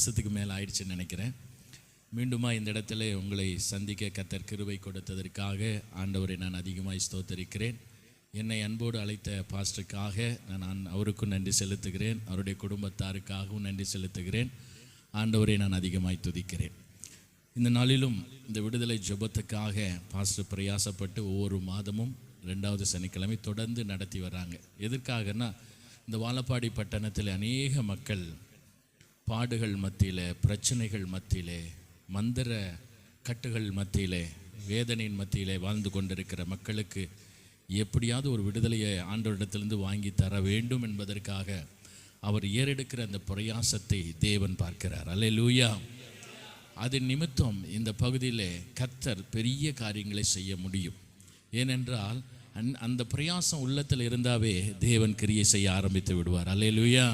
வருஷத்துக்கு மேலே ஆயிடுச்சுன்னு நினைக்கிறேன். மீண்டுமா இந்த இடத்துல உங்களை சந்திக்க கர்த்தர் கிருபை கொடுத்ததற்காக ஆண்டவரை நான் அதிகமாக ஸ்தோத்தரிக்கிறேன். என்னை அன்போடு அழைத்த பாஸ்டருக்காக நான் அவருக்கும் நன்றி செலுத்துகிறேன். அவருடைய குடும்பத்தாருக்காகவும் நன்றி செலுத்துகிறேன். ஆண்டவரை நான் அதிகமாய் துதிக்கிறேன். இந்த நாளிலும் இந்த விடுதலை ஜெபத்துக்காக பாஸ்டர் பிரயாசப்பட்டு ஒவ்வொரு மாதமும் 2வது சனிக்கிழமை தொடர்ந்து நடத்தி வர்றாங்க. எதற்காகனா, இந்த வாழப்பாடி பட்டணத்தில் அநேக மக்கள் பாடுகள் மத்தியில், பிரச்சனைகள் மத்தியில், மந்திர கட்டுகள் மத்தியில், வேதனையின் மத்தியில் வாழ்ந்து கொண்டிருக்கிற மக்களுக்கு எப்படியாவது ஒரு விடுதலையை ஆண்டவரிடத்திலிருந்து வாங்கி தர வேண்டும் என்பதற்காக அவர் ஏறெடுக்கிற அந்த பிரயாசத்தை தேவன் பார்க்கிறார். அல்லேலூயா. அது நிமித்தம் இந்த பகுதியில் கர்த்தர் பெரிய காரியங்களை செய்ய முடியும். ஏனென்றால் அந்த பிரயாசம் உள்ளத்தில் இருந்தாவே தேவன் கிரியை செய்ய ஆரம்பித்து விடுவார். அல்லேலூயா.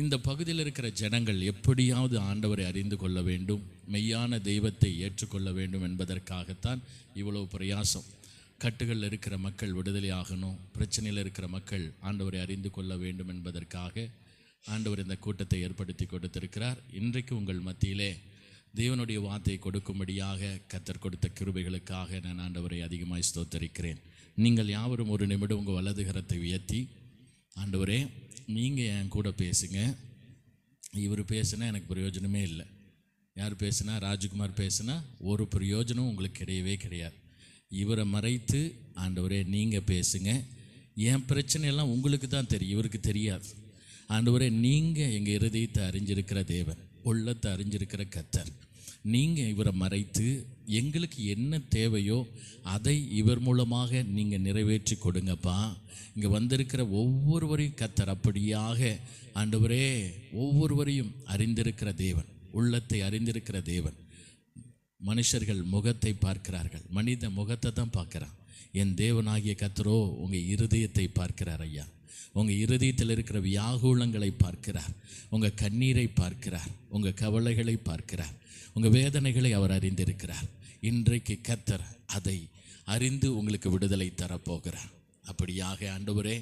இந்த பகுதியில் இருக்கிற ஜனங்கள் எப்படியாவது ஆண்டவரை அறிந்து கொள்ள வேண்டும், மெய்யான தெய்வத்தை ஏற்றுக்கொள்ள வேண்டும் என்பதற்காகத்தான் இவ்வளவு பிரயாசம். கட்டுகளில் இருக்கிற மக்கள் விடுதலை ஆகணும், பிரச்சனையில் இருக்கிற மக்கள் ஆண்டவரை அறிந்து கொள்ள வேண்டும் என்பதற்காக ஆண்டவர் இந்த கூட்டத்தை ஏற்படுத்தி கொடுத்திருக்கிறார். இன்றைக்கு உங்கள் மத்தியிலே தேவனுடைய வார்த்தையை கொடுக்கும்படியாக கர்த்தர் கொடுத்த கிருபைகளுக்காக நான் ஆண்டவரை அதிகமாக ஸ்தோத்தரிக்கிறேன். நீங்கள் யாவரும் ஒரு நிமிடம் உங்கள் வலது கரத்தை உயர்த்தி, ஆண்டவரே நீங்கள் என் கூட பேசுங்க. இவர் பேசுனா எனக்கு பிரயோஜனமே இல்லை. யார் பேசுனா? ராஜ்குமார் பேசுனா ஒரு பிரயோஜனம் உங்களுக்கு கிடையவே கிடையாது. இவரை மறைத்து ஆண்டவரே நீங்கள் பேசுங்க. என் பிரச்சனையெல்லாம் உங்களுக்கு தான் தெரியும், இவருக்கு தெரியாது. ஆண்டவரே நீங்கள் எங்கள் இருதயத்தை அறிஞ்சிருக்கிற தேவன், உள்ளத்தை அறிஞ்சிருக்கிற கர்த்தர். நீங்கள் இவரை மறைத்து எங்களுக்கு என்ன தேவையோ அதை இவர் மூலமாக நீங்கள் நிறைவேற்றி கொடுங்கப்பா. இங்கே வந்திருக்கிற ஒவ்வொருவரையும் கர்த்தர் அப்படியாக ஆண்டவரே ஒவ்வொருவரையும் அறிந்திருக்கிற தேவன், உள்ளத்தை அறிந்திருக்கிற தேவன். மனுஷர்கள் முகத்தை பார்க்கிறார்கள், மனித முகத்தை தான் பார்க்குறான். என் தேவனாகிய கர்த்தரோ உங்கள் இருதயத்தை பார்க்கிறார் ஐயா. உங்கள் இருதயத்தில் இருக்கிற வியாகுலங்களை பார்க்கிறார், உங்கள் கண்ணீரை பார்க்கிறார், உங்கள் கவலைகளை பார்க்கிறார், உங்கள் வேதனைகளை அவர் அறிந்திருக்கிறார். இன்றைக்கு கர்த்தர் அதை அறிந்து உங்களுக்கு விடுதலை தரப்போகிறார். அப்படியாக ஆண்டவரே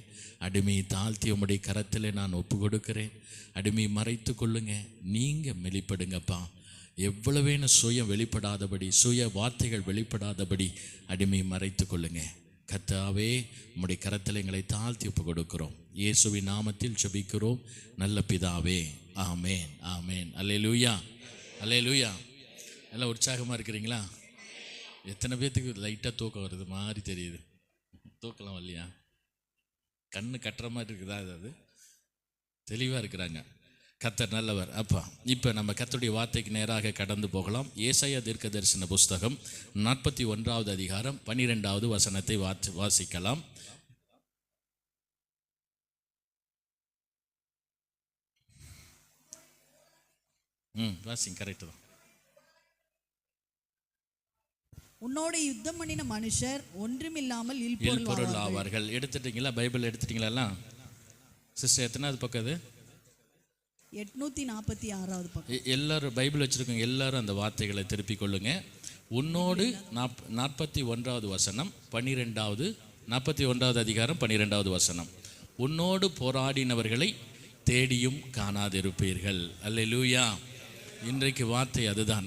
அடிமையை தாழ்த்தி உம்முடைய கரத்தில் நான் ஒப்பு கொடுக்கிறேன். அடிமையை மறைத்து கொள்ளுங்க, நீங்கள் வெளிப்படுங்கப்பா. எவ்வளவேன்னு சுயம் வெளிப்படாதபடி, சுய வார்த்தைகள் வெளிப்படாதபடி அடிமையை மறைத்து கொள்ளுங்க. கர்த்தாவே உம்முடைய கரத்தில் எங்களை தாழ்த்தி ஒப்பு கொடுக்கிறோம். இயேசுவின் நாமத்தில் ஜெபிக்கிறோம் நல்ல பிதாவே, ஆமேன், ஆமேன். அல்லேலூயா, அல்லேலூயா. எல்லாம் உற்சாகமாக இருக்கிறீங்களா? எத்தனை பேர்த்துக்கு லைட்டாக தூக்கம் வருது மாதிரி தெரியுது? தூக்கலாம் வரலையா? கண்ணு கட்டுற மாதிரி இருக்குதா? அது தெளிவாக இருக்கிறாங்க. கர்த்தர் நல்லவர். அப்பா இப்போ நம்ம கர்த்தருடைய வார்த்தைக்கு நேராக கடந்து போகலாம். ஏசாயா தீர்க்கதரிசன புஸ்தகம் 41வது அதிகாரம் 12வது வசனத்தை வாசிக்கலாம். வாசிங்க, கரெக்டு தான். உன்னோட யுத்தம் பண்ணின மனுஷர் ஒன்றுமில்லாமல் இல்பொருள் ஆவார்கள். எடுத்துட்டீங்களா? பைபிள் எடுத்துட்டீங்களா சிஸ்டர்? எத்தனாவது பக்கம் அது? 846வது பக்கம். எல்லாரும் பைபிள் வச்சுருக்கோங்க, எல்லாரும் அந்த வார்த்தைகளை திருப்பிக் கொள்ளுங்க. உன்னோடு 41வது வசனம் 41வது அதிகாரம் 12வது வசனம். உன்னோடு போராடினவர்களை தேடியும் காணாதிருப்பீர்கள். அல்லேலூயா. இன்றைக்கு வார்த்தை அதுதான்.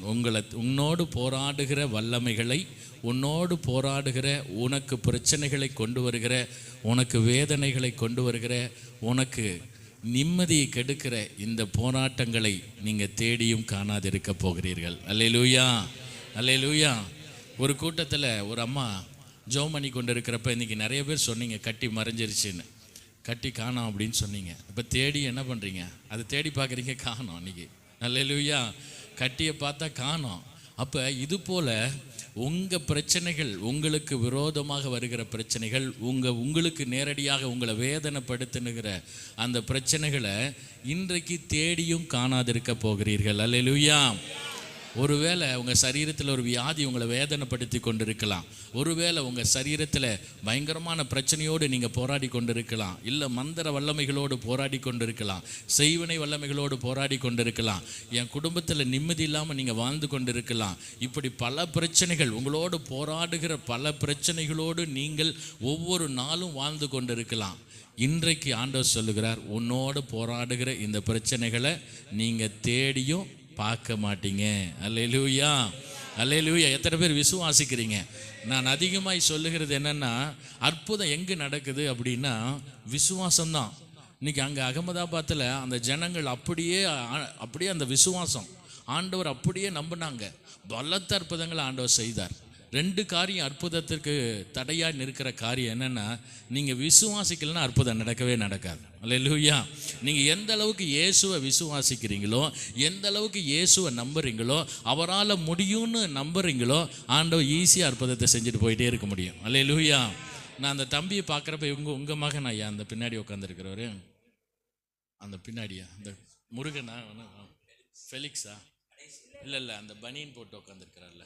உன்னோடு போராடுகிற வல்லமைகளை, உன்னோடு போராடுகிற, உனக்கு பிரச்சனைகளை கொண்டு வருகிற, உனக்கு வேதனைகளை கொண்டு வருகிற, உனக்கு நிம்மதியை கெடுக்கிற இந்த போராட்டங்களை நீங்கள் தேடியும் காணாதிருக்க போகிறீர்கள். அல்லேலூயா, அல்லேலூயா. ஒரு கூட்டத்தில் ஒரு அம்மா ஜெபம் பண்ணி கொண்டு இருக்கிறப்ப இன்றைக்கி நிறைய பேர் சொன்னீங்க கட்டி மறைஞ்சிருச்சுன்னு, கட்டி காணோம் அப்படின்னு சொன்னீங்க. இப்போ தேடி என்ன பண்ணுறீங்க? அதை தேடி பார்க்குறீங்க, காணோம். அன்றைக்கி அல்லேலூயா, கட்டியை பார்த்தா காணோம். அப்போ இது போல் உங்கள் பிரச்சனைகள், உங்களுக்கு விரோதமாக வருகிற பிரச்சனைகள், உங்களுக்கு நேரடியாக உங்களை வேதனைப்படுத்துனுகிற அந்த பிரச்சனைகளை இன்றைக்கு தேடியும் காணாதிருக்க போகிறீர்கள். அல்லேலூயா. ஒருவேளை உங்கள் சரீரத்தில் ஒரு வியாதி உங்களை வேதனைப்படுத்தி கொண்டிருக்கலாம். ஒருவேளை உங்கள் சரீரத்தில் பயங்கரமான பிரச்சனையோடு நீங்கள் போராடி கொண்டிருக்கலாம். இல்லை மந்திர வல்லமைகளோடு போராடி கொண்டிருக்கலாம், செய்வினை வல்லமைகளோடு போராடி கொண்டிருக்கலாம். என் குடும்பத்தில் நிம்மதி இல்லாமல் நீங்கள் வாழ்ந்து கொண்டிருக்கலாம். இப்படி பல பிரச்சனைகள், உங்களோடு போராடுகிற பல பிரச்சனைகளோடு நீங்கள் ஒவ்வொரு நாளும் வாழ்ந்து கொண்டிருக்கலாம். இன்றைக்கு ஆண்டவர் சொல்லுகிறார், உன்னோடு போராடுகிற இந்த பிரச்சனைகளை நீங்கள் தேடியும் பார்க்க மாட்டீங்க. அல்லேலூயா, அல்லேலூயா. எத்தனை பேர் விசுவாசிக்கிறீங்க? நான் அதிகமாய் சொல்லுகிறது என்னென்னா, அற்புதம் எங்கே நடக்குது அப்படின்னா விசுவாசம்தான். இன்றைக்கி அங்கே அகமதாபாத்தில் அந்த ஜனங்கள் அப்படியே அந்த விசுவாசம், ஆண்டவர் அப்படியே நம்பினாங்க. பலத்த அற்புதங்களை ஆண்டவர் செய்தார். 2 காரியம் அற்புதத்திற்கு தடையாக நிற்கிற காரியம் என்னென்னா, நீங்கள் விசுவாசிக்கலைன்னா அற்புதம் நடக்கவே நடக்காது. அல்லேலூயா. நீங்கள் எந்த அளவுக்கு இயேசுவை விசுவாசிக்கிறீங்களோ, எந்த அளவுக்கு இயேசுவை நம்புறீங்களோ, அவரால் முடியும்னு நம்புறீங்களோ, ஆண்டவர் ஈஸியாக அற்புதத்தை செஞ்சுட்டு போயிட்டே இருக்க முடியும். அல்லேலூயா. நான் அந்த தம்பியை பார்க்குறப்ப உங்கள் மகன் ஐயா அந்த பின்னாடி உட்காந்துருக்கிறவர், அந்த பின்னாடியா அந்த முருகனா ஃபெலிக்ஸா இல்லை அந்த பனியன் போட்டு உட்காந்துருக்கிறார்ல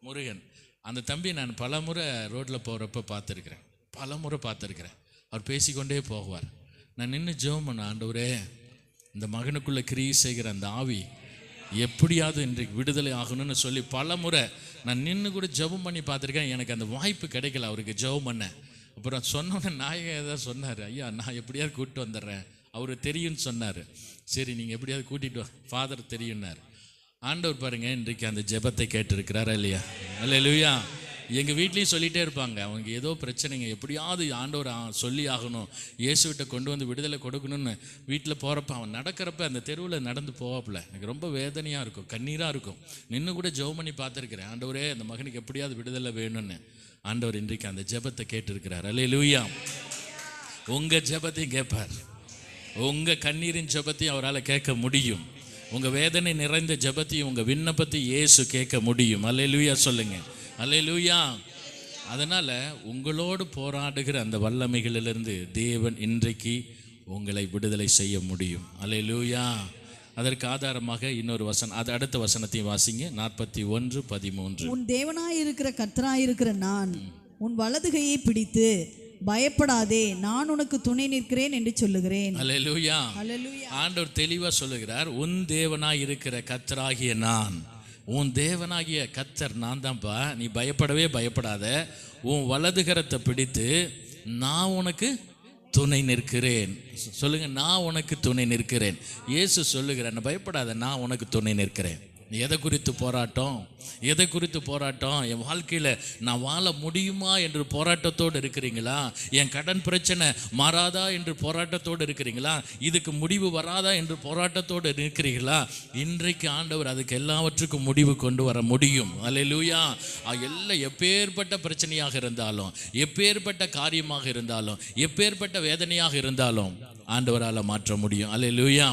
முருகன், அந்த தம்பி நான் பல முறை ரோட்டில் போகிறப்ப பார்த்துருக்கிறேன். அவர் பேசிக்கொண்டே போவார். நான் நின்று ஜெபம் பண்ண, ஆண்டவரே இந்த மகனுக்குள்ளே கிரியை செய்கிற அந்த ஆவி எப்படியாவது இன்றைக்கு விடுதலை ஆகணும்னு சொல்லி பல முறை நான் நின்று கூட ஜெபம் பண்ணி பார்த்துருக்கேன். எனக்கு அந்த வாய்ப்பு கிடைக்கல அவருக்கு ஜெபம் பண்ண. அப்புறம் சொன்னோன்னே நாயகன் ஏதாவது சொன்னார், ஐயா நான் எப்படியாவது கூப்பிட்டு வந்துடுறேன், அவரு தெரியும்னு சொன்னார். சரி நீங்கள் எப்படியாவது கூட்டிகிட்டு வா, ஃபாதர் தெரியும்னார். ஆண்டவர் பாருங்க இன்றைக்கு அந்த ஜெபத்தை கேட்டிருக்கிறாரா இல்லையா? அல்லேலூயா. எங்கள் வீட்லேயும் சொல்லிகிட்டே இருப்பாங்க, அவங்க ஏதோ பிரச்சனைங்க, எப்படியாவது ஆண்டவர் சொல்லி ஆகணும், இயேசுகிட்ட கொண்டு வந்து விடுதலை கொடுக்கணும்னு. வீட்டில் போகிறப்ப அவன் நடக்கிறப்ப அந்த தெருவில் நடந்து போவாப்புல எனக்கு ரொம்ப வேதனையாக இருக்கும், கண்ணீராக இருக்கும். நின்று கூட ஜெபம் பண்ணி பார்த்துருக்கிறேன், ஆண்டவரே அந்த மகனுக்கு எப்படியாவது விடுதலை வேணும்னு. ஆண்டவர் இன்றைக்கு அந்த ஜெபத்தை கேட்டிருக்கிறார். அல்லேலூயா. உங்கள் ஜெபத்தையும் கேட்பார், உங்கள் கண்ணீரின் ஜெபத்தையும் அவரால் கேட்க முடியும். உங்கள் வேதனை நிறைந்த ஜெபத்தையும் உங்கள் விண்ணப்பத்தையும் இயேசு கேட்க முடியும். அல்லேலூயா சொல்லுங்கள். அல்லேலூயா. அதனால் உங்களோடு போராடுகிற அந்த வல்லமைகளிலிருந்து தேவன் இன்றைக்கு உங்களை விடுதலை செய்ய முடியும். அல்லேலூயா. அதற்கு ஆதாரமாக இன்னொரு வசனம், அது அடுத்த வசனத்தையும் வாசிங்க. 41:13. உன் தேவனாயிருக்கிற கர்த்தராயிருக்கிற நான் உன் வலதுகையை பிடித்து பயப்படாதே, நான் உனக்கு துணை நிற்கிறேன் என்று சொல்லுகிறேன். அல்லேலூயா. அல்லேலூயா. ஆண்டவர் தெளிவா சொல்லுகிறார், உன் தேவனாய் இருக்கிற கர்த்தராகிய நான், உன் தேவனாகிய கர்த்தர் நான் தான்ப்பா, நீ பயப்படவே பயப்படாத, உன் வலதுகரத்தை பிடித்து நான் உனக்கு துணை நிற்கிறேன். சொல்லுங்க, நான் உனக்கு துணை நிற்கிறேன். இயேசு சொல்லுகிறேன், பயப்படாத, நான் உனக்கு துணை நிற்கிறேன். எதை குறித்து போராட்டம்? என் வாழ்க்கையில் நான் வாழ முடியுமா என்று போராட்டத்தோடு இருக்கிறீங்களா? என் கடன் பிரச்சனை மாறாதா என்று போராட்டத்தோடு இருக்கிறீங்களா? இதுக்கு முடிவு வராதா என்று போராட்டத்தோடு இருக்கிறீர்களா? இன்றைக்கு ஆண்டவர் அதுக்கு எல்லாவற்றுக்கும் முடிவு கொண்டு வர முடியும். அல்லேலூயா. எல்லாம் எப்பேற்பட்ட பிரச்சனையாக இருந்தாலும், எப்பேற்பட்ட காரியமாக இருந்தாலும், எப்பேற்பட்ட வேதனையாக இருந்தாலும் ஆண்டவரால் மாற்ற முடியும். அல்லேலூயா.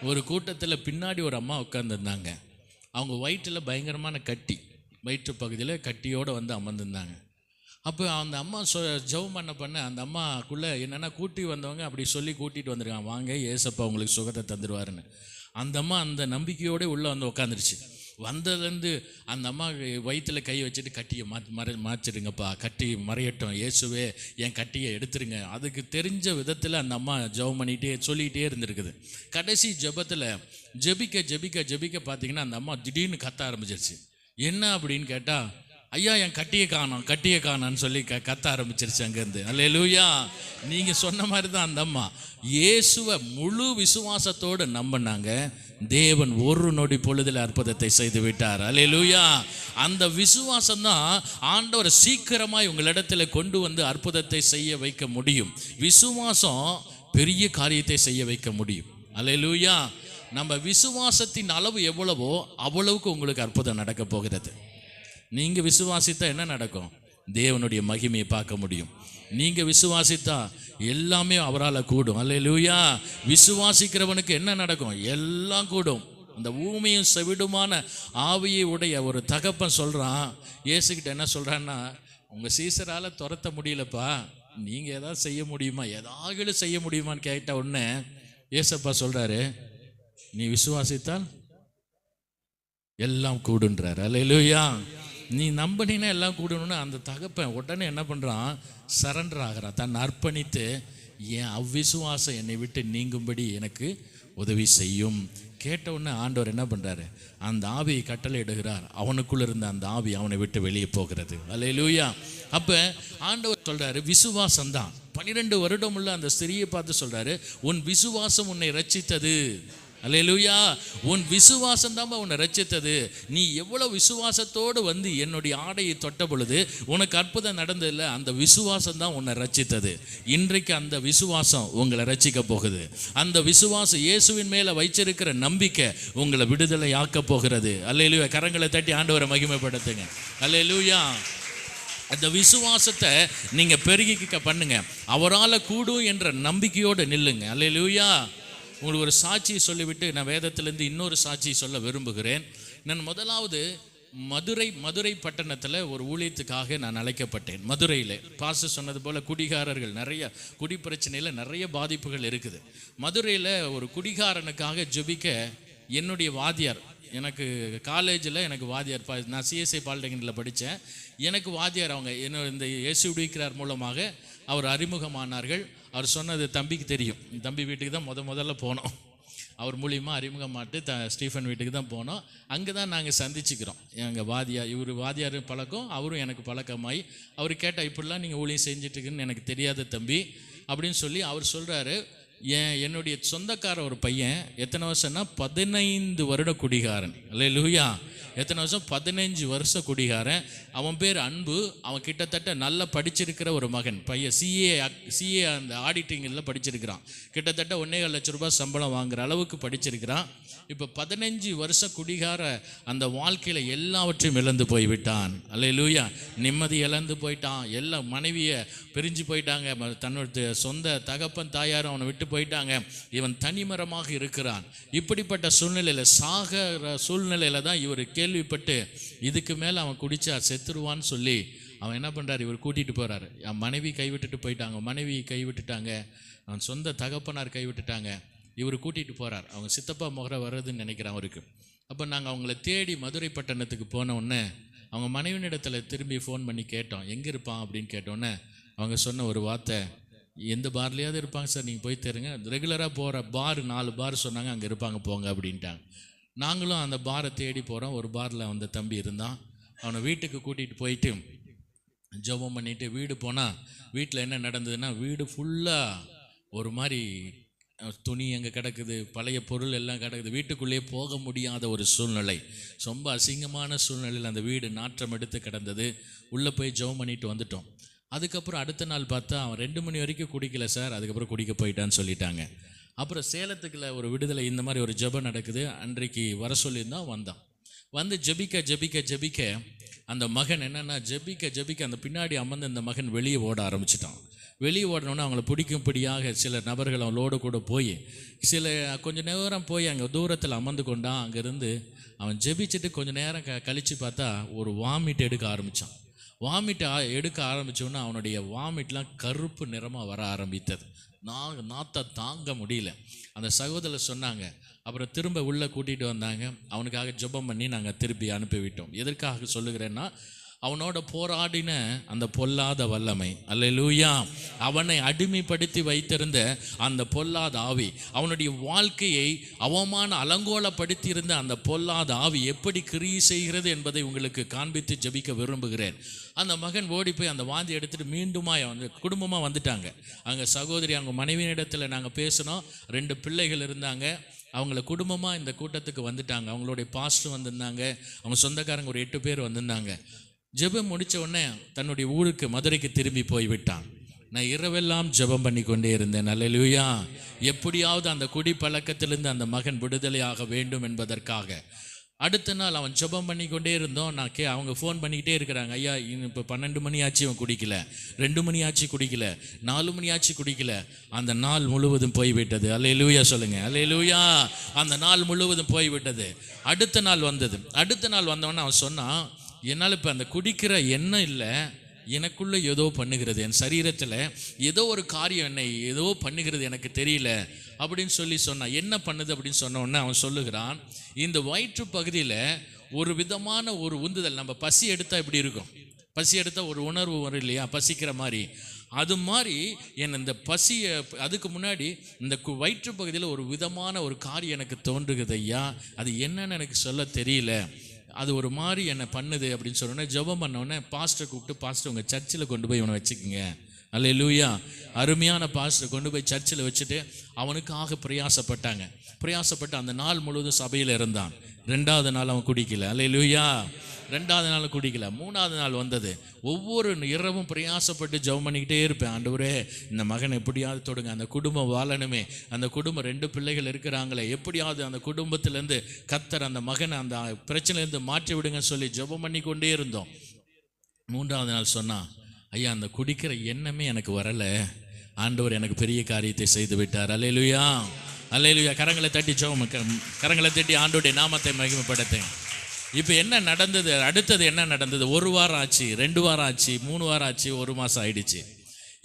ஒரு கூட்டத்தில் பின்னாடி ஒரு அம்மா உட்கார்ந்துருந்தாங்க. அவங்க வயிற்றில் பயங்கரமான கட்டி, வயிற்று பகுதியில் கட்டியோடு வந்து அமர்ந்துருந்தாங்க. அப்போ அந்த அம்மா ஜெபம் பண்ண அந்த அம்மாக்குள்ளே என்னென்னா கூட்டி வந்தவங்க அப்படி சொல்லி கூட்டிகிட்டு வந்துருக்காங்க, வாங்க ஏசப்பா உங்களுக்கு சுகத்தை தந்துடுவாருன்னு. அந்த அம்மா அந்த நம்பிக்கையோடு உள்ளே வந்து உட்காந்துருச்சு. வந்ததுலேருந்து அந்த அம்மா வயிற்றில் கை வச்சுட்டு கட்டியை மாற்றிடுங்கப்பா, கட்டி மறையட்டும், இயேசுவே என் கட்டியை எடுத்துருங்க. அதுக்கு தெரிஞ்ச விதத்தில் அந்த அம்மா ஜெபம் பண்ணிகிட்டே சொல்லிகிட்டே இருந்திருக்குது. கடைசி ஜெபத்தில் ஜெபிக்க பார்த்தீங்கன்னா அந்த அம்மா திடீர்னு கத்த ஆரம்பிச்சிருச்சு. என்ன அப்படின்னு கேட்டால், ஐயா என் கட்டியை காணோன்னு சொல்லி கத்த ஆரம்பிச்சிருச்சு அங்கேருந்து. அல்லேலூயா. நீங்கள் சொன்ன மாதிரி தான் அந்த அம்மா இயேசுவை முழு விசுவாசத்தோடு நம்பினாங்க. தேவன் ஒரு நொடி பொழுதில் அற்புதத்தை செய்து விட்டார். அல்லேலூயா. அந்த விசுவாசம் தான் ஆண்டவர் சீக்கிரமாய் உங்களிடத்தில் கொண்டு வந்து அற்புதத்தை செய்ய வைக்க முடியும். விசுவாசம் பெரிய காரியத்தை செய்ய வைக்க முடியும். அல்லேலூயா. நம்ம விசுவாசத்தின் அளவு எவ்வளவோ அவ்வளவுக்கு உங்களுக்கு அற்புதம் நடக்க போகிறது. நீங்கள் விசுவாசித்தா என்ன நடக்கும்? தேவனுடைய மகிமையை பார்க்க முடியும். நீங்கள் விசுவாசித்தா எல்லாமே அவரால் கூடும். அல்லேலூயா. விசுவாசிக்கிறவனுக்கு என்ன நடக்கும்? எல்லாம் கூடும். அந்த ஊமையும் செவிடுமான ஆவியை உடைய ஒரு தகப்பன் சொல்கிறான், இயேசுக்கிட்ட என்ன சொல்கிறான்னா, உங்கள் சீசரால் துரத்த முடியலப்பா, நீங்கள் ஏதாவது செய்ய முடியுமா, ஏதாவது செய்ய முடியுமான்னு கேட்ட உடனே ஏசப்பா சொல்கிறாரு, நீ விசுவாசித்தால் எல்லாம் கூடுன்றார். அல்லேலூயா. நீ நம்பினா எல்லாம் கூடணும்னு அந்த தகப்பன் உடனே என்ன பண்ணுறான்? சரண்டர் ஆகிறான், தன்னை அர்ப்பணித்து என் அவ்விசுவாசம் என்னை விட்டு நீங்கும்படி எனக்கு உதவி செய்யும். கேட்ட உடனே ஆண்டவர் என்ன பண்ணுறாரு? அந்த ஆவியை கட்டளை இடுகிறார். அவனுக்குள்ள இருந்த அந்த ஆவி அவனை விட்டு வெளியே போகிறது. அல்லேலூயா. அப்போ ஆண்டவர் சொல்கிறாரு, விசுவாசம்தான் 12 வருடம் உள்ள அந்த ஸ்திரியை பார்த்து சொல்றாரு, உன் விசுவாசம் உன்னை ரட்சித்தது. அல்லேலூயா. உன் விசுவாசம் தான் உன்னை ரட்சித்தது. நீ எவ்வளவு விசுவாசத்தோடு வந்து என்னுடைய ஆடையை தொட்ட பொழுது உனக்கு அற்புதம் நடந்ததில்ல, அந்த விசுவாசம் தான் உன்னை ரட்சித்தது. இன்றைக்கு அந்த விசுவாசம் உங்களை ரட்சிக்க போகுது. அந்த விசுவாசம், இயேசுவின் மேல வைச்சிருக்கிற நம்பிக்கை உங்களை விடுதலை ஆக்க போகிறது. அல்லேலூயா. கரங்களை தட்டி ஆண்டவரை மகிமைப்படுத்துங்க. அல்லேலூயா. அந்த விசுவாசத்தை நீங்க பெருகிக்க பண்ணுங்க. அவரால் கூடும் என்ற நம்பிக்கையோடு நில்லுங்க. அல்லேலூயா. உங்களுக்கு ஒரு சாட்சியை சொல்லிவிட்டு நான் வேதத்திலேருந்து இன்னொரு சாட்சியை சொல்ல விரும்புகிறேன். நான் முதலாவது மதுரை பட்டணத்தில் ஒரு ஊழியத்துக்காக நான் அழைக்கப்பட்டேன். மதுரையில் பாஸ்டர் சொன்னது போல் குடிகாரர்கள் நிறைய, குடி பிரச்சனையில் நிறைய பாதிப்புகள் இருக்குது. மதுரையில் ஒரு குடிகாரனுக்காக ஜெபிக்க என்னுடைய வாத்தியார், எனக்கு காலேஜில் எனக்கு வாத்தியார், நான் சிஎஸ்ஐ பாலிடெக்னிக்கில் படித்தேன். எனக்கு வாத்தியார் அவங்க இந்த இயேசு விடுவிக்கிறார் மூலமாக அவர் அறிமுகமானார்கள். அவர் சொன்னது தம்பிக்கு தெரியும். தம்பி வீட்டுக்கு தான் முதல்ல போனோம். அவர் மூலியமாக அறிமுகமாட்டு ஸ்டீஃபன் வீட்டுக்கு தான் போனோம். அங்கே தான் நாங்கள் சந்திச்சுக்கிறோம். எங்கள் வாத்தியார், இவர் வாத்தியார் பழக்கம், அவரும் எனக்கு பழக்கமாகி அவர் கேட்டால், இப்படிலாம் நீங்கள் ஊழியம் செஞ்சிட்ருக்குன்னு எனக்கு தெரியாத தம்பி அப்படின்னு சொல்லி அவர் சொல்கிறாரு. என்னுடைய சொந்தக்கார ஒரு பையன் எத்தனை வருஷம்னா 15 வருட குடிகாரன். அல்லேலூயா. எத்தனை வருஷம்? 15 வருஷம் குடிகாரன். அவன் பேர் அன்பு. அவன் கிட்டத்தட்ட நல்லா படிச்சிருக்கிற ஒரு மகன் பையன். சிஏ அந்த ஆடிட்டிங்கில் படிச்சிருக்கிறான். கிட்டத்தட்ட 1.25 லட்சம் ரூபாய் சம்பளம் வாங்குற அளவுக்கு படிச்சிருக்கிறான். இப்போ 15 வருஷம் குடிகார அந்த வாழ்க்கையில் எல்லாவற்றையும் இழந்து போய்விட்டான். அல்லேலூயா. நிம்மதி இழந்து போயிட்டான். எல்லாம் மனைவியை பிரிஞ்சு போயிட்டாங்க. தன்னுடைய சொந்த தகப்பன் தாயாரும் அவனை விட்டு போயிட்டாங்க. இவன் தனிமரமாக இருக்கிறான். இப்படிப்பட்ட சூழ்நிலையில், சாகிற சூழ்நிலையில் தான் இவர் கேள்விப்பட்டு இதுக்கு மேலே அவன் குடிச்சா செத்துருவான்னு சொல்லி அவன் என்ன பண்ணுறாரு, இவர் கூட்டிகிட்டு போகிறாரு. அவன் மனைவி கைவிட்டுட்டு போயிட்டாங்க, மனைவி கைவிட்டுட்டாங்க, அவன் சொந்த தகப்பனார் கைவிட்டுட்டாங்க. இவர் கூட்டிகிட்டு போகிறார். அவங்க சித்தப்பா முறை வர்றதுன்னு நினைக்கிறேன் அவருக்கு. அப்போ நாங்கள் அவங்கள தேடி மதுரை பட்டணத்துக்கு போன உடனே அவங்க மனைவினிடத்தில் திரும்பி ஃபோன் பண்ணி கேட்டோம், எங்கே இருப்பான் அப்படின்னு கேட்டோன்னே அவங்க சொன்ன ஒரு வார்த்தை, எந்த பார்லையாவது இருப்பாங்க சார், நீங்கள் போய் தருங்க, ரெகுலராக போகிற பார் 4 பார் சொன்னாங்க, அங்கே இருப்பாங்க போங்க அப்படின்ட்டாங்க. நாங்களும் அந்த பாரை தேடி போகிறோம். ஒரு பாரில் அந்த தம்பி இருந்தான். அவனை வீட்டுக்கு கூட்டிகிட்டு போயிட்டு ஜெபம் பண்ணிவிட்டு வீடு போனால் வீட்டில் என்ன நடந்ததுன்னா, வீடு ஃபுல்லாக ஒரு மாதிரி துணி அங்கே கிடக்குது, பழைய பொருள் எல்லாம் கிடக்குது. வீட்டுக்குள்ளேயே போக முடியாத ஒரு சூழ்நிலை, ரொம்ப அசிங்கமான சூழ்நிலையில் அந்த வீடு நாற்றம் எடுத்து கிடந்தது. உள்ளே போய் ஜெபம் பண்ணிட்டு வந்துட்டோம். அதுக்கப்புறம் அடுத்த நாள் பார்த்தா அவன் 2 மணி வரைக்கும் குடிக்கல சார், அதுக்கப்புறம் குடிக்க போயிட்டான்னு சொல்லிட்டாங்க. அப்புறம் சேலத்துக்குள்ள ஒரு விடுதலை இந்த மாதிரி ஒரு ஜெபம் நடக்குது. அன்றைக்கு வர சொல்லியிருந்தான். வந்தான். வந்து ஜெபிக்க அந்த மகன் என்னென்னா ஜெபிக்க அந்த பின்னாடி அமர்ந்து அந்த மகன் வெளியே ஓட ஆரம்பிச்சிட்டான். வெளியே ஓடணுன்னா அவங்கள பிடிக்கும்படியாக சில நபர்கள் அவளோட கூட போய் கொஞ்சம் நேரம் போய் அங்கே தூரத்தில் அமர்ந்து கொண்டான். அங்கேருந்து அவன் ஜெபிச்சுட்டு கொஞ்சம் நேரம் கழித்து பார்த்தா ஒரு வாமிட் எடுக்க ஆரம்பித்தான். வாமிட் எடுக்க ஆரம்பித்தோன்னா அவனுடைய வாமிட்லாம் கருப்பு நிறமாக வர ஆரம்பித்தது. நாத்தை தாங்க முடியல. அந்த சகோதரர் சொன்னாங்க. அப்புறம் திரும்ப உள்ளே கூட்டிகிட்டு வந்தாங்க. அவனுக்காக ஜெபம் பண்ணி நாங்கள் திருப்பி அனுப்பிவிட்டோம். எதற்காக சொல்லுகிறேன்னா, அவனோட போராடின அந்த பொல்லாத வல்லமை, அல்லேலூயா, அவனை அடிமைப்படுத்தி வைத்திருந்த அந்த பொல்லாத ஆவி, அவனுடைய வாழ்க்கையை அலங்கோலப்படுத்தி இருந்த அந்த பொல்லாத ஆவி எப்படி கிரியை செய்கிறது என்பதை உங்களுக்கு காண்பித்து ஜெபிக்க விரும்புகிறேன். அந்த மகன் ஓடி போய் அந்த வாந்தி எடுத்துகிட்டு மீண்டுமா வந்து குடும்பமாக வந்துட்டாங்க. அங்கே சகோதரி, அவங்க மனைவியிடத்தில் நாங்கள் பேசினோம். 2 பிள்ளைகள் இருந்தாங்க. அவங்கள குடும்பமாக இந்த கூட்டத்துக்கு வந்துட்டாங்க. அவங்களுடைய பாஸ்டர் வந்திருந்தாங்க. அவங்க சொந்தக்காரங்க ஒரு 8 பேர் வந்திருந்தாங்க. ஜெபம் முடித்த உடனே தன்னுடைய ஊருக்கு மதுரைக்கு திரும்பி போய்விட்டான். நான் இரவெல்லாம் ஜெபம் பண்ணி கொண்டே இருந்தேன். அல்லேலூயா. எப்படியாவது அந்த குடி பழக்கத்திலிருந்து அந்த மகன் விடுதலையாக வேண்டும் என்பதற்காக. அடுத்த நாள் அவன் ஜெபம் பண்ணி கொண்டே இருந்தோம். அவங்க ஃபோன் பண்ணிக்கிட்டே இருக்கிறாங்க. ஐயா, இப்போ 12 மணி ஆச்சு அவன் குடிக்கல, 2 மணி ஆச்சு குடிக்கல, 4 மணி ஆச்சு குடிக்கல. அந்த நாள் முழுவதும் போய்விட்டது. அல்லேலூயா சொல்லுங்க. அல்லேலூயா. அந்த நாள் முழுவதும் போய்விட்டது. அடுத்த நாள் வந்தது. அடுத்த நாள் வந்தவொடனே அவன் சொன்னான், என்னால் இப்போ அந்த குடிக்கிற எண்ணம் இல்லை, எனக்குள்ளே ஏதோ பண்ணுகிறது, என் சரீரத்தில் ஏதோ ஒரு காரியம் என்னை ஏதோ பண்ணுகிறது, எனக்கு தெரியல அப்படின்னு சொல்லி சொன்னான். என்ன பண்ணுது அப்படின்னு சொன்ன உடனே அவன் சொல்லுகிறான், இந்த வயிற்று பகுதியில் ஒரு விதமான ஒரு உந்துதல். நம்ம பசி எடுத்தால் எப்படி இருக்கும்? பசி எடுத்தால் ஒரு உணர்வு வரும் இல்லையா, பசிக்கிற மாதிரி. அது மாதிரி என் இந்த பசியை, அதுக்கு முன்னாடி இந்த வயிற்று பகுதியில் ஒரு விதமான ஒரு காரியம் எனக்கு தோன்றுகிறது ஐயா, அது என்னன்னு எனக்கு சொல்ல தெரியல, அது ஒரு மாதிரி என்னை பண்ணுது அப்படின்னு சொன்னோன்னே ஜெபம் பண்ணோடனே பாஸ்டர் கூப்பிட்டு, பாஸ்டர் உங்கள் சர்ச்சில் கொண்டு போய் இவனை வச்சுக்கோங்க அல்லேலூயா. அருமையான பாஸ்டர் கொண்டு போய் சர்ச்சில் வச்சுட்டு அவனுக்காக பிரயாசப்பட்டு அந்த நாள் முழுவதும் சபையில் இருந்தான். 2வது நாள் அவன் குடிக்கல. அல்லேலூயா. 2வது நாள் குடிக்கல. 3வது நாள் வந்தது. ஒவ்வொரு இரவும் பிரயாசப்பட்டு ஜெபம் பண்ணிக்கிட்டே இருப்பேன். ஆண்டவரே, இந்த மகனை எப்படியாவது தொடுங்க, அந்த குடும்பம் வாழணுமே, அந்த குடும்பம் 2 பிள்ளைகள் இருக்கிறாங்களே, எப்படியாவது அந்த குடும்பத்திலேருந்து கர்த்தர் அந்த மகனை அந்த பிரச்சனையிலேருந்து மாற்றி விடுங்க சொல்லி ஜெபம் பண்ணி கொண்டே இருந்தோம். 3வது நாள் சொன்னான், ஐயா, அந்த குடிக்கிற எண்ணமே எனக்கு வரலை, ஆண்டவர் எனக்கு பெரிய காரியத்தை செய்து விட்டார். அல்லேலூயா, அல்லேலூயா. கரங்களை தட்டி கரங்களை தட்டி ஆண்டவருடைய நாமத்தை மகிமைப்படுத்தேன். இப்போ என்ன நடந்தது? அடுத்தது என்ன நடந்தது? 1 வாரம் ஆச்சு, 2 வாரம் ஆச்சு, 3 வாரம் ஆச்சு, 1 மாதம் ஆயிடுச்சு.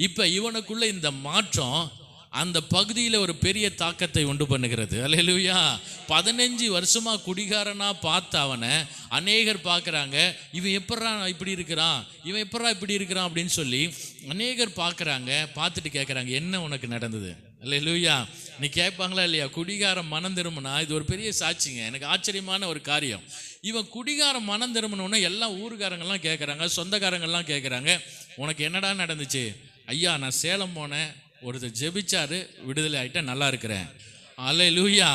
இப்போ இவனுக்குள்ள இந்த மாற்றம் அந்த பகுதியில் ஒரு பெரிய தாக்கத்தை உண்டு பண்ணுகிறது. அல்லேலூயா. 15 வருஷமா குடிகாரனா பார்த்த அவனை அநேகர் பார்க்குறாங்க, இவன் எப்படா இப்படி இருக்கிறான் அப்படின்னு சொல்லி அநேகர் பார்க்குறாங்க. பார்த்துட்டு கேட்குறாங்க, என்ன உனக்கு நடந்தது? அல்லேலூயா. நீ கேட்பாங்களா இல்லையா? குடிகாரம் மனம் திரும்பினா இது ஒரு பெரிய சாட்சிங்க. எனக்கு ஆச்சரியமான ஒரு காரியம். இவன் குடிகாரம் மனம் திரும்பினோன்னா எல்லாம் ஊருக்காரங்கெல்லாம் கேட்குறாங்க, சொந்தக்காரங்கெல்லாம் கேட்குறாங்க, உனக்கு என்னடா நடந்துச்சு? ஐயா, நான் சேலம் போனேன், ஒருத்தர் ஜெபிச்சாரு, விடுதலை ஆகிட்டேன், நல்லா இருக்கிறேன். அல்லேலூயா.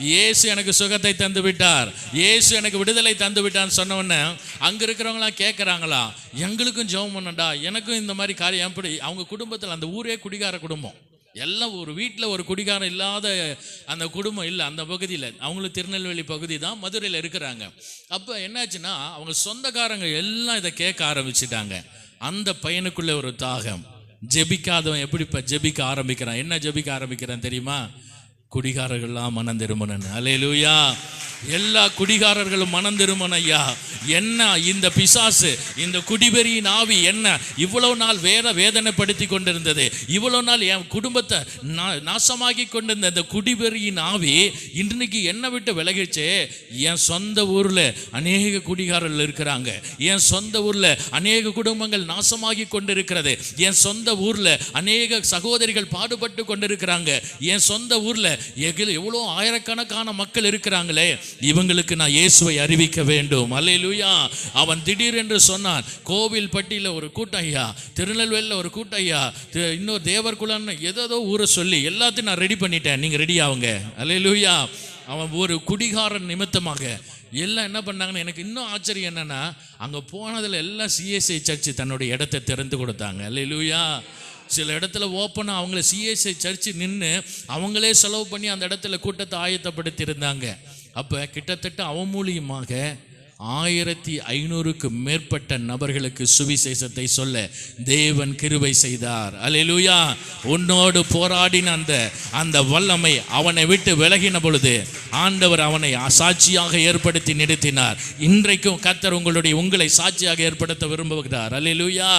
இயேசு எனக்கு சுகத்தை தந்து விட்டார், இயேசு எனக்கு விடுதலை தந்து விட்டான்னு சொன்ன உடனே அங்கே இருக்கிறவங்களாம் கேட்குறாங்களா, எங்களுக்கும் ஜெபம் பண்ணடா, எனக்கும் இந்த மாதிரி காரியம். எப்படி? அவங்க குடும்பத்தில், அந்த ஊரே குடிகார குடும்பம், எல்லாம் ஒரு வீட்டில் ஒரு குடிகாரம் இல்லாத அந்த குடும்பம் இல்லை அந்த பகுதியில். அவங்களும் திருநெல்வேலி பகுதி தான், மதுரையில் இருக்கிறாங்க. அப்போ என்னாச்சுன்னா அவங்க சொந்தக்காரங்க எல்லாம் இதை கேட்க ஆரம்பிச்சிட்டாங்க. அந்த பையனுக்குள்ளே ஒரு தாகம். ஜெபிக்காதவன் எப்படி இப்போ ஜெபிக்க ஆரம்பிக்கிறான்? என்ன ஜெபிக்க ஆரம்பிக்கிறான் தெரியுமா? குடிகாரர்கள்லாம் மனம் திரும்பணும். அல்லேலூயா. எல்லா குடிகாரர்களும் மனம் திரும்பணும். ஐயா, என்ன இந்த பிசாசு, இந்த குடிவெறியின் ஆவி என்ன இவ்வளவு நாள் வேதனைப்படுத்தி கொண்டிருந்தது, இவ்வளவு நாள் என் குடும்பத்தை நாசமாக்கி கொண்டிருந்த இந்த குடிவெறியின் ஆவி இன்றைக்கு என்னை விட்டு விலகிச்சு. என் சொந்த ஊரில் அநேக குடிகாரர்கள் இருக்கிறாங்க, என் சொந்த ஊரில் அநேக குடும்பங்கள் நாசமாகி கொண்டிருக்கிறது, என் சொந்த ஊரில் அநேக சகோதரிகள் பாடுபட்டு கொண்டிருக்கிறாங்க, என் சொந்த ஊரில் எவ்வளோ ஆயிரக்கணக்கான மக்கள் இருக்கிறாங்களே, இவங்களுக்கு நான் இயேசுவை அறிவிக்க வேண்டும். அல்லேலூயா. அவன் திடீரென்று சொன்னான், கோவில் பட்டியில் ஒரு கூட்டம் ஐயா, திருநெல்வேலியில் ஒரு கூட்டம் ஐயா, இன்னொரு தேவர்குலன்னு ஏதோ ஊரை சொல்லி எல்லாத்தையும் நான் ரெடி பண்ணிட்டேன், நீங்கள் ரெடி ஆகுங்க. அல்லேலூயா. அவன் ஒரு குடிகாரன் நிமித்தமாக எல்லாம் என்ன பண்ணாங்கன்னு எனக்கு இன்னும் ஆச்சரியம் என்னன்னா, அங்கே போனதில் எல்லாம் CSI சர்ச்சு தன்னுடைய இடத்தை திறந்து கொடுத்தாங்க. அல்லேலூயா. சில இடத்துல ஓப்பனாக அவங்கள CSI சர்ச்சு நின்று அவங்களே செலவு பண்ணி அந்த இடத்துல கூட்டத்தை ஆயத்தப்படுத்தி இருந்தாங்க. அப்போ கிட்டத்தட்ட அவன் மூலியமாக 1500க்கு மேற்பட்ட நபர்களுக்கு சுவிசேஷத்தை சொல்ல தேவன் கிருபை செய்தார். அல்லேலூயா. உன்னோடு போராடின அந்த வல்லமை அவனை விட்டு விலகின பொழுது ஆண்டவர் அவனை சாட்சியாக ஏற்படுத்தி நிறுத்தினார். இன்றைக்கும் கர்த்தர் உங்களை சாட்சியாக ஏற்படுத்த விரும்புகிறார். அல்லேலூயா.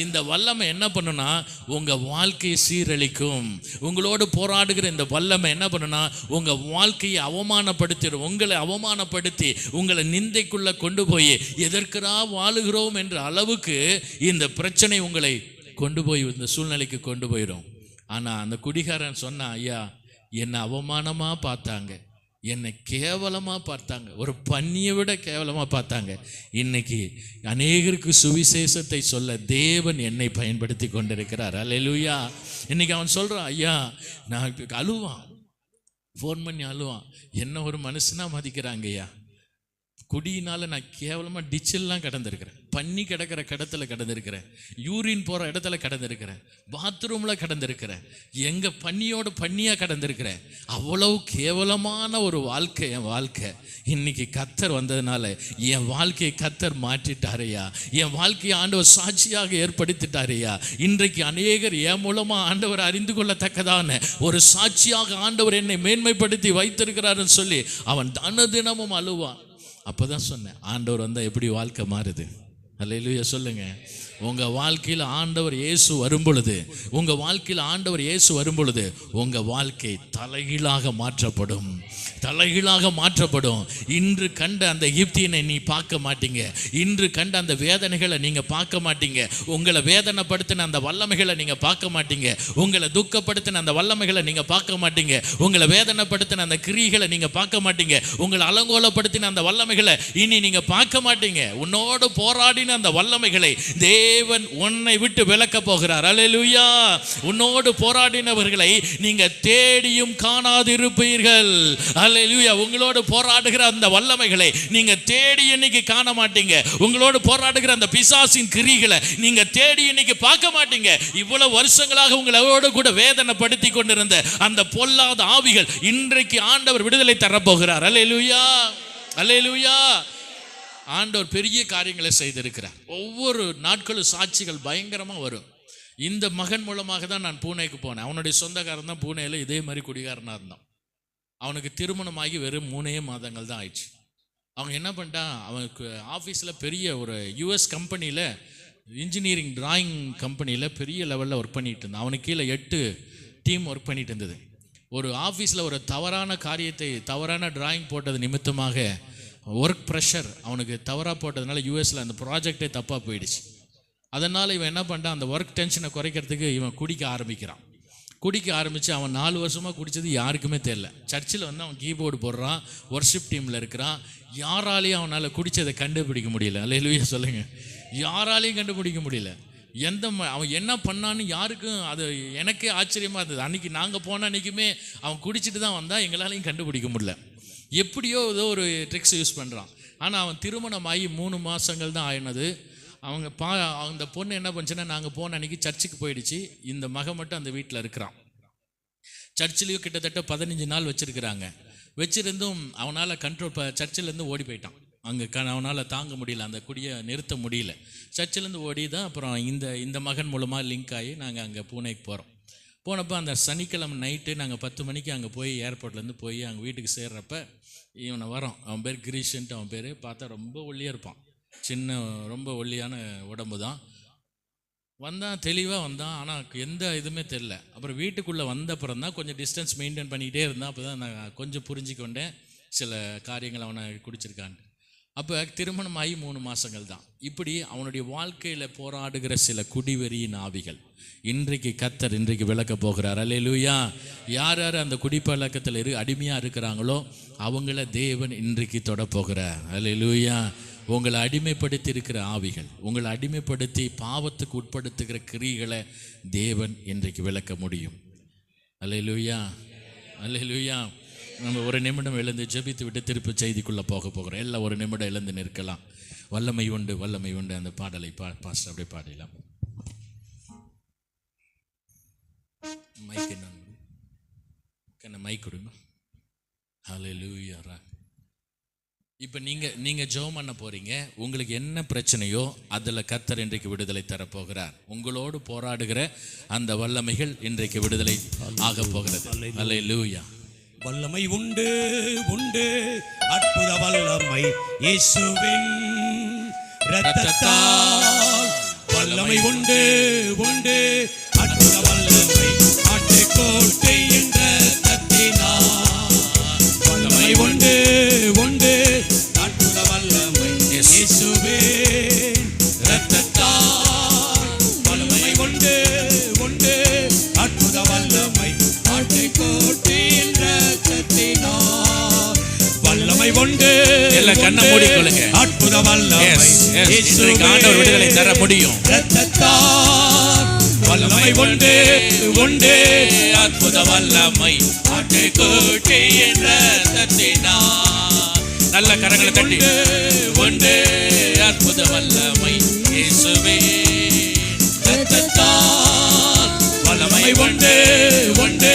இந்த வல்லமை என்ன பண்ணுனா உங்கள் வாழ்க்கையை சீரழிக்கும். உங்களோடு போராடுகிற இந்த வல்லமை என்ன பண்ணுனா உங்கள் வாழ்க்கையை அவமானப்படுத்திடும். உங்களை அவமானப்படுத்தி உங்களை நிந்தைக்குள்ளே கொண்டு போய் எதற்கா வாழுகிறோம் என்ற அளவுக்கு இந்த பிரச்சனை உங்களை கொண்டு போய் இந்த சூழ்நிலைக்கு கொண்டு போயிடும். ஆனால் அந்த குடிகாரன் சொன்னான், ஐயா, என்னை அவமானமாக பார்த்தாங்க, என்னை கேவலமாக பார்த்தாங்க, ஒரு பன்னியை விட கேவலமாக பார்த்தாங்க. இன்னைக்கு அநேகருக்கு சுவிசேஷத்தை சொல்ல தேவன் என்னை பயன்படுத்தி கொண்டிருக்கிறார். அல்லேலூயா. இன்னைக்கு அவன் சொல்கிறான், ஐயா, நான் இப்போ அழுவான், ஃபோன் பண்ணி அழுவான், என்ன ஒரு மனுஷனாக மதிக்கிறாங்க ஐயா, குடியினால் நான் கேவலமாக டிச்செல்லாம் கடந்திருக்கிறேன், பன்னி கிடக்கிற கடத்தில் கடந்திருக்கிறேன், யூரின் போகிற இடத்துல கடந்திருக்கிறேன், பாத்ரூமில் கடந்திருக்கிறேன், எங்கள் பன்னியாக கடந்திருக்கிறேன். அவ்வளவு கேவலமான ஒரு வாழ்க்கை என் வாழ்க்கை. இன்னைக்கு கர்த்தர் வந்ததுனால என் வாழ்க்கையை கர்த்தர் மாற்றிட்டாரையா, என் வாழ்க்கையை ஆண்டவர் சாட்சியாக ஏற்படுத்திட்டாரையா. இன்றைக்கு அநேகர் என் மூலமாக ஆண்டவர் அறிந்து கொள்ளத்தக்கதான ஒரு சாட்சியாக ஆண்டவர் என்னை மேன்மைப்படுத்தி வைத்திருக்கிறாருன்னு சொல்லி அவன் தினமும் அழுவான். அப்போ தான் சொன்னேன், ஆண்டவர் வந்தால் எப்படி வாழ்க்கை மாறுது. அல்லேலூயா. சொல்லுங்க. உங்கள் வாழ்க்கையில் ஆண்டவர் இயேசு வரும் பொழுது, உங்கள் வாழ்க்கையில் ஆண்டவர் இயேசு வரும் பொழுது உங்கள் வாழ்க்கை தலைகீழாக மாற்றப்படும், தலைகீழாக மாற்றப்படும். இன்று கண்ட அந்த எகிப்தியனை நீ பார்க்க மாட்டீங்க, இன்று கண்ட அந்த வேதனைகளை நீங்கள் பார்க்க மாட்டீங்க, உங்களை வேதனைப்படுத்தின அந்த வல்லமைகளை நீங்கள் பார்க்க மாட்டீங்க, உங்களை துக்கப்படுத்தின அந்த வல்லமைகளை நீங்கள் பார்க்க மாட்டீங்க, உங்களை வேதனைப்படுத்தின அந்த கிரியைகளை நீங்கள் பார்க்க மாட்டீங்க, உங்களை அலங்கோலப்படுத்தின அந்த வல்லமைகளை இனி நீங்கள் பார்க்க மாட்டீங்க. உன்னோடு போராடின அந்த வல்லமைகளை தேவன் உன்னை விட்டு விலக்க போகிறார். அல்லேலூயா. உன்னோடு போராடினவர்களை நீங்க தேடியும் காணாதிருப்பீர்கள். அல்லேலூயா. உங்களோடு போராடுகிற அந்த வல்லமைகளை நீங்க தேடி இன்னைக்கு காண மாட்டீங்க. உங்களோடு போராடுகிற அந்த பிசாசின் கிரிகளை நீங்க தேடி இன்னைக்கு பார்க்க மாட்டீங்க. இவ்வளவு வருஷங்களாக உங்களோடு கூட வேதனைப்படுத்தி கொண்டிருந்த அந்த பொல்லாத ஆவிகள் இன்றைக்கு ஆண்டவர் விடுதலை தரப்போகிறார். அல்லேலூயா. அல்லேலூயா. ஆண்டவர் பெரிய காரியங்களை செய்திருக்கிறார். ஒவ்வொரு நாட்களும் சாட்சிகள் பயங்கரமா வரும். இந்த மகன் மூலமாக தான் நான் பூனேக்கு போனேன். அவனுடைய சொந்தக்காரன் தான் பூனேல இதே மாதிரி குடிகாரனா இருந்தான். அவனுக்கு திருமணமாகி வெறும் 3 மாதங்கள் தான் ஆயிடுச்சு. அவங்க என்ன பண்ணிட்டான், அவனுக்கு ஆஃபீஸில் பெரிய ஒரு US கம்பெனியில் இன்ஜினியரிங் டிராயிங் கம்பெனியில் பெரிய லெவலில் ஒர்க் பண்ணிட்டு இருந்தான். அவனுக்கு கீழே 8 டீம் ஒர்க் பண்ணிட்டு இருந்தது. ஒரு ஆஃபீஸில் ஒரு தவறான காரியத்தை, தவறான டிராயிங் போட்டது நிமித்தமாக ஒர்க் ப்ரெஷர் அவனுக்கு தவறாக போட்டதுனால யூஎஸில் அந்த ப்ராஜெக்டே தப்பாக போயிடுச்சு. அதனால் இவன் என்ன பண்ணிட்டான், அந்த ஒர்க் டென்ஷனை குறைக்கிறதுக்கு இவன் குடிக்க ஆரம்பிக்கிறான். குடிக்க ஆரம்பித்து அவன் 4 வருஷமாக குடித்தது யாருக்குமே தெரியல. சர்ச்சில் வந்து அவன் கீபோர்டு போடுறான், ஒர்ஷிப் டீமில் இருக்கிறான். யாராலையும் அவனால் குடித்ததை கண்டுபிடிக்க முடியல. அல்லேலூயா சொல்லுங்கள். யாராலையும் கண்டுபிடிக்க முடியல. அவன் என்ன பண்ணான்னு யாருக்கும் அது எனக்கே ஆச்சரியமாக இருந்தது. அன்றைக்கி நாங்கள் போன அன்றைக்குமே அவன் குடிச்சிட்டு தான் வந்தான், எங்களாலையும் கண்டுபிடிக்க முடியல. எப்படியோ ஏதோ ஒரு ட்ரிக்ஸ் யூஸ் பண்ணுறான். ஆனால் அவன் திருமணமாகி 3 மாதங்கள் தான் ஆயினது. அந்த பொண்ணு என்ன பண்ணுச்சுன்னா, நாங்கள் போன அன்றைக்கி சர்ச்சுக்கு போயிடுச்சு. இந்த மகன் மட்டும் அந்த வீட்டில் இருக்கிறான். சர்ச்சிலையும் கிட்டத்தட்ட 15 நாள் வச்சுருக்கிறாங்க. வச்சுருந்தும் அவனால் சர்ச்சிலேருந்து ஓடி போயிட்டான். அங்கே அவனால் தாங்க முடியல, அந்த குடியை நிறுத்த முடியல. சர்ச்சிலேருந்து ஓடி தான் அப்புறம் இந்த மகன் மூலமாக லிங்க் ஆகி நாங்கள் அங்கே பூனேக்கு போகிறோம். போனப்போ அந்த சனிக்கிழமை நைட்டு நாங்கள் 10 மணிக்கு அங்கே போய் ஏர்போர்ட்லேருந்து போய் அங்கே வீட்டுக்கு சேர்றப்ப இவனை வரோம். அவன் பேர் கிரீஷன்ட்டு அவன் பேர். பார்த்தா ரொம்ப ஒல்லியாக இருப்பான். ரொம்ப ஒல்லியான உடம்பு தான். வந்தான், தெளிவாக வந்தான். ஆனால் எந்த இதுவுமே தெரில. அப்புறம் வீட்டுக்குள்ளே வந்த அப்புறம் தான் கொஞ்சம் டிஸ்டன்ஸ் மெயின்டைன் பண்ணிக்கிட்டே இருந்தான். அப்போ தான் நான் கொஞ்சம் புரிஞ்சுக்கொண்டேன் சில காரியங்கள் அவனை குடிச்சிருக்கான்ட்டு. அப்போ திருமணமாகி 3 மாதங்கள் தான். இப்படி அவனுடைய வாழ்க்கையில் போராடுகிற சில குடிவெறியின் ஆவிகள் இன்றைக்கு கர்த்தர் இன்றைக்கு விளக்க போகிறார். அல்லேலூயா. யார் யார் அந்த குடிப்பழக்கத்தில் அடிமையாக இருக்கிறாங்களோ அவங்கள தேவன் இன்றைக்கு தொட போகிறார். அல்லேலூயா. உங்களை அடிமைப்படுத்தி இருக்கிற ஆவிகள், உங்களை அடிமைப்படுத்தி பாவத்துக்கு உட்படுத்துகிற கிரிகளை தேவன் இன்றைக்கு விளக்க முடியும். அல்லேலூயா. அல்லேலூயா. நம்ம ஒரு நிமிடம் எழுந்து ஜெபித்து விட்டு திருப்பி செய்திக்குள்ளே போகிறோம். எல்லாம் ஒரு நிமிடம் எழுந்து நிற்கலாம். வல்லமை உண்டு, வல்லமை உண்டு. அந்த பாடலை பாஸ்டர் அப்படியே பாடலாம். மைக் கொடுங்க. ஹல்லேலூயா. இப்போ நீங்கள் ஜெபம் பண்ண போகிறீங்க. உங்களுக்கு என்ன பிரச்சனையோ அதில் கர்த்தர் இன்றைக்கு விடுதலை தரப்போகிறார். உங்களோடு போராடுகிற அந்த வல்லமைகள் இன்றைக்கு விடுதலை ஆக போகிறது. ஹல்லேலூயா. வல்லமை உண்டு உண்டு, அற்புத வல்லமை இயேசுவின் இரத்தத்தால். வல்லமை உண்டு உண்டு, அற்புத வல்லமை ஆட்டுக்கோட்டையின் இரத்தத்தினால். வல்லமை உண்டு உண்டு, அற்புத வல்லமை இயேசுவின் இரத்தத்தால். வல்லமை உண்டு உண்டு, அற்புத வல்லமை ஆட்டுக்கோட்டையின் இரத்தத்தினால். வல்லமை உண்டு. எல்லாம் கண்ணை மூடிக்கொள்ளுங்க. அற்புத வல்லமை இன்றைக்கு ஆண்டவர் விடுதலை தர முடியும். இரத்தத்தால். வல்லமை உண்டு உண்டு, அற்புத வல்லமை ஆட்டுக்குட்டியின் இரத்தத்தினால். நல்ல கரங்களை தட்டி உண்டு, அற்புத வல்லமை இயேசுவின் இரத்தத்தால். வல்லமை உண்டு உண்டு,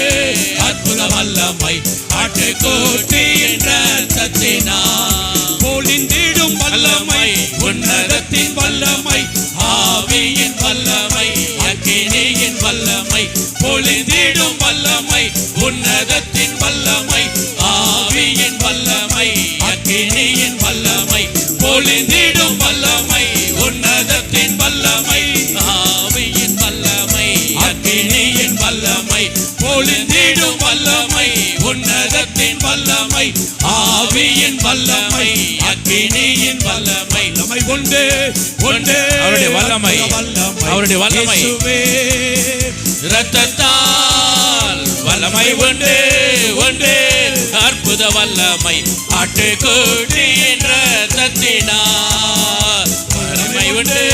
அற்புத வல்லமை ஆட்டுக்குட்டியின் இரத்தத்தினால். பொழிந்திடும் வல்லமை, உன்னதத்தின் வல்லமை, ஆவியின் வல்லமை, அக்கினியின் வல்லமை, பொழிந்திடும் வல்லமை, உன்னதத்தின் வல்லமை, ஆவியின் வல்லமை, அக்கினியின் வல்லமை, பொழிந்திடும் வல்லமை, உன்னதத்தின் வல்லமை, ஆவியின் வல்லமை, அக்கினியின் வல்லமை, பொழிந்திடும் வல்லமை, உன்னதத்தின் வல்லமை, ஆவியின் வல்லமை, அக்கினியின் வல்லமை. வல்லமை உண்டு உண்டு, அவருடைய வல்லமை, அவருடைய வல்லமை இரத்தத்தால். வல்லமை உண்டு உண்டு, அற்புத வல்லமை ஆட்டுக்குட்டியின் இரத்தத்தினால். வல்லமை உண்டு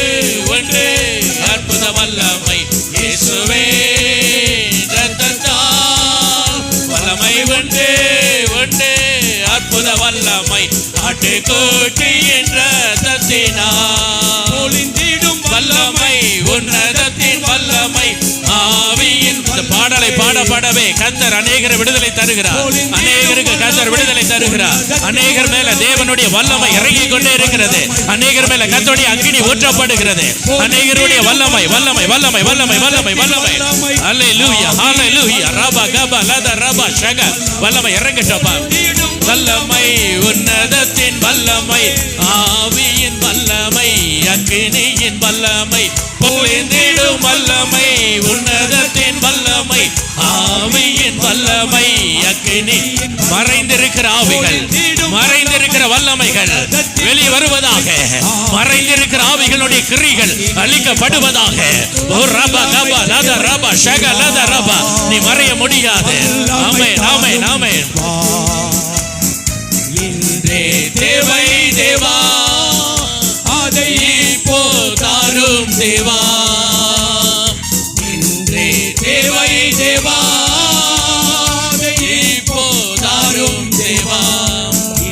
உண்டு, ஆட்டுக்குட்டியின் ரத்தத்தினால் பொழிந்திடும் வல்லமை உன்னதத்தின் வல்லமை ஆவியின். இந்த பாடலை பாடவே கர்த்தர் அநேகர் விடுதலை தருகிறார். அநேகருக்கு கர்த்தர் விடுதலை தருகிறார். அநேகர் மேல தேவனுடைய வல்லமை இறங்கிக் கொண்டே இருக்கிறது. அநேகர் மேல கர்த்தருடைய அக்கினி ஊற்றப்படுகிறது. அநேகருடைய வல்லமை வல்லமை வல்லமை வல்லமை வல்லமை வல்லமை. ஹல்லேலூயா ஹல்லேலூயா. ரபா கபா லத ரபா ஷக. வல்லமை இறங்கட்டப்பா. வல்லமை உன்னதத்தின் வல்லமை ஆவியின் வல்லமை அக்கினியின் வல்லமை பொழிந்திடும் வல்லமை உன்னதத்தின் வல்லமை ஆவியின் வல்லமை அக்கினி. மறைந்திருக்கிற ஆவிகள் மறைந்திருக்கிற வல்லமைகள் வெளியே வருவதாக. மறைந்திருக்கிற ஆவிகளுடைய கிரிகள் அழிக்கப்படுவதாக. ஓ ரபா கபா லத ரபா ஷக லத ரபா. நீ மறைய முடியாது. ஆமென் ஆமென் ஆமென். இன்றே தேவை தேவா அதை இப்போ தாரும் தேவா. இன்றே தேவை தேவா அதை இப்போ தாரும் தேவா.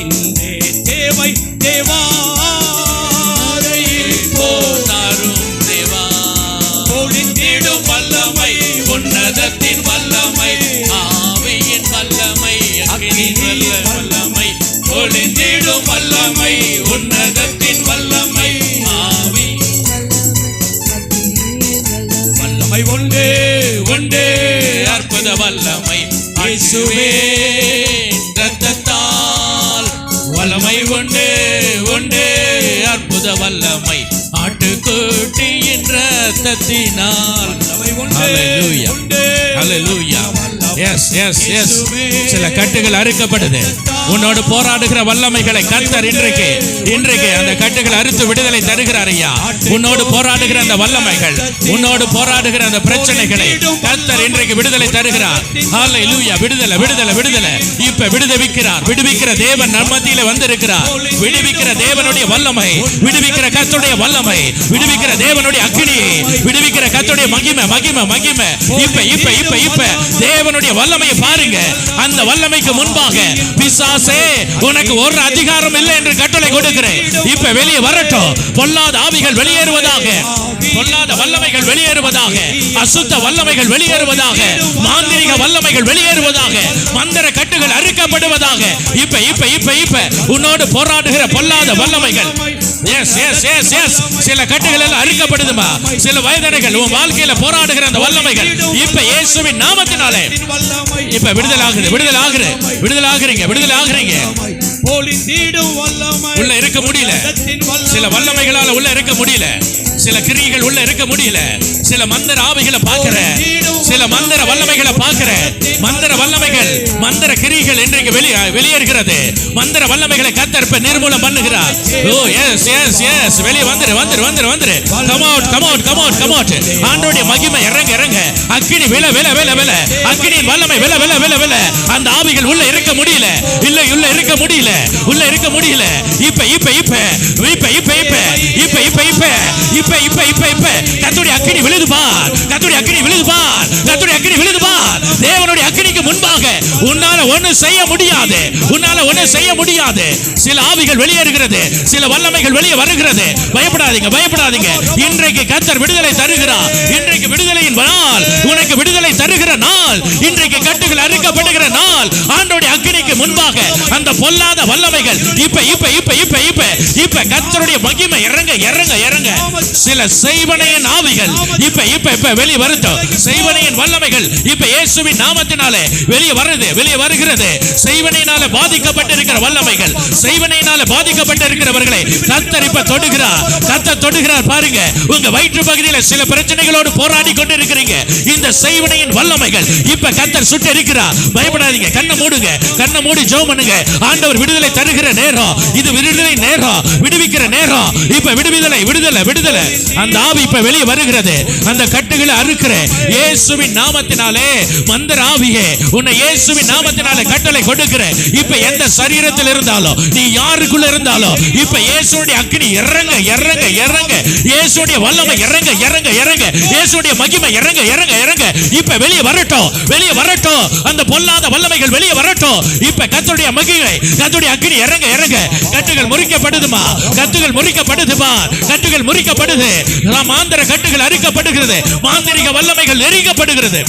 இன்றே தேவை தேவா அதை இப்போ தாரும் தேவா. பொழிந்திடும் வல்லமை உன்னதத்தின் வல்லமை ஆவியின் வல்லமை அக்கினியின் வல்லமை பொழிந்திடும் வல்லமை உன்னதத்தின் வல்லமை ஆவி. வல்லமை ஒன்றே ஒன்றே அற்புத வல்லமை இயேசுவே இரத்தத்தால். வல்லமை ஒன்றே ஒன்றே அற்புத வல்லமை ஆட்டுக்குட்டியின் இரத்தத்தினால். ஹல்லேலூயா ஹல்லேலூயா. Yes yes yes. சில கட்டுகள் அறுக்கப்படுது. உன்னோடு போராடுகிற வல்லமைகளை கர்த்தர் இன்றைக்கு அந்த கட்டுகள் அறுத்து விடுதலை தருகிறார் ஐயா. உன்னோடு போராடுகிற அந்த வல்லமைகள், உன்னோடு போராடுகிற அந்த பிரச்சனைகளை கர்த்தர் இன்றைக்கு விடுதலை தருகிறார். ஹல்லேலூயா. விடுதலை விடுதலை விடுதலை. இப்ப விடுவிக்கிறார். விடுவிக்கிற தேவன் நம்மத்திலே வந்திருக்கிறார். விடுவிக்கிற தேவனுடைய வல்லமை, விடுவிக்கிற கர்த்தருடைய வல்லமை, விடுவிக்கிற தேவனுடைய அக்கினி, விடுவிக்கிற கர்த்தருடைய மகிமை மகிமை மகிமை. இப்ப இப்ப இப்ப இப்ப தேவனுடைய வல்லமையை பாருங்க. அந்த வல்லமைக்கு முன்பாக பிசாசே உனக்கு ஒரு அதிகாரம் இல்லை என்று கட்டளை கொடுக்கிறேன். இப்ப வெளியே வரட்டும். பொல்லாத ஆவிகள் வெளியேறுவதாக. பொல்லாத வல்லமைகள் வெளியேறுவதாக. அசுத்த வல்லமைகள் வெளியேறுவதாக. மாந்திரிக வல்லமைகள் வெளியேறுவதாக. மந்திர கட்டுகள் அறுக்கப்படுவதாக. இப்ப இப்ப இப்ப இப்ப உன்னோடு போராடுகிற பொல்லாத வல்லமைகள். Yes yes yes yes. சில கட்டுகள் எல்லாம் அறுக்கப்படுதுமா. சில வயதனைகள் உன் வாழ்க்கையில போராடுகிற அந்த வல்லமைகள் இப்ப இயேசுவின் நாமத்தினாலே இப்ப விடுதலாகுது. விடுதலாகுது. விடுதலாகுறீங்க. விடுதலாகுறீங்க. உள்ள இருக்க முடியல. சில வல்லமைகளால உள்ள இருக்க முடியல. சில கிரியைகள் உள்ள இருக்க முடியல. சில மந்திர ஆவிகளை பார்க்கிற, சில மந்திர வல்லமைகளை பார்க்கிற. மந்திர வல்லமைகள், மந்திர கிரியைகள் இன்றைக்கு வெளியேறுகிறது. மந்திர வல்லமைகளை கர்த்தர் இப்ப நிர்மூலம் பண்ணுகிறார். ஓ எஸ் எஸ் எஸ். வெளியே வந்துரு வந்துரு வந்துரு வந்துரு. Come out come out come out come out. ஆண்டவருடைய மகிமை இறங்க இறங்க. அக்கினி வில வில வில வில. அக்கினியின் வல்லமை வில வில வில வில. அந்த ஆவிகள் உள்ள இருக்க முடியல. இல்ல உள்ள இருக்க முடியல. உள்ள இருக்க முடியல. இப்ப இப்ப இப்ப இப்ப இப்ப இப்ப இப்ப இப்ப இப்ப இப்ப இப்ப இப்ப இப்ப கர்த்தருடைய அக்கினி விழுது பார். கர்த்தருடைய அக்கினி விழுது பார். கர்த்தருடைய அக்கினி விழுது பார். தேவனுடைய அக்கினிக்கு முன்பாக உன்னால ஒண்ணு செய்ய முடியாது. உன்னால ஒண்ணு செய்ய முடியாது. சில ஆவிகள் வெளியேறுகிறது. சில வல்லமைகள் வெளியே வருகிறது. பயப்படாதீங்க பயப்படாதீங்க. இன்றைக்கு கர்த்தர் விடுதலை தருகிறார். இன்றைக்கு விடுதலையின் நாள். உனக்கு விடுதலை தருகிற நாள். இன்றைக்கு கட்டுகள் அறுக்கப்படுகிற நாள். ஆண்டவருடைய அக்கினிக்கு முன்பாக அந்த பொல்லாத வல்லமைகள் இப்ப இப்ப இப்ப இப்ப இப்ப இப்ப கர்த்தருடைய மகிமை இறங்க இறங்க இறங்க. சில செய்வனையின் ஆவிகள் இப்ப இப்ப இப்ப வெளியே வரட்டும். செய்வனையின் வல்லமைகள் இப்ப இயேசுவின் நாமத்தினாலே வெளியே வருது. வெளியே வருகிறது. செய்வனையினால பாதிக்கப்பட்டிருக்கிற வல்லமைகள், செய்வனையினால பாதிக்கப்பட்டிருக்கிறவர்களை கர்த்தர் இப்ப தொடுகிறார். கர்த்தர் தொடுகிறார். பாருங்க, உங்க வயிற்று பகுதியில் சில பிரச்சனைகளோடு போராடி கொண்டிருக்கிறீங்க. இந்த செய்வனையின் வல்லமைகள் இப்ப கர்த்தர் சுட்டு இருக்கிறார். பயப்படாதீங்க. கண்ணை மூடுங்க. கண்ணை மூடி ஜெபம் பண்ணுங்க. ஆண்டவர் விடுதலை தருகிற நேரம் இது. விடுதலை நேரம். விடுவிக்கிற நேரம். இப்ப விடுதலை விடுதலை விடுதலை அந்த ஆவி இப்ப வெளியே வருகிறது. அந்த கட்டுகளை அறுக்கிற இயேசுவின் நாமத்தினாலே மந்திர ஆவியே உன்னை இயேசுவின் நாமத்தினாலே கட்டளை கொடுக்கிற. இப்ப எந்த சரீரத்தில் இருந்தாலும் நீ யாருக்குள்ள இருந்தாலும் இப்ப இயேசுடைய அக்கினி இறங்க இறங்க இறங்க, இயேசுடைய வல்லமை இறங்க இறங்க இறங்க, இயேசுடைய மகிமை இறங்க இறங்க இறங்க. இப்ப வெளியே வரட்டும், வெளியே வரட்டும், அந்த பொல்லாத வல்லமைகள் வெளியே வரட்டும். இப்ப கர்த்தருடைய மகிமை, கர்த்தருடைய அக்கினி இறங்க இறங்க. கட்டுகள் முறிக்கப்படுதுமா, கட்டுகள் முறிக்கப்படுதுமா, கட்டுகள் முறிக்கப்படுது. மாந்திர கட்டுகள் அறுக்கப்படுகிறது, மாந்திரிக வல்லமைகள் எரிக்கப்படுகிறது.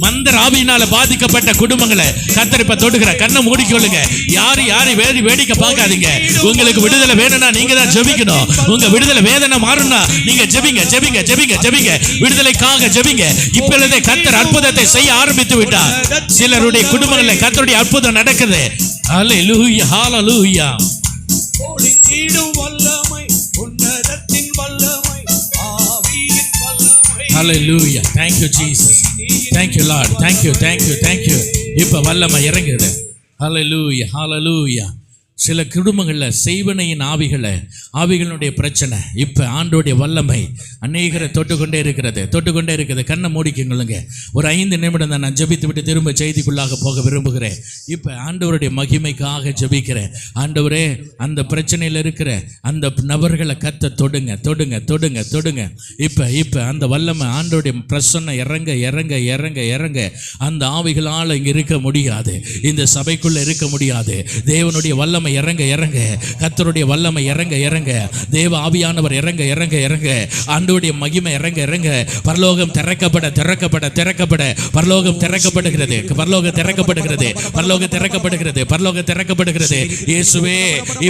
மந்திர ஆவியினால பாதிக்கப்பட்ட குடும்பங்களை கர்த்தர் இப்ப தொடுகிற. கண்ணை மூடிக்கொள்ளுங்க. யாரு வேடிக்கை பார்க்காதீங்க. உங்களுக்கு விடுதலை வேணும்னா நீங்க தான் ஜெபிக்கணும். உங்க விடுதலை வேதனை மாறும்னா நீங்க ஜெபிங்க ஜெபிங்க ஜெபிங்க ஜெபிங்க. விடுதலைக்காக ஜெபிங்க. இப்பொழுதே கர்த்தர் அற்புதத்தை செய்ய ஆரம்பித்து விட்டார். சிலருடைய குடும்பங்களில் கர்த்தருடைய அற்புதம் நடக்குது. ஹல்லேலூயா ஹல்லேலூயா. Hallelujah. Thank you Jesus. Thank you Lord. Thank you. இப்ப வல்லமை இறங்குது. Hallelujah. Hallelujah. சில குடும்பங்களில் செய்வனையின் ஆவிகளுடைய பிரச்சனை இப்ப ஆண்டோடைய வல்லமை அநேகரை தொட்டுக்கொண்டே இருக்கிறது. கண்ணை மூடிக்கொள்ளுங்க. ஒரு 5 நிமிடம் தான் நான் ஜெபித்து விட்டு திரும்ப செய்திக்குள்ளாக போக விரும்புகிறேன். இப்ப ஆண்டவருடைய மகிமைக்காக ஜெபிக்கிறேன். ஆண்டவரே, அந்த பிரச்சனையில் இருக்கிற அந்த நபர்களை கத்த தொடுங்க தொடுங்க தொடுங்க தொடுங்க. இப்ப அந்த வல்லமை ஆண்டோடைய பிரசன்னம் இறங்க இறங்க இறங்க இறங்க. அந்த ஆவிகளால் இங்க இருக்க முடியாது, இந்த சபைக்குள்ள இருக்க முடியாது. தேவனுடைய வல்லமை இறங்க இறங்க, கர்த்தருடைய வல்லமை இறங்க இறங்க, தேவ ஆவியானவர் இறங்க இறங்க இறங்க, ஆண்டவருடைய மகிமை இறங்க இறங்க. பரலோகம் திறக்கப்பட திறக்கப்பட திறக்கப்பட பரலோகம் திறக்கப்படுகிறது, பரலோகம் திறக்கப்படுகிறது, பரலோகம் திறக்கப்படுகிறது, பரலோகம் திறக்கப்படுகிறது. இயேசுவே,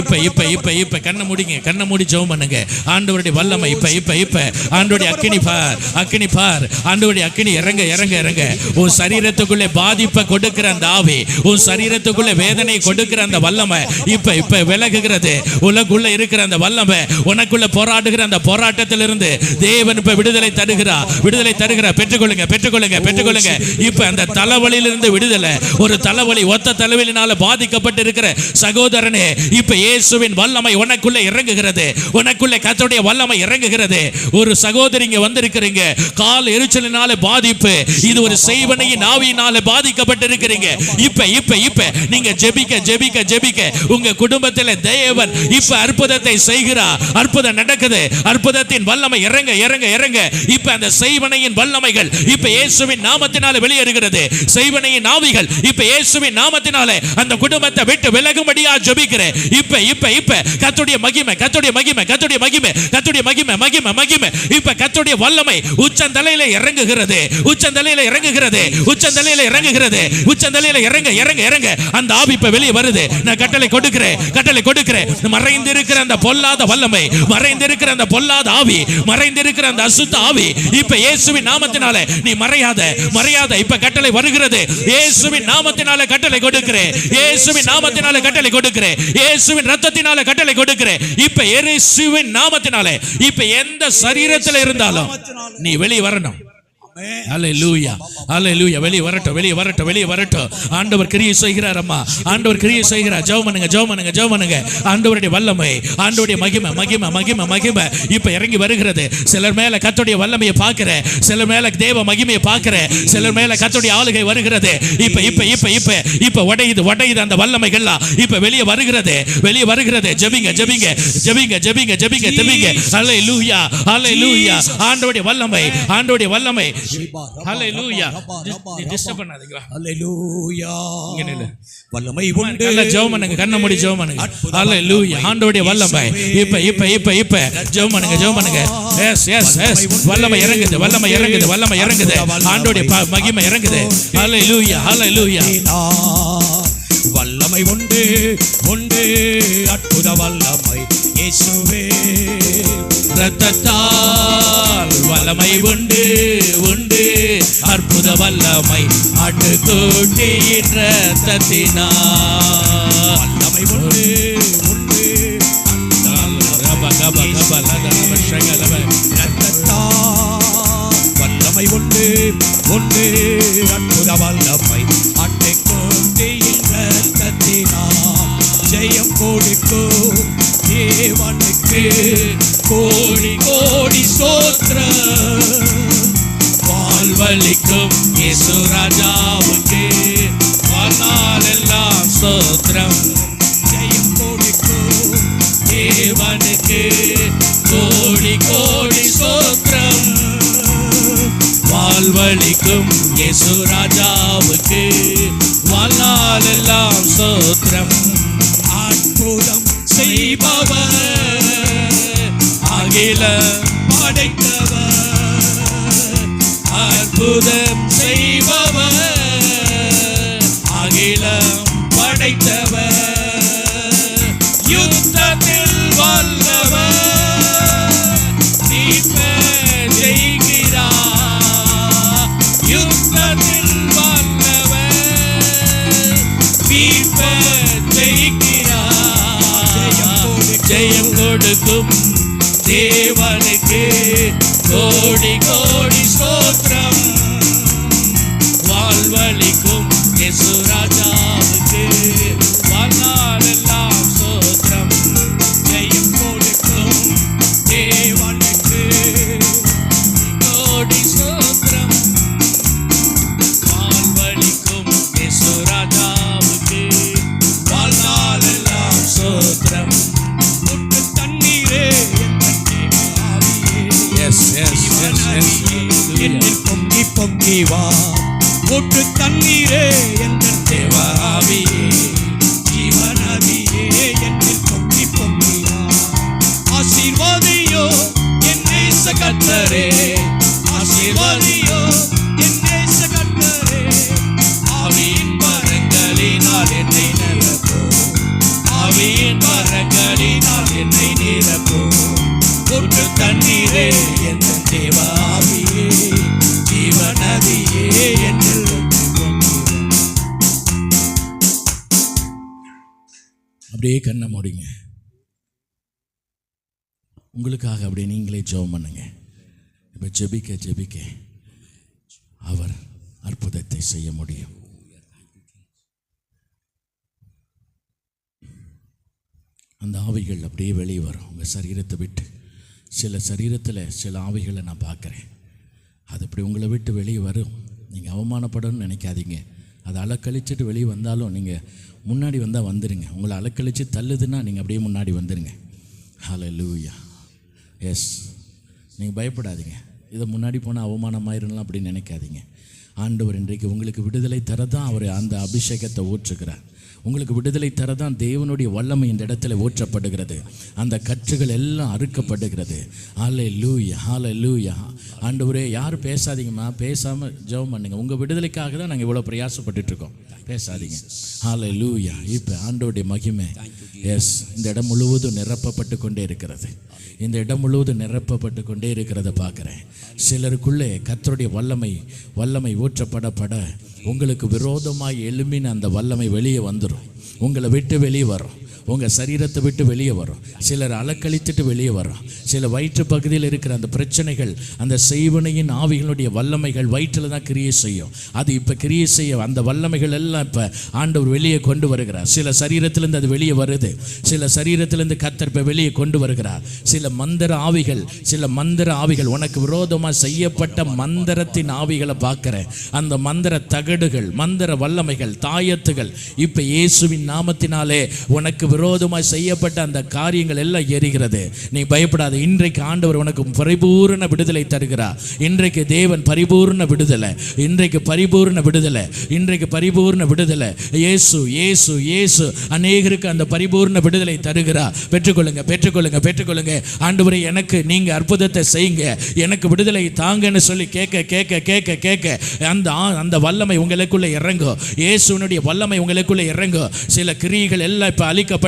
இப்ப இப்ப இப்ப இப்ப கண்ணை மூடிங்க, கண்ணை மூடி ஜெபம் பண்ணுங்க. ஆண்டவருடைய வல்லமை இப்ப இப்ப இப்ப ஆண்டவருடைய அக்கினி பார், அக்கினி பார், ஆண்டவருடைய அக்கினி இறங்க இறங்க இறங்க. உன் சரீரத்துக்குள்ளே பாதிப்பை கொடுக்கிற அந்த ஆவி, உன் சரீரத்துக்குள்ளே வேதனை கொடுக்கிற அந்த வல்லமை இப்ப இப்ப விலகுகிறது. உலகுள்ள இருக்கிற அந்த வல்லமை, உனக்குள்ள போராடுகிற அந்த போராட்டத்திலிருந்து தேவன் இப்ப விடுதலை தருகிறார், விடுதலை தருகிறார். பெற்றுக்கொள்ளுங்க பெற்றுக்கொள்ளுங்க பெற்றுக்கொள்ளுங்க. இப்ப அந்த தலைவலியிலிருந்து விடுதலை. ஒரு தலைவலி, ஒத்த தலைவலினால பாதிக்கப்பட்டு இருக்கிற சகோதரனே, இப்ப இயேசுவின் வல்லமை உனக்குள்ள இறங்குகிறது, உனக்குள்ள கர்த்தருடைய வல்லமை இறங்குகிறது. ஒரு சகோதரி இங்க வந்திருக்கிறீங்க, கால் எரிச்சலினால பாதிப்பு, இது ஒரு செய்வனையின் ஆவியினால பாதிக்கப்பட்டு இருக்கிறீங்க. இப்ப இப்ப இப்ப நீங்க ஜெபிக்க ஜெபிக்க ஜெபிக்க உங்க குடும்பத்தில் தேவன் இப்ப அற்புதத்தை செய்கிறார். அற்புதம் நடக்குது, அற்புதத்தின் வல்லமை இறங்க இறங்க இறங்க. இப்ப அந்த செய்வனையின் வல்லமைகள் இப்ப இயேசுவின் நாமத்தினால வெளியேறுகிறது. செய்வனையின் ஆவிகள் இப்ப இயேசுவின் நாமத்தினால அந்த குடும்பத்தை விட்டு விலகும்படியா ஜெபிக்கிறேன். இப்ப இப்ப இப்ப கர்த்தருடைய மகிமை, கர்த்தருடைய மகிமை, கர்த்தருடைய மகிமை, கர்த்தருடைய மகிமை, மகிமை மகிமை. இப்ப கர்த்தருடைய வல்லமை உச்சந்தலையில இறங்குகிறது, உச்சந்தலையில இறங்குகிறது, உச்சந்தலையில இறங்குகிறது, உச்சந்தலையில இறங்க இறங்க இறங்க. அந்த ஆவி இப்ப வெளியே வருது. நான் கட்டளை கொடுக்கிறேன், கட்டளை கொடுக்கிறேன். மறைந்திருக்கிற அந்த பொல்லாத வல்லமை, மறைந்திருக்கிற அந்த பொல்லாத ஆவி, மறைந்திருக்கிற அந்த அசுத்த ஆவி இப்ப இயேசுவின் நாமத்தினால நீ மறையாத மறையாத. இப்ப கட்டளை வருகிறது. இயேசுவின் நாமத்தினால கட்டளை கொடுக்கிறேன், இயேசுவின் நாமத்தினால கட்டளை கொடுக்கிறேன், இயேசுவின் இரத்தத்தினால கட்டளை கொடுக்கிறேன். இப்ப இயேசுவின் நாமத்தினால இப்ப எந்த சரீரத்தில் இருந்தாலும் நீ வெளியே வரணும். ஹல்லேலூயா ஹல்லேலூயா. வெளியே வரட்டும், வெளியே வரட்டும், வெளியே வரட்டும். ஆண்டவர் கிரியை செய்கிறார். அம்மா, ஆண்டவர் கிரியை செய்கிறார். ஜெபம் பண்ணுங்க, ஜெபம் பண்ணுங்க, ஜெபம் பண்ணுங்க. ஆண்டவருடைய வல்லமை, ஆண்டவருடைய மகிமை மகிமை மகிமை மகிமை இப்ப இறங்கி வருகிறது. சிலர் மேல கர்த்தருடைய வல்லமையை பார்க்கிற, சிலர் மேல தேவ மகிமையை பார்க்கிற, சிலர் மேல கர்த்தருடைய ஆளுகை வருகிறது. இப்ப இப்ப இப்ப இப்ப இப்ப உடையுது உடையுது அந்த வல்லமைகள்லாம் இப்ப வெளியே வருகிறது, வெளியே வருகிறது. ஜெபிங்க ஜெபிங்க ஜெபிங்க ஜெபிங்க ஜெபிங்க ஜெபிங்க. ஹல்லேலூயா ஹல்லேலூயா. ஆண்டவருடைய வல்லமை, ஆண்டவருடைய வல்லமை. ஹல்லேலூயா. டிஸ்டர்ப் பண்ணாதீங்க. ஹல்லேலூயா. இங்க நில்லு. வல்லமை உண்டு. நல்ல ஜெபம் பண்ணுங்க, கண்ணை மூடி ஜெபம் பண்ணுங்க. ஹல்லேலூயா. ஆண்டவருடைய வல்லமை இப்ப இப்ப இப்ப இப்ப ஜெபம் பண்ணுங்க, ஜெபம் பண்ணுங்க. Yes yes yes. வல்லமை இறங்குது, வல்லமை இறங்குது, வல்லமை இறங்குது. ஆண்டவருடைய மகிமை இறங்குது. ஹல்லேலூயா ஹல்லேலூயா. வல்லமை உண்டு உண்டு, அற்புத வல்லமை இயேசுவே. இரத்தத்தால் வல்லமை உண்டு உண்டு, அற்புத வல்லமை ஆட்டுக்குட்டியின் இரத்தத்தினால். வல்லமை உண்டு உண்டு, வல்லமை உண்டு உண்டு, அற்புத வல்லமை ஆட்டுக்குட்டியின் இரத்தத்தினால். ஜெயம் கொடுக்கும் தேவனுக்கு கோடி கோடி ஸ்தோத்திரம். வாழ்வளிக்கும் இயேசு ராஜாவுக்கு வாழ்நாளெல்லாம் ஸ்தோத்திரம். ஜெயம் கொடுக்கும் தேவனுக்கு கோடி கோடி ஸ்தோத்திரம். வாழ்வளிக்கும் இயேசு ராஜாவுக்கு வாழ்நாளெல்லாம் ஸ்தோத்திரம். அற்புதம் செய்பவர், அகிலம் படைத்தவர், அற்புதம் செய்பவர், அகிலம் படைத்தவர், யுத்தத்தில் வல்லவர், மீட்பர் ஜெயிக்கிறார். யுத்தத்தில் வல்லவர், மீட்பர் ஜெயிக்கிறார். ஜெயம் கொடுக்கும் தேவனுக்கு கோடி கோடி ஸ்தோத்திரம். வாழ்வளிக்கும் இயேசு ராஜாவுக்கு வாழ்நாளெல்லாம் ஸ்தோத்திரம். ஜெயம் கொடுக்கும் தேவனுக்கு கோடி ஸ்தோத்திரம். வாழ்வளிக்கும் இயேசு ராஜாவுக்கு வாழ்நாளெல்லாம் ஸ்தோத்திரம். முட்டு தண்ணீரே என் ஆவியே, எஸ் எஸ் எஸ் எஸ் என்னில் பொங்கி பொங்கி வா. முட்டு தண்ணீரே என் தேவ ஆவியே, ஜீவநதியே என்னில் பொங்கி பொங்கி வா. ஆசீர்வாதியோ என் நேச கர்த்தரே, ஆசீர்வாதியோ என் நேச கர்த்தரே. ஆவியின் மரங்களினால் என்னை நிரப்போ, ஆவியின் மரங்களினால் என்னை நிரப்போ. முட்டு தண்ணீரே என் தேவ ஆவியே, ஜீவநதியே என்னில் பொங்கி பொங்கி வா. அப்படியே கண்ணை மூடிங்க. உங்களுக்காக அப்படியே நீங்களே ஜெபம் பண்ணுங்க. இப்போ ஜெபிக்க ஜெபிக்க அவர் அற்புதத்தை செய்ய முடியும். அந்த ஆவிகள் அப்படியே வெளியே வரும் உங்கள் சரீரத்தை விட்டு. சில சரீரத்தில் சில ஆவிகளை நான் பார்க்குறேன். அது அப்படி உங்களை விட்டு வெளியே வரும். நீங்கள் அவமானப்படணும்னு நினைக்காதீங்க. அதை அலக்கழிச்சிட்டு வெளியே வந்தாலும் நீங்கள் முன்னாடி வந்தால் வந்துடுங்க. உங்களை அலக்கழித்து தள்ளுதுன்னா நீங்கள் அப்படியே முன்னாடி வந்துடுங்க. ஹல்லேலூயா. எஸ், நீங்கள் பயப்படாதீங்க. இதை முன்னாடி போனால் அவமானமாயிருந்தலாம் அப்படின்னு நினைக்காதீங்க. ஆண்டவர் இன்றைக்கு உங்களுக்கு விடுதலை தரதான் அவர் அந்த அபிஷேகத்தை ஊற்றுகிறார். உங்களுக்கு விடுதலை தரதான் தேவனுடைய வல்லமை இந்த இடத்துல ஊற்றப்படுகிறது. அந்த கற்றுகள் எல்லாம் அறுக்கப்படுகிறது. ஹல்லேலூயா, ஹல்லேலூயா. ஆண்டவரே, யாரும் பேசாதீங்கம்மா, பேசாமல் ஜெபம் பண்ணுங்க. உங்கள் விடுதலைக்காக தான் நாங்கள் இவ்வளோ பிரயாசப்பட்டுட்டு இருக்கோம். பேசாதீங்க. ஹல்லேலூயா. இப்போ ஆண்டவருடைய மகிமை எஸ் இந்த இடம் முழுவதும் நிரப்பப்பட்டு கொண்டே இருக்கிறது. இந்த இடம் முழுவதும் நிரப்பப்பட்டு கொண்டே இருக்கிறத பார்க்குறேன். சிலருக்குள்ளே கர்த்தருடைய வல்லமை ஊற்றப்படப்பட உங்களுக்கு விரோதமாய் எழும்பின அந்த வல்லமை வெளியே வந்துடும். உங்களை விட்டு வெளியே வரும். உங்கள் சரீரத்தை விட்டு வெளியே வரும். சிலர் அலக்கழித்துட்டு வெளியே வரும். சில வயிற்று பகுதியில் இருக்கிற அந்த பிரச்சனைகள், அந்த செய்வனையின் ஆவிகளுடைய வல்லமைகள் வயிற்றில் தான் கிரியை செய்யும். அது இப்போ கிரியை செய்ய அந்த வல்லமைகள் எல்லாம் இப்போ ஆண்டவர் வெளியே கொண்டு வருகிறார். சில சரீரத்திலேருந்து அது வெளியே வருது. சில சரீரத்திலேருந்து கர்த்தர் இப்போ வெளியே கொண்டு வருகிறார். சில மந்திர ஆவிகள் உனக்கு விரோதமாக செய்யப்பட்ட மந்திரத்தின் ஆவிகளை பார்க்குறேன். அந்த மந்திர தகடுகள், மந்திர வல்லமைகள், தாயத்துகள் இப்போ இயேசுவின் நாமத்தினாலே உனக்கு விரோதமாய் செய்யப்பட்ட அந்த காரியங்கள் எல்லாம் எரிகிறது. நீ பயப்படாத. இன்றைக்கு ஆண்டவர் உனக்கு பரிபூர்ண விடுதலை தருகிறார். இன்றைக்கு தேவன் பரிபூர்ண விடுதலை, இன்றைக்கு பரிபூர்ண விடுதலை, இன்றைக்கு பரிபூர்ண விடுதலை. இயேசு இயேசு இயேசு அநேகருக்கு அந்த பரிபூர்ண விடுதலை தருகிறார். பெற்றுக்கொள்ளுங்க, பெற்றுக்கொள்ளுங்க, பெற்றுக்கொள்ளுங்க. ஆண்டவரே, எனக்கு நீங்க அற்புதத்தை செய்யுங்க, எனக்கு விடுதலை தாங்கன்னு சொல்லி கேட்க கேட்க கேட்க கேட்க அந்த வல்லமை உங்களுக்குள்ள இறங்கும். இயேசுனுடைய வல்லமை உங்களுக்குள்ள இறங்கும். சில கிரியைகள் எல்லாம் இப்ப அழிக்கப்படுது.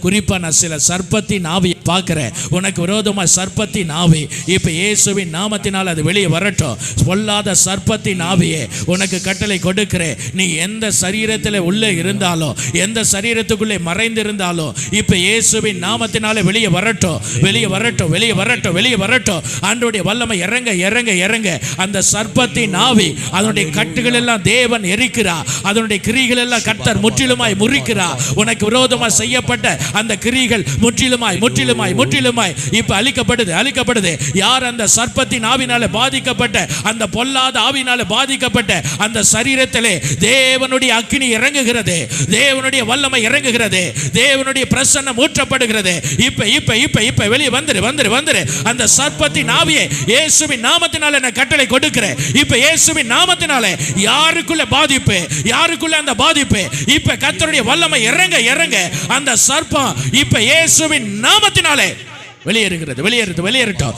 குறிப்பா நான் சில சர்ப்பத்தின் ஆவியை பார்க்கிறேன். உனக்கு விரோதமா சர்ப்பத்தின் ஆவி இப்ப இயேசுவின் நாமத்தினால் அது வெளியே வரட்டும். பொல்லாத சர்ப்பத்தின் ஆவியே உனக்கு கட்டளை கொடுக்கிறேன். நீ எந்த சரீரத்தில் உள்ளே இருந்தாலும், எந்த சரீரத்துக்குள்ளே மறைந்திருந்தாலும் இப்ப இயேசுவின் நாமத்தினால வெளியே வரட்டும், வெளியே வரட்டும், வெளியே வரட்டும், வெளியே வரட்டும். ஆண்டவருடைய வல்லமை இறங்க இறங்க இறங்க. அந்த சர்ப்பத்தின் ஆவி அதனுடைய கட்டுகள் எல்லாம் தேவன் எரிக்கிறார். அதனுடைய கிரிகள் எல்லாம் கர்த்தர் முற்றிலுமாய் முறிக்கிறார். உனக்கு விரோதமா செய்ய செய்யப்பட்ட அந்த கிரிகள் முற்றிலுமாய் முற்றிலுமாய் முற்றிலுமாய் இப்ப அழிக்கப்படுது. யார் அந்த சர்ப்பத்தின் ஆவினால பாதிக்கப்பட்ட, அந்த பொல்லாத ஆவினால பாதிக்கப்பட்ட அந்த சரீரத்திலே தேவனுடைய அக்கினி இறங்குகிறது, தேவனுடைய வல்லமை இறங்குகிறது, தேவனுடைய பிரசன்னம் ஊற்றப்படுகிறது. இப்ப வெளியே வந்துரு. அந்த சர்ப்பத்தின் ஆவியை இயேசுவின் நாமத்தினால நான் கட்டளை கொடுக்கிறேன். இப்ப இயேசுவின் நாமத்தினால யாருக்குள்ள பாதிப்பு, யாருக்குள்ள அந்த பாதிப்பு, இப்ப கர்த்தருடைய வல்லமை இறங்க அந்த சர்ப்பம் இப்ப இயேசுவின் நாமத்தினாலே வெளியேறட்டும்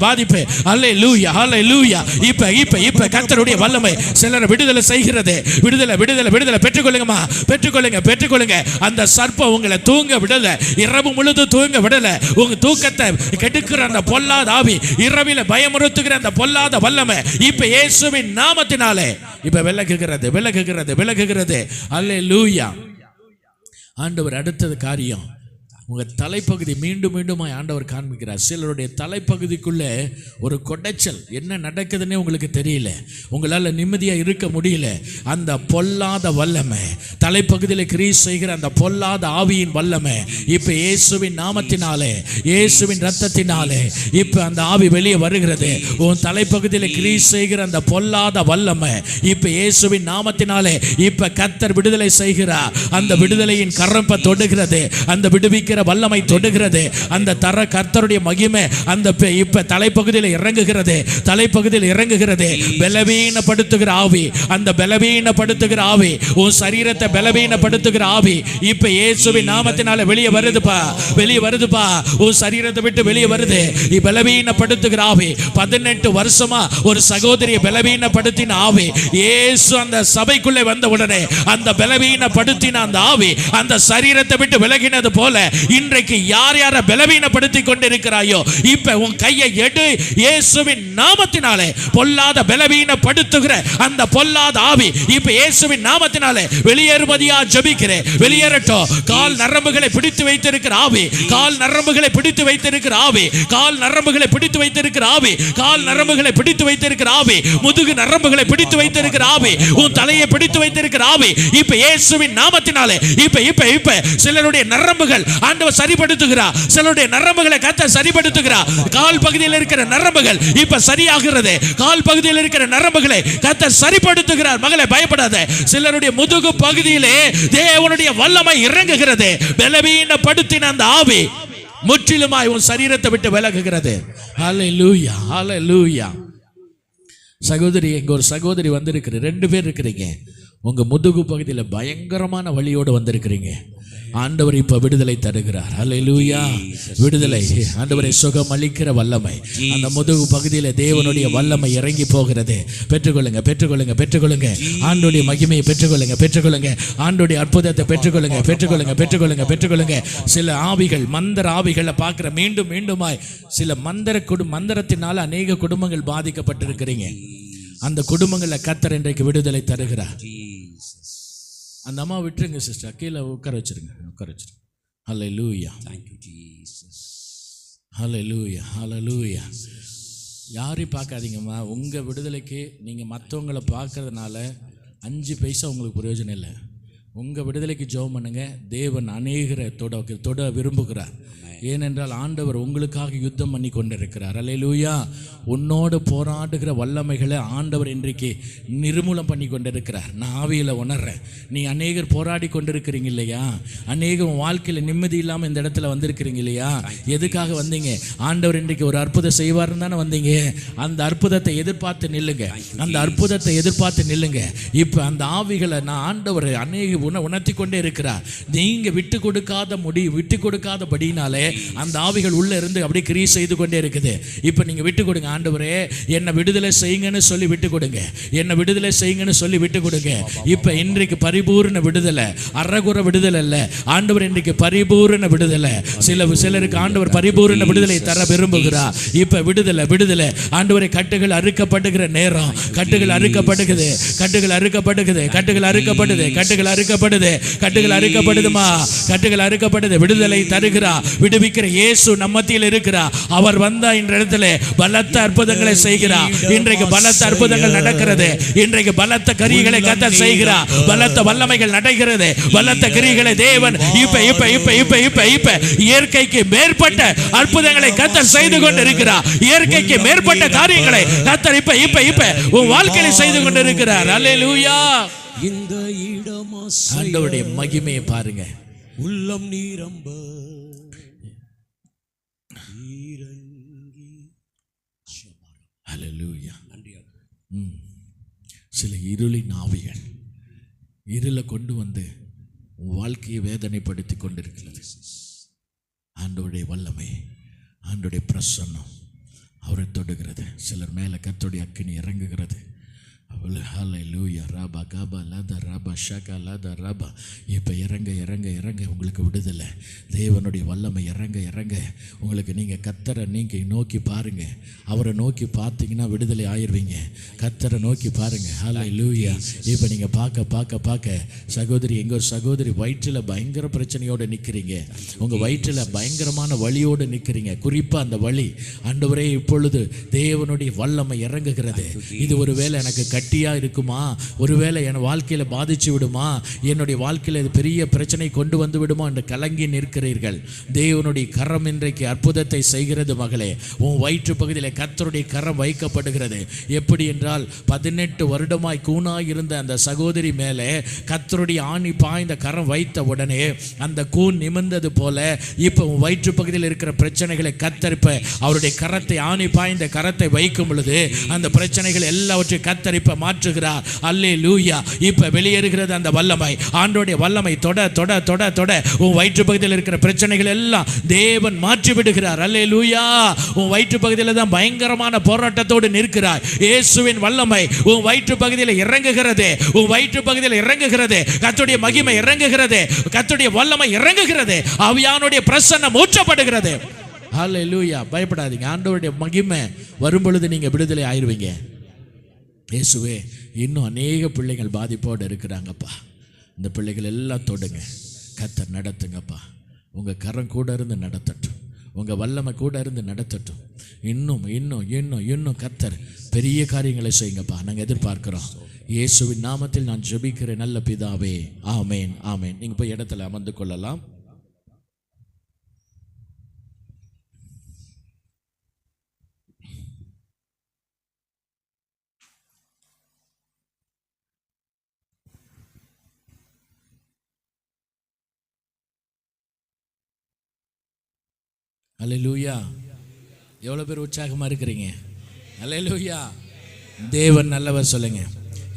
பாதிப்பு. ஹல்லேலூயா. இப்ப கர்த்தருடைய வல்லமை சிலரை விடுதலை செய்கிறது. விடுதலை பெற்றுக்கொள்ளுங்க. அந்த சர்ப்பம் உங்களை தூங்க விடல, இரவு முழுதும் தூங்க விடல. உங்க தூக்கத்தை கெடுக்கிற அந்த பொல்லாத ஆவி, இரவில பயமுறுத்துகிற அந்த பொல்லாத வல்லமை இப்ப இயேசுவின் நாமத்தினாலே இப்ப விலகுகிறது. ஹல்லேலூயா. ஆண்டவர் அடுத்தது காரியம், உங்கள் தலைப்பகுதி மீண்டும் ஆண்டவர் காண்பிக்கிறார். சிலருடைய தலைப்பகுதிக்குள்ளே ஒரு கொடைச்சல், என்ன நடக்குதுன்னே உங்களுக்கு தெரியல, உங்களால் நிம்மதியாக இருக்க முடியல. அந்த பொல்லாத வல்லமை, தலைப்பகுதியில் கிரியை செய்கிற அந்த பொல்லாத ஆவியின் வல்லமை இப்போ இயேசுவின் நாமத்தினாலே, இயேசுவின் இரத்தத்தினாலே இப்போ அந்த ஆவி வெளியே வருகிறது. உன் தலைப்பகுதியில் கிரியை செய்கிற அந்த பொல்லாத வல்லமை இப்போ இயேசுவின் நாமத்தினாலே இப்போ கர்த்தர் விடுதலை செய்கிறார். அந்த விடுதலையின் கரம்பை தொடுகிறது, அந்த விடுவிக்கிற வல்லமை தொடுகிறது. அந்த கர்த்தருடைய மகிமை அந்த இப்ப தலைப்பகுதியில் இறங்குகிறது. பலவீனப்படுத்துகிற ஆவி, அந்த பலவீனப்படுத்துகிற ஆவி, உன் சரீரத்தை பலவீனப்படுத்துகிற ஆவி இப்ப இயேசுவின் நாமத்தினால வெளியே வருதுப்பா. உன் சரீரத்தை விட்டு வெளியே வருது. பலவீனப்படுத்துகிற ஆவி, 18 வருஷமா ஒரு சகோதரியை பலவீனப்படுத்தின ஆவி இயேசு அந்த சபைக்குள்ளே வந்த உடனே அந்த பலவீனப்படுத்தின அந்த ஆவி அந்த சரீரத்தை விட்டு விலகினது போல இன்றைக்கு யாரை பலவீனப்படுத்தி கொண்டிருக்கிறாயோ இப்ப உன் கையை எடு. இயேசுவின் நாமத்தினாலே பொல்லாத பலவீனப்படுத்துகிற அந்த பொல்லாத ஆவி இப்ப இயேசுவின் நாமத்தினாலே வெளியேறுவதியா ஜெபிக்கிறேன். வெளியேறட்டும். கால் நரம்புகளை பிடித்து வைத்திருக்கிற ஆவி, கால் நரம்புகளை பிடித்து வைத்திருக்கிற ஆவி, கால் நரம்புகளை பிடித்து வைத்திருக்கிற ஆவி, கால் நரம்புகளை பிடித்து வைத்திருக்கிற ஆவி, முதுகு நரம்புகளை பிடித்து வைத்திருக்கிற ஆவி, உன் தலையை பிடித்து வைத்திருக்கிற ஆவி இப்ப இயேசுவின் நாமத்தினாலே இப்ப சிலருடைய நரம்புகள் ஆண்டவர் சரிப்படுத்துகிறார். சிலருடைய நரம்புகளை கர்த்தர் சரிப்படுத்துகிறார். கால் பகுதியில் இருக்கிற நரம்புகள் இப்ப சரியாகிறது. கால் பகுதியில் இருக்கிற நரம்புகளை கர்த்தர் சரிப்படுத்துகிறார். மகளே பயப்படாத. சிலருடைய முதுகு பகுதியிலே தேவனுடைய வல்லமை இறங்குகிறது. பலவீனப்படுத்தின அந்த ஆவி முற்றிலுமாய் உன் சரீரத்தை விட்டு விலகுகிறது. ஹல்லேலூயா. சகோதரி, எங்க ஒரு சகோதரி வந்திருக்கிறீங்க, 2 பேர் இருக்கிறீங்க. உங்க முதுகு பகுதியில் பயங்கரமான வலியோடு வந்திருக்கிறீங்க. ஆண்டவர் இப்ப விடுதலை தருகிறார். ஹல்லேலூயா. விடுதலை, ஆண்டவரை சுகம் அளிக்கிற வல்லமை அந்த முதுகு பகுதியில் தேவனுடைய வல்லமை இறங்கி போகிறது. பெற்றுக்கொள்ளுங்க. ஆண்டோடைய மகிமையை பெற்றுக்கொள்ளுங்க. ஆண்டோடைய அற்புதத்தை பெற்றுக்கொள்ளுங்க. சில ஆவிகள், மந்திர ஆவிகளை பார்க்கிற மீண்டுமாய் சில மந்திரத்தினால அநேக குடும்பங்கள் பாதிக்கப்பட்டிருக்கிறீங்க. அந்த குடும்பங்களில் கர்த்தர் இன்றைக்கு விடுதலை தருகிறார். அந்த அம்மா விட்டுருங்க சிஸ்டர், கீழே உட்கார வச்சிருங்க. ஹல்லேலூயா. Thank you Jesus. ஹல்லேலூயா. யாரையும் பார்க்காதீங்கம்மா. உங்கள் விடுதலைக்கு நீங்கள் மற்றவங்களை பார்க்கறதுனால 5 பைசா உங்களுக்கு பிரயோஜனம் இல்லை. உங்கள் விடுதலைக்கு ஜெபம் பண்ணுங்க. தேவன் அநேகரை தொட விரும்புகிறார். ஏனென்றால் ஆண்டவர் உங்களுக்காக யுத்தம் பண்ணி கொண்டிருக்கிறார். அல்லேலூயா. உன்னோடு போராடுகிற வல்லமைகளை ஆண்டவர் இன்றைக்கு நிர்மூலம் பண்ணி கொண்டிருக்கிறார். நான் ஆவியில் உணர்றேன். நீ அநேகர் போராடி கொண்டிருக்கிறீங்க இல்லையா? அநேகம் வாழ்க்கையில் நிம்மதி இல்லாமல் இந்த இடத்துல வந்திருக்கிறீங்க இல்லையா? எதுக்காக வந்தீங்க? ஆண்டவர் இன்றைக்கு ஒரு அற்புதம் செய்வார்னு தானே வந்தீங்க. அந்த அற்புதத்தை எதிர்பார்த்து நில்லுங்க. இப்போ அந்த ஆவிகளை நான் ஆண்டவர் அநேக உணர்த்தி கொண்டே இருக்கிறார். நீங்கள் விட்டு கொடுக்காதபடினாலே அந்த ஆவிகள் உள்ள இருந்து அப்படியே கிரியை செய்து கொண்டே இருக்குது. இப்போ நீங்க விட்டு கொடுங்க. ஆண்டவரே என்ன விடுதலை செய்யுங்கன்னு சொல்லி விட்டு கொடுங்க. இப்போ இன்றைக்கு பரிபூர்ண விடுதலை, அறகுற விடுதலை அல்ல. ஆண்டவர் இன்றைக்கு பரிபூர்ண விடுதலை. சிலருக்கு ஆண்டவர் பரிபூர்ண விடுதலை தர விரும்புகிறார். இப்போ விடுதலை ஆண்டவரை கட்டுகள் அறுக்கப்படுகிற நேரம். கட்டுகள் அறுக்கப்படுகிறது. அறுக்கப்படுது, கட்டுகள் அறுக்கப்படுதுமா, கட்டுகள் அறுக்கப்படுது. விடுதலை தருகிறா, விடுவிக்கிற இயேசு நம்ம மத்தியில் இருக்கிறா. அவர் வந்தா இந்த இடத்துல பலத்த அற்புதங்களை செய்கிறா. இன்றைக்கு பலத்த அற்புதங்கள் நடக்கிறது. இன்றைக்கு பலத்த கிரியைகளை கர்த்தர் செய்கிறா. பலத்த வல்லமைகள் நடக்கிறது. பலத்த கிரியைகளை தேவன் இப்ப இப்ப இப்ப இப்ப இப்ப இப்ப இயற்கைக்கு மேற்பட்ட அற்புதங்களை கர்த்தர் செய்து கொண்டு இருக்கிறார். இயற்கைக்கு மேற்பட்ட காரியங்களை கர்த்தர் இப்ப இப்ப இப்ப உன் வாழ்க்கையில செய்து கொண்டு இருக்கிறார். அல்லேலூயா. இந்த இடம் ஆண்டவருடைய மகிமையை பாருங்க. உள்ளம் நீரம்ப அல்லேலூயா. சில இருளின் ஆவிகள் இருளை கொண்டு வந்து வாழ்க்கையை வேதனைப்படுத்தி கொண்டிருக்கிறது. ஆண்டவருடைய வல்லமை, ஆண்டவருடைய பிரசன்னம் அவரை தொடுகிறது. சிலர் மேலே கர்த்தருடைய அக்கினி இறங்குகிறது. ஹல்லேலூயா. ரபா கபா லத ரபா ஷகா லத ரபா. இப்போ இறங்க இறங்க இறங்க உங்களுக்கு விடுதலை. தேவனுடைய வல்லமை இறங்க இறங்க உங்களுக்கு நீங்கள் கர்த்தரை நீங்கள் நோக்கி பாருங்கள். அவரை நோக்கி பார்த்தீங்கன்னா விடுதலை ஆயிடுவீங்க. கர்த்தரை நோக்கி பாருங்கள். ஹல்லேலூயா. இப்போ நீங்கள் பார்க்க பார்க்க பார்க்க சகோதரி, எங்கள் ஒரு சகோதரி வயிற்றில் பயங்கர பிரச்சனையோடு நிற்கிறீங்க. உங்கள் வயிற்றில் பயங்கரமான வலியோடு நிற்கிறீங்க. குறிப்பாக அந்த வலி ஆண்டவரே இப்பொழுது தேவனுடைய வல்லமை இறங்குகிறது. இது ஒருவேளை எனக்கு கட்டியா இருக்குமா, ஒருவேளை என் வாழ்க்கையில பாதிச்சு விடுமா, என்னுடைய வாழ்க்கையில இது பெரிய பிரச்சனை கொண்டு வந்து விடுமா என்று கலங்கி நிற்கிறீர்கள். தேவனுடைய கரம் இன்றைக்கு அற்புதத்தை செய்கிறது மகளே. உன் வயிற்று பகுதியில் கர்த்தருடைய கரம் வைக்கப்படுகிறது. எப்படி என்றால் 18 வருடமாய் கூனாய் இருந்த அந்த சகோதரி மேலே கர்த்தருடைய ஆணி பாய்ந்த கரம் வைத்த உடனே அந்த கூன் நிமிர்ந்தது போல இப்போ உன் வயிற்று பகுதியில் இருக்கிற பிரச்சனைகளை கத்தரிப்ப அவருடைய கரத்தை, ஆணி பாய்ந்த கரத்தை வைக்கும் பொழுது அந்த பிரச்சனைகள் எல்லாவற்றையும் கத்தரிப்ப மாற்றுகிறார். அல்லேலூயா. இப்ப வெளியேறுகிறது அந்த வல்லமை. ஆண்டவருடைய வல்லமை தொட தொட தொட தொட உன் வயிற்று பகுதியில் இருக்கிற பிரச்சனைகள் எல்லாம் தேவன் மாற்றி விடுகிறார். அல்லேலூயா. உன் வயிற்று பகுதியில் தான் பயங்கரமான போராட்டத்தோடு நிற்கிறாய். இயேசுவின் வல்லமை உன் வயிற்று பகுதியில் இறங்குகிறது. உன் வயிற்று பகுதியில் இறங்குகிறது. கர்த்தருடைய மகிமை இறங்குகிறது. கர்த்தருடைய வல்லமை இறங்குகிறது. ஆவியானுடைய பிரசன்னம் ஊற்றப்படுகிறது. அல்லேலூயா. பயப்படாதீங்க. ஆண்டவருடைய மகிமை வரும் பொழுது நீங்க விடுதலை ஆயிருவீங்க. இயேசுவே, இன்னும் அநேக பிள்ளைகள் பாதிப்போடு இருக்கிறாங்கப்பா. இந்த பிள்ளைகள் எல்லாம் தொடுங்க. கர்த்தர் நடத்துங்கப்பா. உங்கள் கரம் கூட இருந்து நடத்தட்டும். உங்கள் வல்லமை கூட இருந்து நடத்தட்டும். இன்னும் இன்னும் இன்னும் இன்னும் கர்த்தர் பெரிய காரியங்களை செய்யுங்கப்பா. நாங்கள் எதிர்பார்க்கிறோம். இயேசுவின் நாமத்தில் நான் ஜெபிக்கிறேன் நல்ல பிதாவே. ஆமேன் ஆமேன். நீங்கள் போய் இடத்துல அமர்ந்து கொள்ளலாம். அல்லேலூயா. எவ்வளோ பேர் உற்சாகமாக இருக்கிறீங்க? அல்லேலூயா. தேவன் நல்லவர் சொல்லுங்க.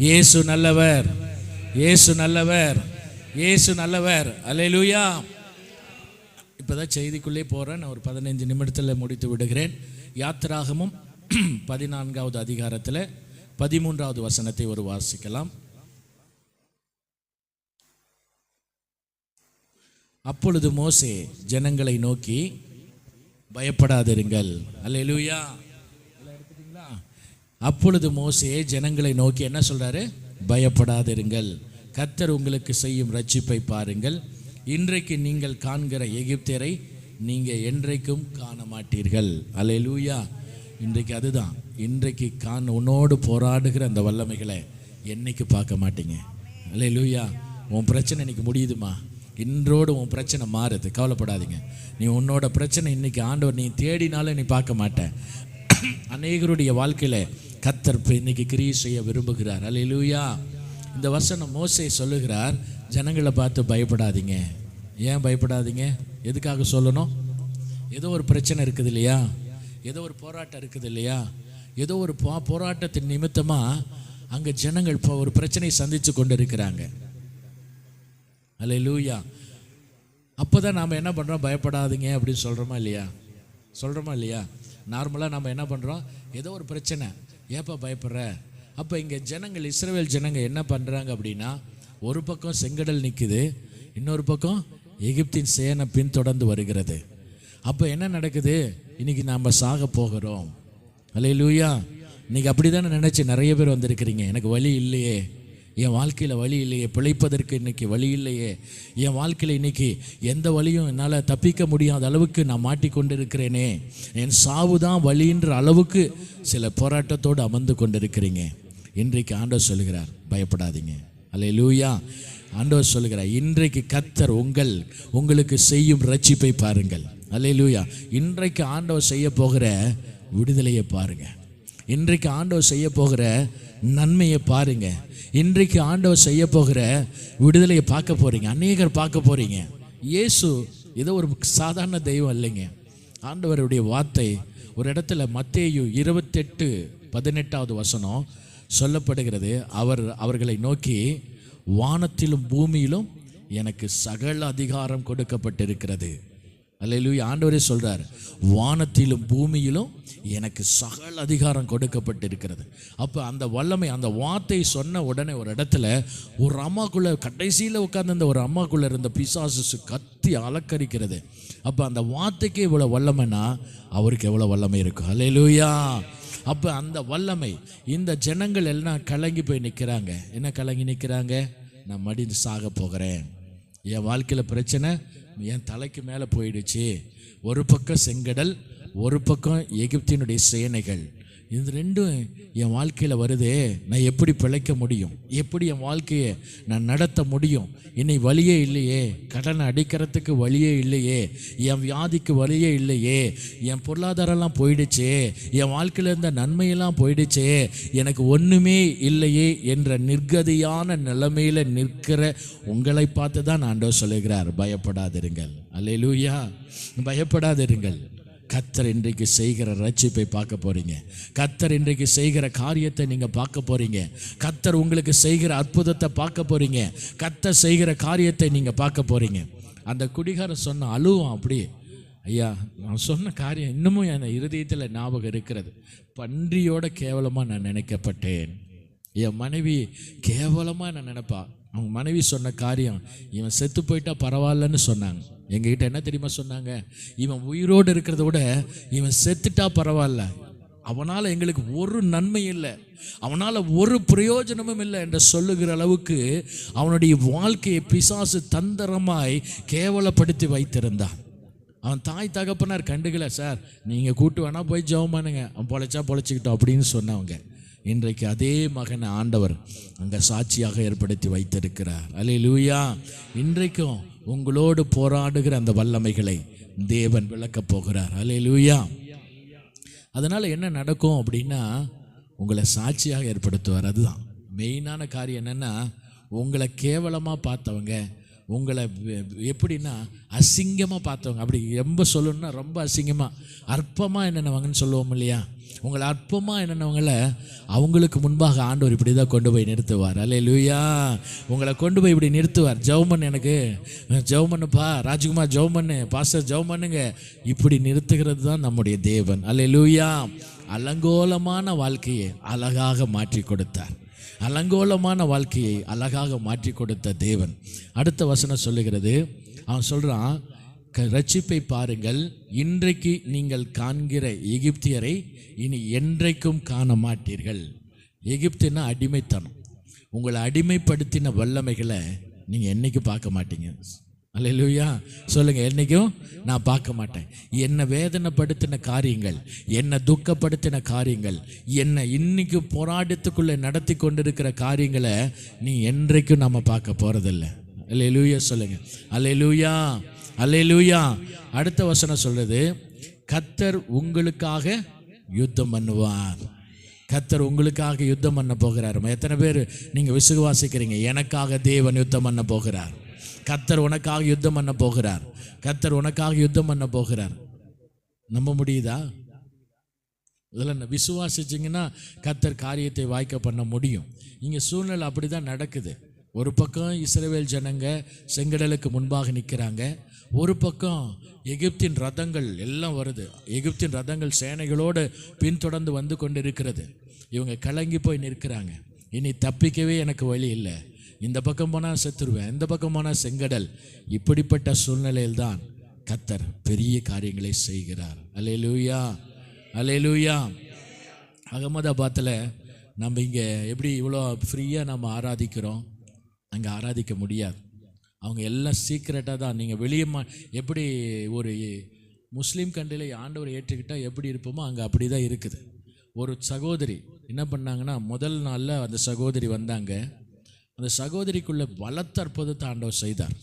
இயேசு நல்லவர், இயேசு நல்லவர், இயேசு நல்லவர். அல்லேலூயா. இப்போதான் செய்திக்குள்ளே போகிறேன். நான் ஒரு 15 நிமிடத்தில் முடித்து விடுகிறேன். யாத்திராகமும் 14வது அதிகாரத்தில் 13வது வசனத்தை ஒரு வாசிக்கலாம். அப்பொழுது மோசே ஜனங்களை நோக்கி பயப்படாதிருங்கள். அல்லேலூயா. அப்பொழுது மோசே ஜனங்களை நோக்கி என்ன சொல்றாரு? பயப்படாதிருங்கள். கர்த்தர் உங்களுக்கு செய்யும் ரட்சிப்பை பாருங்கள். இன்றைக்கு நீங்கள் காண்கிற எகிப்தியரை நீங்க என்றைக்கும் காண மாட்டீர்கள். அல்லேலூயா. இன்றைக்கு அதுதான். இன்றைக்கு உன்னோடு போராடுகிற அந்த வல்லமைகளை என்னைக்கு பார்க்க மாட்டீங்க. அல்லேலூயா. உன் பிரச்சனை இன்னைக்கு முடியுதுமா. இன்றோடு உன் பிரச்சனை மாறுது. கவலைப்படாதீங்க. நீ உன்னோட பிரச்சனை இன்னைக்கு ஆண்டவர் நீ தேடினாலும் நீ பார்க்க மாட்டேன். அநேகருடைய வாழ்க்கையில் கர்த்தர் இன்னைக்கு கிரியை செய்ய விரும்புகிறார். அல்லேலூயா. இந்த வசனம் மோசே சொல்லுகிறார், ஜனங்களை பார்த்து பயப்படாதீங்க. ஏன் பயப்படாதீங்க? எதுக்காக சொல்லணும்? ஏதோ ஒரு பிரச்சனை இருக்குது இல்லையா? ஏதோ ஒரு போராட்டம் இருக்குது இல்லையா? ஏதோ ஒரு போராட்டத்தின் நிமித்தமாக அங்கே ஜனங்கள் ஒரு பிரச்சனையை சந்தித்து கொண்டு இருக்கிறாங்க. அல்லேலூயா. அப்போ தான் நாம் என்ன பண்ணுறோம்? பயப்படாதீங்க அப்படின்னு சொல்கிறோமா இல்லையா? சொல்கிறோமா இல்லையா? நார்மலாக நம்ம என்ன பண்ணுறோம்? ஏதோ ஒரு பிரச்சனை, ஏப்பா பயப்படுற? அப்போ இங்கே ஜனங்கள், இஸ்ரவேல் ஜனங்கள் என்ன பண்ணுறாங்க அப்படின்னா, ஒரு பக்கம் செங்கடல் நிற்குது, இன்னொரு பக்கம் எகிப்தின் சேனை பின்தொடர்ந்து வருகிறது. அப்போ என்ன நடக்குது? இன்னைக்கு நாம் சாக போகிறோம். அல்லேலூயா. இன்னைக்கு அப்படி தானே நினச்சி நிறைய பேர் வந்திருக்கிறீங்க. எனக்கு வழி இல்லையே, என் வாழ்க்கையில் வழி இல்லையே, பிழைப்பதற்கு இன்றைக்கி வழி இல்லையே, என் வாழ்க்கையில் இன்றைக்கி எந்த வழியும் என்னால் தப்பிக்க முடியாத அளவுக்கு நான் மாட்டிக்கொண்டு இருக்கிறேனே, என் சாவு தான் வழின்ற அளவுக்கு சில போராட்டத்தோடு அமர்ந்து கொண்டிருக்கிறீங்க. இன்றைக்கு ஆண்டவர் சொல்லுகிறார், பயப்படாதீங்க. அல்லேலூயா. ஆண்டவர் சொல்லுகிறார், இன்றைக்கு கர்த்தர் உங்களுக்கு செய்யும் ரட்சிப்பை பாருங்கள். அல்லேலூயா. இன்றைக்கு ஆண்டவர் செய்ய போகிற விடுதலையை பாருங்க. இன்றைக்கு ஆண்டவர் செய்ய போகிற நன்மையை பாருங்க. இன்றைக்கு ஆண்டவர் செய்ய போகிற விடுதலையை பார்க்க போறீங்க. அநேகர் பார்க்க போறீங்க. இயேசு ஏதோ ஒரு சாதாரண தெய்வம் இல்லைங்க. ஆண்டவருடைய வார்த்தை ஒரு இடத்துல மத்தேயு 28:18 சொல்லப்படுகிறது. அவர்களை நோக்கி, வானத்திலும் பூமியிலும் எனக்கு சகல அதிகாரம் கொடுக்கப்பட்டிருக்கிறது. அல்லேலூயா. ஆண்டவரே சொல்றார், வானத்திலும் பூமியிலும் எனக்கு சகல அதிகாரம் கொடுக்கப்பட்டிருக்கிறது. அப்போ அந்த வல்லமை, அந்த வார்த்தை சொன்ன உடனே ஒரு இடத்துல ஒரு அம்மாக்குள்ள, கடைசியில் உட்கார்ந்து ஒரு அம்மாக்குள்ள இருந்த பிசாசு கத்தி அலக்கரிக்கிறது. அப்போ அந்த வார்த்தைக்கு இவ்வளோ வல்லமைனா அவருக்கு எவ்வளோ வல்லமை இருக்கும். அல்லேலூயா. அப்போ அந்த வல்லமை, இந்த ஜனங்கள் எல்லாம் கலங்கி போய் நிற்கிறாங்க. என்ன கலங்கி நிற்கிறாங்க? நான் மடிந்து சாக போகிறேன், என் வாழ்க்கையில் பிரச்சனை என் தலைக்கு மேலே போயிடுச்சு. ஒரு பக்கம் செங்கடல், ஒரு பக்கம் எகிப்தினுடைய சேனைகள், இது ரெண்டும் என் வாழ்க்கையில் வருதே, நான் எப்படி பிழைக்க முடியும்? எப்படி என் வாழ்க்கையை நான் நடத்த முடியும்? இன்னை வழியே இல்லையே, கடனை அடிக்கிறதுக்கு வழியே இல்லையே, என் வியாதிக்கு வழியே இல்லையே, என் பொருளாதாரம்லாம் போயிடுச்சே, என் வாழ்க்கையில் இருந்த நன்மையெல்லாம் போயிடுச்சே, எனக்கு ஒன்றுமே இல்லையே என்ற நிர்கதியான நிலைமையில் நிற்கிற உங்களை பார்த்து தான் ஆண்டவர் சொல்லுகிறார், பயப்படாதிருங்கள். அல்லேலூயா. பயப்படாதிருங்கள். கர்த்தர் இன்றைக்கு செய்கிற ரட்சிப்பை பார்க்க போறீங்க. கர்த்தர் இன்றைக்கு செய்கிற காரியத்தை நீங்க பார்க்க போறீங்க. கர்த்தர் உங்களுக்கு செய்கிற அற்புதத்தை பார்க்க போறீங்க. கர்த்தர் செய்கிற காரியத்தை நீங்க பார்க்க போறீங்க. அந்த குடிகாரன் சொன்ன அழுவான், அப்படி ஐயா நான் சொன்ன காரியம் இன்னமும் என் இருதயத்தில் ஞாபகம் இருக்கிறது. பன்றியோட கேவலமாக நான் நினைக்கப்பட்டேன். என் மனைவி கேவலமாக நான் நினைப்பா. அவங்க மனைவி சொன்ன காரியம், இவன் செத்து போயிட்டா பரவாயில்லன்னு சொன்னாங்க. எங்ககிட்ட என்ன தெரியுமா சொன்னாங்க? இவன் உயிரோடு இருக்கிறத விட இவன் செத்துட்டா பரவாயில்ல, அவனால் எங்களுக்கு ஒரு நன்மை இல்லை, அவனால் ஒரு பிரயோஜனமும் இல்லை என்று சொல்லுகிற அளவுக்கு அவனுடைய வாழ்க்கையை பிசாசு தந்திரமாய் கேவலப்படுத்தி வைத்திருந்தான். அவன் தாய் தகப்பனார் கண்டுக்கல. சார் நீங்கள் கூட்டு வேணா போய் ஜெபம் பண்ணுங்க, அவன் பொழைச்சா பொழைச்சிக்கிட்டோம் அப்படின்னு சொன்னவங்க. இன்றைக்கு அதே மகனை ஆண்டவர் அங்கே சாட்சியாக ஏற்படுத்தி வைத்திருக்கிறார். அல்லேலூயா. இன்றைக்கும் உங்களோடு போராடுகிற அந்த வல்லமைகளை தேவன் விளக்கப் போகிறார். அல்லேலூயா. அதனால் என்ன நடக்கும் அப்படின்னா, உங்களை சாட்சியாக ஏற்படுத்துவார். அதுதான் மெயினான காரியம். என்னென்னா, உங்களை கேவலமாக பார்த்தவங்க, உங்களை எப்படின்னா அசிங்கமாக பார்த்தவங்க, அப்படி ரொம்ப சொல்லணும்னா ரொம்ப அசிங்கமாக அற்பமாக என்னென்னவங்கன்னு சொல்லுவோம் இல்லையா, உங்களை அற்பமாக என்னென்னவங்கள அவங்களுக்கு முன்பாக ஆண்டவர் இப்படி தான் கொண்டு போய் நிறுத்துவார். அல்லேலூயா. உங்களை கொண்டு போய் இப்படி நிறுத்துவார். ஜெபம் எனக்கு ஜெபம் பண்ணுப்பா, ராஜ்குமார் ஜெபம் பண்ணு, பாஸ்டர் ஜெபம் பண்ணுங்க, இப்படி நிறுத்துகிறது தான் நம்முடைய தேவன். அல்லேலூயா. அலங்கோலமான வாழ்க்கையை அழகாக மாற்றி கொடுத்தார். அலங்கோலமான வாழ்க்கையை அழகாக மாற்றி கொடுத்த தேவன். அடுத்த வசனம் சொல்லுகிறது, அவன் சொல்கிறான், ரட்சிப்பை பாருங்கள், இன்றைக்கு நீங்கள் காண்கிற எகிப்தியரை இனி என்றைக்கும் காண மாட்டீர்கள். எகிப்துன்னா அடிமைத்தனம். உங்களை அடிமைப்படுத்தின வல்லமைகளை நீங்கள் என்றைக்கும் பார்க்க மாட்டீங்க. அல்லேலூயா. சொல்லுங்கள், என்றைக்கும் நான் பார்க்க மாட்டேன். என்னை வேதனைப்படுத்தின காரியங்கள், என்னை துக்கப்படுத்தின காரியங்கள், என்னை இன்னைக்கு போராட்டத்துக்குள்ளே நடத்தி கொண்டிருக்கிற காரியங்களை நீ என்றைக்கும் நம்ம பார்க்க போகிறதில்ல. அல்லேலூயா. சொல்லுங்கள் அல்லேலூயா. அல்லேலூயா. அடுத்த வசனம் சொல்றது, கர்த்தர் உங்களுக்காக யுத்தம் பண்ணுவார். கர்த்தர் உங்களுக்காக யுத்தம் பண்ண போகிறார். எத்தனை பேர் நீங்கள் விசுவாசிக்கிறீங்க? எனக்காக தேவன் யுத்தம் பண்ண போகிறார். கர்த்தர் உனக்காக யுத்தம் பண்ண போகிறார். கர்த்தர் உனக்காக யுத்தம் பண்ண போகிறார். நம்ப முடியுதா? இதில் விசுவாசிச்சிங்கன்னா கர்த்தர் காரியத்தை வாய்க்க பண்ண முடியும். இங்கே சூழ்நிலை அப்படி தான் நடக்குது. ஒரு பக்கம் இஸ்ரவேல் ஜனங்க செங்கடலுக்கு முன்பாக நிற்கிறாங்க, ஒரு பக்கம் எகிப்தின் ரதங்கள் எல்லாம் வருது. எகிப்தின் ரதங்கள் சேனைகளோடு பின்தொடர்ந்து வந்து கொண்டு இருக்கிறது. இவங்க கலங்கி போய் நிற்கிறாங்க. இனி தப்பிக்கவே எனக்கு வழி இல்லை, இந்த பக்கம் போனால் செத்துருவேன், இந்த பக்கம் போனால் செங்கடல். இப்படிப்பட்ட சூழ்நிலையில் தான் கர்த்தர் பெரிய காரியங்களை செய்கிறார். அல்லேலூயா. அல்லேலூயா. அகமதாபாத்தில் நம்ம இங்கே எப்படி இவ்வளோ ஃப்ரீயாக நம்ம ஆராதிக்கிறோம், அங்கே ஆராதிக்க முடியாது. அவங்க எல்லாம் சீக்ரெட்டாக தான். நீங்கள் வெளியே எப்படி ஒரு முஸ்லீம் கண்ட்ரியில் ஆண்டவரை ஏற்றுக்கிட்டால் எப்படி இருப்போமோ அங்கே அப்படி தான் இருக்குது. ஒரு சகோதரி என்ன பண்ணாங்கன்னா, முதல் நாளில் அந்த சகோதரி வந்தாங்க. அந்த சகோதரிக்குள்ளே பலத்த அற்புதத்தை ஆண்டவர் செய்தார்.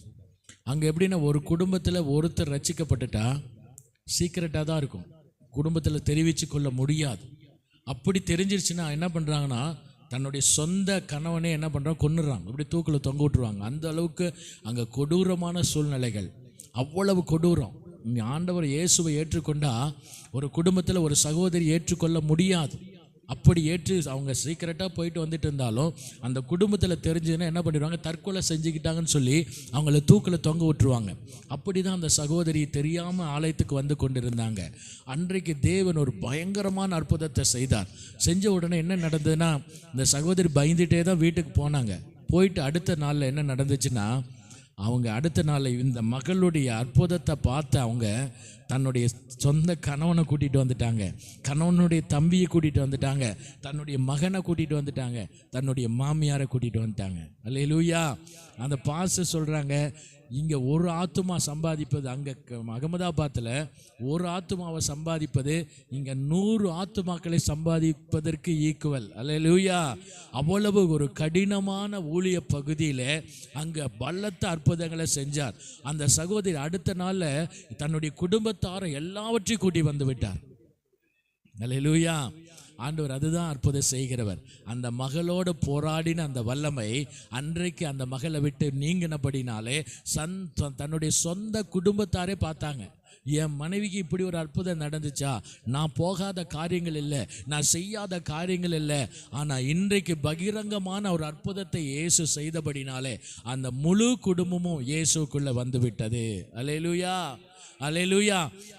அங்கே எப்படின்னா, ஒரு குடும்பத்தில் ஒருத்தர் ரட்சிக்கப்பட்டுட்டா சீக்ரெட்டாக தான் இருக்கும், குடும்பத்தில் தெரிவித்து கொள்ள முடியாது. அப்படி தெரிஞ்சிருச்சுன்னா என்ன பண்ணுறாங்கன்னா, தன்னுடைய சொந்த கணவனே என்ன பண்ணுறாங்க, கொன்னுடுறாங்க, இப்படி தூக்கில் தொங்க விட்டுருவாங்க. அந்த அளவுக்கு அங்கே கொடூரமான சூழ்நிலைகள், அவ்வளவு கொடூரம். ஆண்டவர் இயேசுவை ஏற்றுக்கொண்டா ஒரு குடும்பத்தில் ஒரு சகோதரி ஏற்றுக்கொள்ள முடியாது. அப்படி ஏற்று அவங்க சீக்கிரட்டாக போயிட்டு வந்துட்டு இருந்தாலும் அந்த குடும்பத்தில் தெரிஞ்சதுன்னா என்ன பண்ணிடுவாங்க, தற்கொலை செஞ்சுக்கிட்டாங்கன்னு சொல்லி அவங்கள தூக்கில் தொங்க விட்டுருவாங்க. அப்படி தான் அந்த சகோதரி தெரியாமல் ஆலயத்துக்கு வந்து கொண்டிருந்தாங்க. அன்றைக்கு தேவன் ஒரு பயங்கரமான அற்புதத்தை செய்தார். செஞ்ச உடனே என்ன நடந்ததுன்னா, இந்த சகோதரி பயந்துகிட்டே தான் வீட்டுக்கு போனாங்க. போயிட்டு அடுத்த நாளில் என்ன நடந்துச்சுன்னா, அவங்க அடுத்த நாள் இந்த மகளுடைய அற்புதத்தை பார்த்து அவங்க தன்னுடைய சொந்த கணவனை கூட்டிகிட்டு வந்துட்டாங்க, கணவனுடைய தம்பியை கூட்டிகிட்டு வந்துட்டாங்க, தன்னுடைய மகனை கூட்டிகிட்டு வந்துட்டாங்க, தன்னுடைய மாமியாரை கூட்டிகிட்டு வந்துட்டாங்க. அல்லேலூயா. அந்த பாஸ்டர் சொல்கிறாங்க, இங்கே ஒரு ஆத்துமா சம்பாதிப்பது, அங்கே அகமதாபாத்தில் ஒரு ஆத்துமாவை சம்பாதிப்பது இங்கே 100 ஆத்துமாக்களை சம்பாதிப்பதற்கு ஈக்குவல். அல்லேலூயா. அவ்வளவு ஒரு கடினமான ஊழிய பகுதியில் அங்கே பலத்த அற்புதங்களை செஞ்சார். அந்த சகோதரி அடுத்த நாளில் தன்னுடைய குடும்பத்தாரை எல்லாவற்றையும் கூட்டி வந்து விட்டார். அல்லேலூயா. ஆண்டவர் அதுதான் அற்புதம் செய்கிறவர். அந்த மகளோடு போராடின அந்த வல்லமை அன்றைக்கு அந்த மகளை விட்டு நீங்கினபடினாலே தன்னுடைய சொந்த குடும்பத்தாரே பார்த்தாங்க, என் மனைவிக்கு இப்படி ஒரு அற்புதம் நடந்துச்சா, நான் போகாத காரியங்கள் இல்லை, நான் செய்யாத காரியங்கள் இல்லை, ஆனால் இன்றைக்கு பகிரங்கமான ஒரு அற்புதத்தை இயேசு செய்தபடினாலே அந்த முழு குடும்பமும் இயேசுக்குள்ளே வந்து விட்டது. அல்லேலூயா, அல்லேலூயா.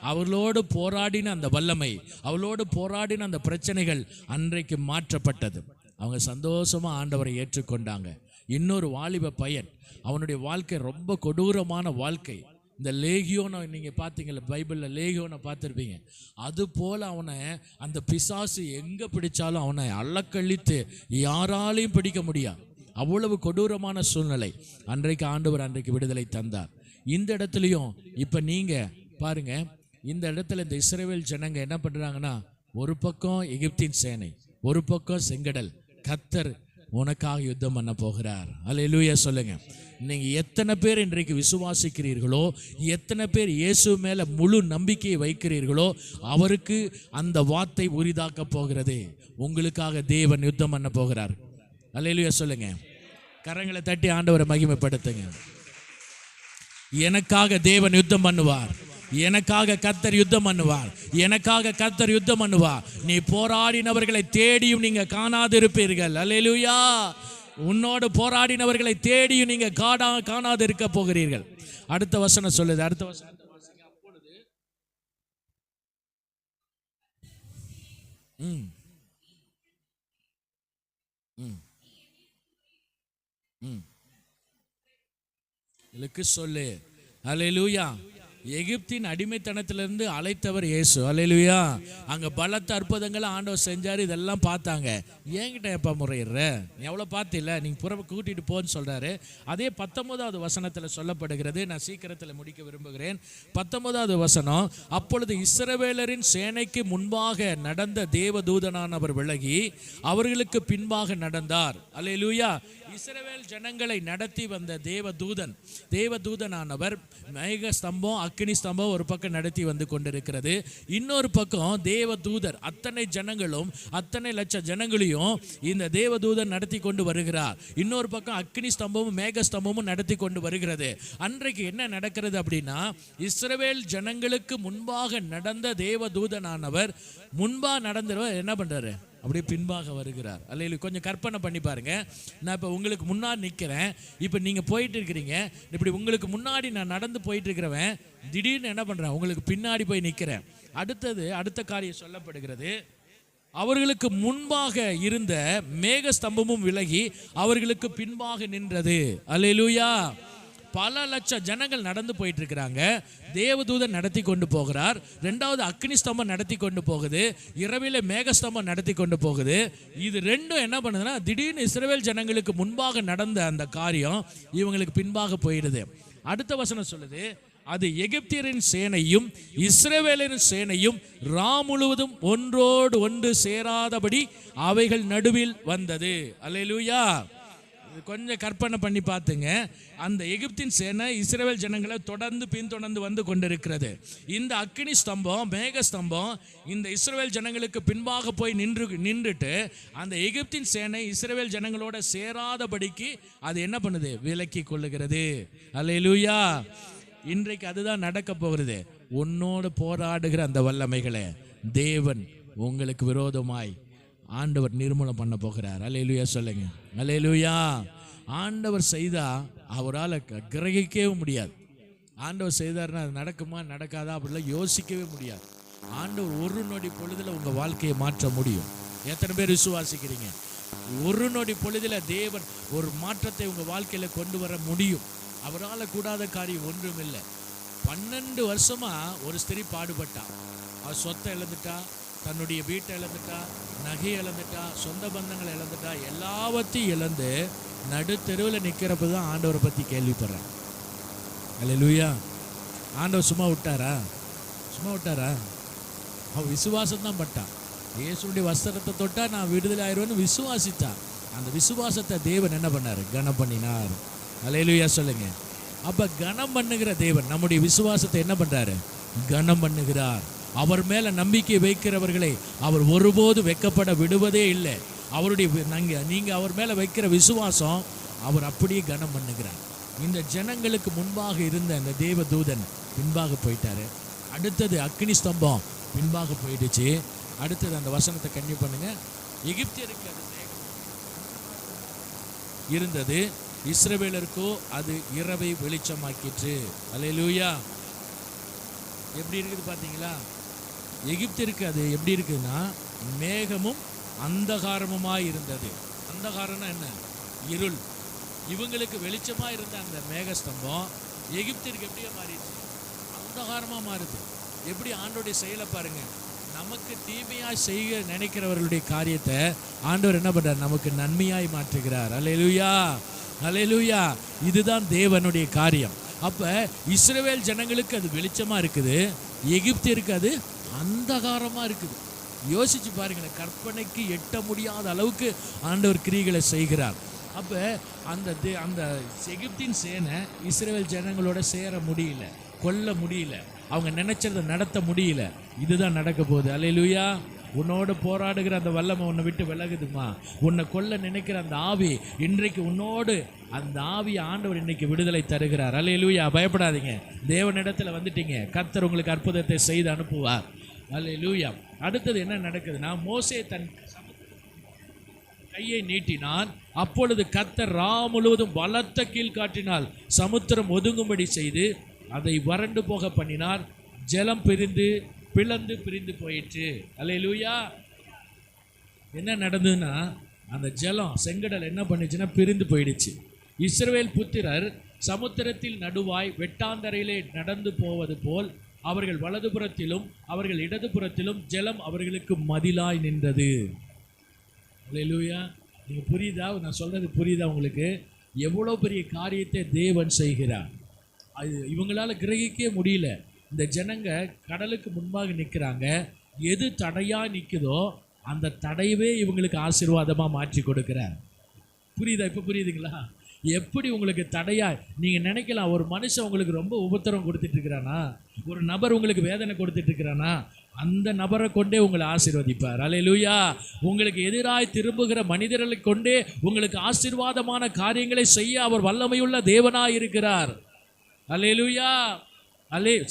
அவளோடு போராடின அந்த வல்லமை, அவளோடு போராடின அந்த பிரச்சனைகள் அன்றைக்கு மாற்றப்பட்டது. அவங்க சந்தோஷமாக ஆண்டவரை ஏற்றுக்கொண்டாங்க. இன்னொரு வாலிப பையன், அவனுடைய வாழ்க்கை ரொம்ப கொடூரமான வாழ்க்கை. இந்த லேகியோனை நீங்கள் பார்த்தீங்கல்ல, பைபிளில் லேகியோனை பார்த்துருப்பீங்க. அதுபோல் அவனை அந்த பிசாசு எங்கே பிடிச்சாலும் அவனை அள்ளக்கழித்து யாராலையும் பிடிக்க முடியாது. அவ்வளவு கொடூரமான சூழ்நிலை. அன்றைக்கு ஆண்டவர் அன்றைக்கு விடுதலை தந்தார். இந்த இடத்துலையும் இப்போ நீங்கள் பாருங்கள், இந்த இடத்துல இந்த இஸ்ரவேல் ஜனங்க என்ன பண்ணுறாங்கன்னா, ஒரு பக்கம் எகிப்தின் சேனை, ஒரு பக்கம் செங்கடல். கர்த்தர் உனக்காக யுத்தம் பண்ண போகிறார். அல்லேலூயா சொல்லுங்க. நீங்கள் எத்தனை பேர் இன்றைக்கு விசுவாசிக்கிறீர்களோ, எத்தனை பேர் இயேசு மேலே முழு நம்பிக்கையை வைக்கிறீர்களோ, அவருக்கு அந்த வார்த்தை உரிதாக்க போகிறது. உங்களுக்காக தேவன் யுத்தம் பண்ண போகிறார். அல்லேலூயா சொல்லுங்க. கரங்களை தட்டி ஆண்டவரை மகிமைப்படுத்துங்க. எனக்காக தேவன் யுத்தம் பண்ணுவார், எனக்காக கர்த்தர் யுத்தம் பண்ணுவார், எனக்காக கர்த்தர் யுத்தம் பண்ணுவார். நீ போராடினவர்களை தேடியும் நீங்க காணாதிருப்பீர்கள். அல்லேலூயா. உன்னோடு போராடினவர்களை தேடியும் நீங்க காணாது இருக்க போகிறீர்கள். அடுத்த வசனம் சொல்லுது, அடுத்த வசனம் அப்பொழுது சொல்லு. அல்லேலூயா. எகிப்தின் அடிமைத்தனத்திலிருந்து அழைத்தவர் இயேசு. அல்லேலூயா. அங்கே பலத்த அற்புதங்களை ஆண்டவர் செஞ்சார். இதெல்லாம் பார்த்தாங்க. என்கிட்ட எப்போ முறையிடுற, நீ எவ்வளோ பார்த்தில்ல, நீங்கள் புற கூட்டிகிட்டு போன்னு சொல்கிறாரு. அதே 19வது வசனத்தில் சொல்லப்படுகிறது. நான் சீக்கிரத்தில் முடிக்க விரும்புகிறேன். 19வது வசனம், அப்பொழுது இஸ்ரவேலரின் சேனைக்கு முன்பாக நடந்த தேவதூதனானவர் விலகி அவர்களுக்கு பின்பாக நடந்தார். அல்லேலூயா. இஸ்ரவேல் ஜனங்களை நடத்தி வந்த தேவதூதனானவர் மேக ஸ்தம்பம், அக்கினி ஸ்தம்பம் ஒரு பக்கம் நடத்தி வந்து கொண்டிருக்கிறது. இன்னொரு பக்கம் தேவதூதர் அத்தனை ஜனங்களும், அத்தனை லட்ச ஜனங்களையும் இந்த தேவதூதர் நடத்தி கொண்டு வருகிறார். இன்னொரு பக்கம் அக்கினி ஸ்தம்பமும் மேக ஸ்தம்பமும் நடத்தி கொண்டு வருகிறது. அன்றைக்கு என்ன நடக்கிறது அப்படின்னா, இஸ்ரவேல் ஜனங்களுக்கு முன்பாக நடந்த தேவதூதனானவர் முன்பாக நடந்தவர் என்ன பண்றாரு, அப்படியே பின்பாக வருகிறார். அல்ல கொஞ்சம் கற்பனை பண்ணி பாருங்க. நான் இப்போ உங்களுக்கு முன்னாடி நிற்கிறேன், இப்போ நீங்கள் போயிட்டு இருக்கிறீங்க, இப்படி உங்களுக்கு முன்னாடி நான் நடந்து போயிட்டு இருக்கிறவன் திடீர்னு என்ன பண்ணுறேன், உங்களுக்கு பின்னாடி போய் நிற்கிறேன். அடுத்த காரியம் சொல்லப்படுகிறது, அவர்களுக்கு முன்பாக இருந்த மேக ஸ்தம்பமும் விலகி அவர்களுக்கு பின்பாக நின்றது. அல்லேலூயா. பல லட்சம் ஜனங்கள் நடந்து போயிட்டு இருக்கிறாங்க. தேவதூதன் நடத்தி கொண்டு போகிறார். ரெண்டாவது அக்னி ஸ்தம்பம் நடத்தி கொண்டு போகுது. இரவிலே மேகஸ்தம்பம் நடத்தி கொண்டு போகுது. இது ரெண்டும் என்ன பண்ணுதுன்னா, திடீர்னு இஸ்ரவேல் ஜனங்களுக்கு முன்பாக நடந்த அந்த காரியம் இவங்களுக்கு பின்பாக போயிடுது. அடுத்த வசனம் சொல்லுது, அது எகிப்தியரின் சேனையும் இஸ்ரவேலரின் சேனையும் முழுவதும் ஒன்றோடு ஒன்று சேராதபடி அவைகள் நடுவில் வந்தது. அல்லேலூயா. கொஞ்சம் கற்பனை பண்ணி பார்த்துங்க. அந்த எகிப்தின் சேனை இஸ்ரவேல் ஜனங்களை தொடர்ந்து பின்தொடர்ந்து வந்து கொண்டிருக்கிறது. இந்த அக்கினி ஸ்தம்பம் மேக ஸ்தம்பம் இந்த இஸ்ரவேல் ஜனங்களுக்கு பின்பாக போய் நின்றுட்டு அந்த எகிப்தின் சேனை இஸ்ரவேல் ஜனங்களோட சேராதபடிக்கு அது என்ன பண்ணுது, விலக்கி கொள்ளுகிறது. அல்லேலூயா. இன்றைக்கு அதுதான் நடக்க போகிறது. உன்னோடு போராடுகிற அந்த வல்லமைகளை தேவன் உங்களுக்கு விரோதமாய் ஆண்டவர் நிர்மூலம் பண்ண போகிறார். அல்லேலூயா சொல்லுங்க. அல்லேலூயா. ஆண்டவர் செய்தா அவரால் கிரகிக்கவே முடியாது. ஆண்டவர் செய்தார்னா அது நடக்குமா நடக்காதா அப்படிலாம் யோசிக்கவே முடியாது. ஆண்டவர் ஒரு நொடி பொழுதுல உங்க வாழ்க்கையை மாற்ற முடியும். எத்தனை பேர் விசுவாசிக்கிறீங்க? ஒரு நொடி பொழுதுல தேவன் ஒரு மாற்றத்தை உங்க வாழ்க்கையில கொண்டு வர முடியும். அவரால் கூடாத காரியம் ஒன்றும் இல்லை. 12 வருஷமா ஒரு ஸ்திரீ பாடுபட்டா. அவள் சொத்தை இழந்துட்டா, தன்னுடைய வீட்டை இழந்துட்டா, நகை இழந்துட்டா, சொந்த பந்தங்களை இழந்துட்டா, எல்லாவற்றையும் இழந்து நடுத்தெருவில் நிற்கிறப்ப தான் ஆண்டவரை பற்றி கேள்விப்படுறேன். அல்லேலூயா. ஆண்டவர் சும்மா விட்டாரா? சும்மா விட்டாரா? அவள் விசுவாசம் தான் பட்டான். இயேசுடைய வஸ்திரத்தை தொட்டா நான் விடுதலை ஆயிடுவேன்னு விசுவாசித்தா. அந்த விசுவாசத்தை தேவன் என்ன பண்ணார்? கனம் பண்ணினார். அல்லேலூயா சொல்லுங்க. அப்ப கனம் பண்ணுகிற தேவன் நம்முடைய விசுவாசத்தை என்ன பண்றாரு? கனம் பண்ணுகிறார். அவர் மேல நம்பிக்கை வைக்கிறவர்களை அவர் ஒருபோது வெட்கப்பட விடுவதே இல்லை. அவருடைய நீங்க அவர் மேல வைக்கிற விசுவாசம் அவர் அப்படியே கனம் பண்ணுகிறார். இந்த ஜனங்களுக்கு முன்பாக இருந்த அந்த தேவ தூதன் பின்பாக போயிட்டாரு. அடுத்தது அக்னி ஸ்தம்பம் பின்பாக போயிடுச்சு. அடுத்தது அந்த வசனத்தை கன்னியூ பண்ணுங்க. எகிப்தியருக்கு அது இருந்தது, இஸ்ரவேலருக்கோ அது இரவை வெளிச்சமாக்கிற்று. அல்லேலூயா. எப்படி இருக்குது பார்த்தீங்களா? எகிப்திற்கு அது எப்படி இருக்குதுன்னா மேகமும் அந்தகாரமுமாய் இருந்தது. அந்தகாரம்னா என்ன? இருள். இவங்களுக்கு வெளிச்சமாக இருந்த அந்த மேகஸ்தம்பம் எகிப்திற்கு எப்படியே மாறிடுச்சு? அந்தகாரமாக மாறுது. எப்படி ஆண்டோடைய செயலை பாருங்க. நமக்கு தீமையாய் செய்ய நினைக்கிறவர்களுடைய காரியத்தை ஆண்டவர் என்ன பண்றார்? நமக்கு நன்மையாய் மாற்றுகிறார். அல்லேலூயா. அல்லேலூயா. இதுதான் தேவனுடைய காரியம். அப்ப இஸ்ரவேல் ஜனங்களுக்கு அது வெளிச்சமா இருக்குது, எகிப்தியருக்கு அது அந்தகாரமா இருக்குது. யோசிச்சு பாருங்களேன். கற்பனைக்கு எட்ட முடியாத அளவுக்கு ஆண்டவர் கிரியைகளை செய்கிறார். அப்ப அந்த எகிப்தின் சேனை இஸ்ரவேல் ஜனங்களோட சேர முடியல, கொல்ல முடியல, அவங்க நினைச்சதை நடத்த முடியல. இதுதான் நடக்க போகுது. அல்லேலூயா. உன்னோட போராடுகிற அந்த வல்லமை உன்னை விட்டு விலகுதுமா? உன்னை கொல்ல நினைக்கிற அந்த ஆவி இன்றைக்கு உன்னோடு அந்த ஆவியை ஆண்டவர் இன்னைக்கு விடுதலை தருகிறார். அல்லேலூயா. பயப்படாதீங்க. தேவனிடத்துல வந்துட்டீங்க. கர்த்தர் உங்களுக்கு அற்புதத்தை செய்து அனுப்புவார். அல்லேலூயா. அடுத்தது என்ன நடக்குதுன்னா, மோசே தன் கையை நீட்டினான். அப்பொழுது கர்த்தர் முழுவதும் பலத்த கீழ் காட்டினால் சமுத்திரம் ஒதுங்கும்படி செய்து அதை வறண்டு போக பண்ணினார். ஜலம் பிளந்து பிரிந்து போயிற்று. அல்லேலூயா. என்ன நடந்ததுன்னா, அந்த ஜலம் செங்கடல் என்ன பண்ணுச்சுன்னா பிரிந்து போயிடுச்சு. இஸ்ரவேல் புத்திரர் சமுத்திரத்தில் நடுவாய் வெட்டாந்தரையிலே நடந்து போவது போல் அவர்கள் வலதுபுறத்திலும் அவர்கள் இடதுபுறத்திலும் ஜலம் அவர்களுக்கு மதிலாய் நின்றது. அல்லேலூயா. நீங்க புரியுதா? நான் சொல்றது புரியுதா உங்களுக்கு? எவ்வளோ பெரிய காரியத்தை தேவன் செய்கிறார். அது இவங்களால கிரகிக்கவே முடியல. இந்த ஜனங்க கடலுக்கு முன்பாக நிற்கிறாங்க. எது தடையா நிற்குதோ அந்த தடையவே இவங்களுக்கு ஆசீர்வாதமாக மாற்றி கொடுக்கிறார். புரியுதா? இப்போ புரியுதுங்களா? எப்படி உங்களுக்கு தடையா நீங்கள் நினைக்கலாம், ஒரு மனுஷன் உங்களுக்கு ரொம்ப உபத்திரம் கொடுத்துட்டு இருக்கிறானா, ஒரு நபர் உங்களுக்கு வேதனை கொடுத்துட்டு இருக்கிறானா, அந்த நபரை கொண்டே உங்களை ஆசீர்வதிப்பார். அல்லேலூயா. உங்களுக்கு எதிராய் திரும்புகிற மனிதர்களை கொண்டே உங்களுக்கு ஆசீர்வாதமான காரியங்களை செய்ய அவர் வல்லமையுள்ள தேவனாய் இருக்கிறார். அல்லேலூயா.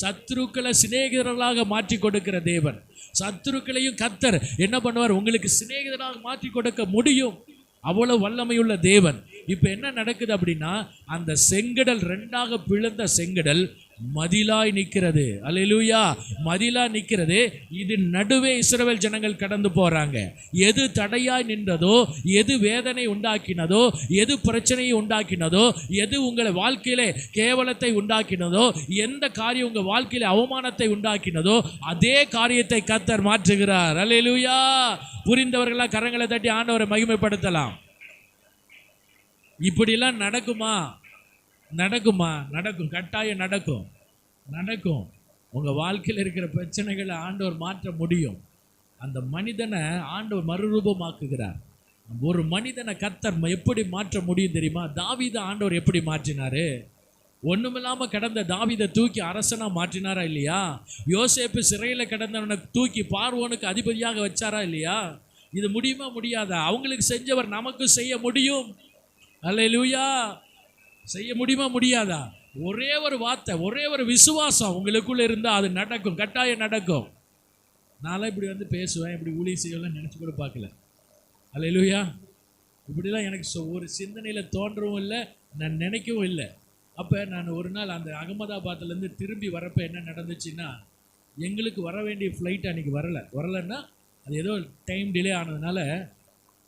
சத்துருக்களை சிநேகிதர்களாக மாற்றி கொடுக்கிற தேவன். சத்துருக்களையும் கர்த்தர் என்ன பண்ணுவார்? உங்களுக்கு சிநேகிதராக மாற்றி கொடுக்க முடியும். அவ்வளவு வல்லமையுள்ள தேவன். இப்ப என்ன நடக்குது அப்படின்னா, அந்த செங்கடல் ரெண்டாக பிளந்த செங்கடல் மதிலாய் நிற்கிறது. அல்லேலூயா. மதிலா நிற்கிறது. இது நடுவே இஸ்ரவேல் ஜனங்கள் கடந்து போறாங்க. எது தடையாய் நின்றதோ, எது வேதனை உண்டாக்கினதோ, எது பிரச்சனையை உண்டாக்கினதோ, எது உங்களை வாழ்க்கையிலே கேவலத்தை உண்டாக்கினதோ, எந்த காரியம் உங்க வாழ்க்கையில அவமானத்தை உண்டாக்கினதோ, அதே காரியத்தை கர்த்தர் மாற்றுகிறார். அல்லேலூயா. புரிந்தவர்களா கரங்களை தட்டி ஆண்டவரை மகிமைப்படுத்தலாம். இப்படிலாம் நடக்குமா? நடக்குமா? நடக்கும். கட்டாயம் நடக்கும். நடக்கும். உங்க வாழ்க்கையில் இருக்கிற பிரச்சனைகளை ஆண்டவர் மாற்ற முடியும். அந்த மனிதனை ஆண்டவர் மறுரூபமாக்குகிறார். ஒரு மனிதனை கர்த்தர் எப்படி மாற்ற முடியும் தெரியுமா? தாவீதை ஆண்டவர் எப்படி மாற்றினாரு? ஒண்ணுமில்லாம கிடந்த தாவீதை தூக்கி அரசனா மாற்றினாரா இல்லையா? யோசேப்பு சிறையில் கிடந்தவனை தூக்கி பார்வோனுக்கு அதிபதியாக வச்சாரா இல்லையா? இது முடியுமா? முடியாதா? அவங்களுக்கு செஞ்சவர் நமக்கு செய்ய முடியும். அல்லேலூயா. செய்ய முடியுமா? முடியாதா? ஒரே ஒரு வார்த்தை, ஒரே ஒரு விசுவாசம் உங்களுக்குள்ள இருந்தா அது நடக்கும். கட்டாயம் நடக்கும். நான்லாம் இப்படி வந்து பேசுவேன், இப்படி ஊழிய செய்யலாம் நினைச்சு கூட பார்க்கல. அல்லேலூயா. இப்படிலாம் எனக்கு ஒரு சிந்தனையில் தோன்றவும் இல்லை, நான் நினைக்கவும் இல்லை. அப்போ நான் ஒரு நாள் அந்த அகமதாபாத்லேருந்து திரும்பி வரப்போ என்ன நடந்துச்சுன்னா, எங்களுக்கு வர வேண்டிய ஃப்ளைட் அன்றைக்கி வரலைன்னா அது ஏதோ டைம் டிலே ஆனதுனால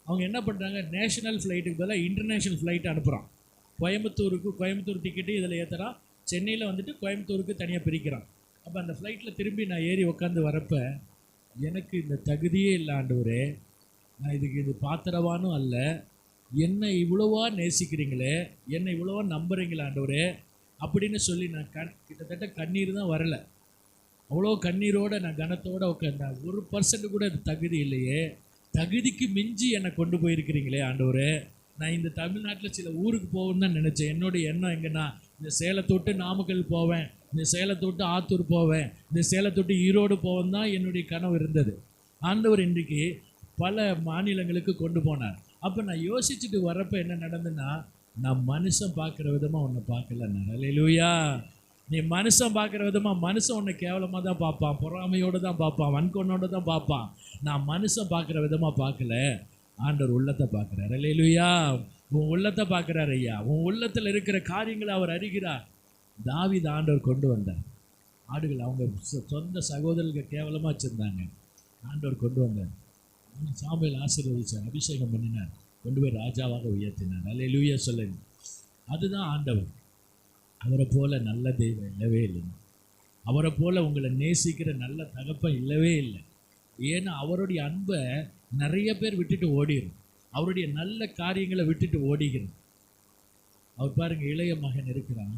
அவங்க என்ன பண்ணுறாங்க, நேஷனல் ஃப்ளைட்டுக்கு பதிலாக இன்டர்நேஷ்னல் ஃப்ளைட் அனுப்புகிறான். கோயம்புத்தூர் டிக்கெட்டு இதில் ஏற்றுறான், சென்னையில் வந்துட்டு கோயம்புத்தூருக்கு தனியாக பிரிக்கிறான். அப்போ அந்த ஃப்ளைட்டில் திரும்பி நான் ஏறி உட்காந்து வரப்போ எனக்கு இந்த தகுதியே இல்லை ஆண்டவரே, நான் இது பாத்திரவானும் அல்ல, என்னை இவ்வளோவா நேசிக்கிறீங்களே, என்னை இவ்வளோவா நம்புறீங்களா ஆண்டவரே அப்படின்னு சொல்லி நான் கிட்டத்தட்ட கண்ணீர் தான் வரலை. அவ்வளோ கண்ணீரோடு நான் கனத்தோடு உட்காந்தேன். 1% கூட அது தகுதி இல்லையே, தகுதிக்கு மிஞ்சி என்னை கொண்டு போயிருக்கிறீங்களே ஆண்டவரே. நான் இந்த தமிழ்நாட்டில் சில ஊருக்கு போகணுன்னு தான் நினச்சேன். என்னுடைய எண்ணம் எங்கன்னா, இந்த சேலத்தை விட்டு நாமக்கல் போவேன், இந்த சேலத்தை விட்டு ஆத்தூர் போவேன், இந்த சேலத்தை விட்டு ஈரோடு போவேன் தான் என்னுடைய கனவு இருந்தது. ஆண்டவர் இன்றைக்கு பல மாநிலங்களுக்கு கொண்டு போனார். அப்போ நான் யோசிச்சுட்டு வரப்போ என்ன நடந்துன்னா, நான் மனுஷன் பார்க்குற விதமாக உன்னை பார்க்கலன்னா. அல்லேலூயா. நீ மனுஷன் பார்க்குற விதமாக, மனுஷன் உன்னை கேவலமாக தான் பார்ப்பான், பொறாமையோடு தான் பார்ப்பான், வன்கொன்னோடு தான் பார்ப்பான். நான் மனுஷன் பார்க்குற விதமாக பார்க்கல, ஆண்டவர் உள்ளத்தை பார்க்குறாரு. அல்லேலூயா. உன் உள்ளத்தை பார்க்குறாரு ஐயா. உன் உள்ளத்தில் இருக்கிற காரியங்களை அவர் அறிகிறார். தாவீது ஆண்டவர் கொண்டு வந்தார். ஆடுகள் அவங்க சொந்த சகோதரர்கள் கேவலமாக வச்சுருந்தாங்க, ஆண்டவர் கொண்டு வந்தார். சாமுவேல் ஆசீர்வதிச்சார், அபிஷேகம் பண்ணினார், கொண்டு போய் ராஜாவாக உயர்த்தினார். அல்லேலூயா சொல்லுங்க. அதுதான் ஆண்டவர். அவரை போல நல்ல தெய்வம் இல்லவே இல்லை. அவரை போல உங்களை நேசிக்கிற நல்ல தகப்பன் இல்லவே இல்லை. ஏன்னா அவருடைய அன்பை நிறைய பேர் விட்டுட்டு ஓடிடும். அவருடைய நல்ல காரியங்களை விட்டுட்டு ஓடிக்கிறோம். அவர் பாருங்க, இளைய மகன் இருக்கிறான்,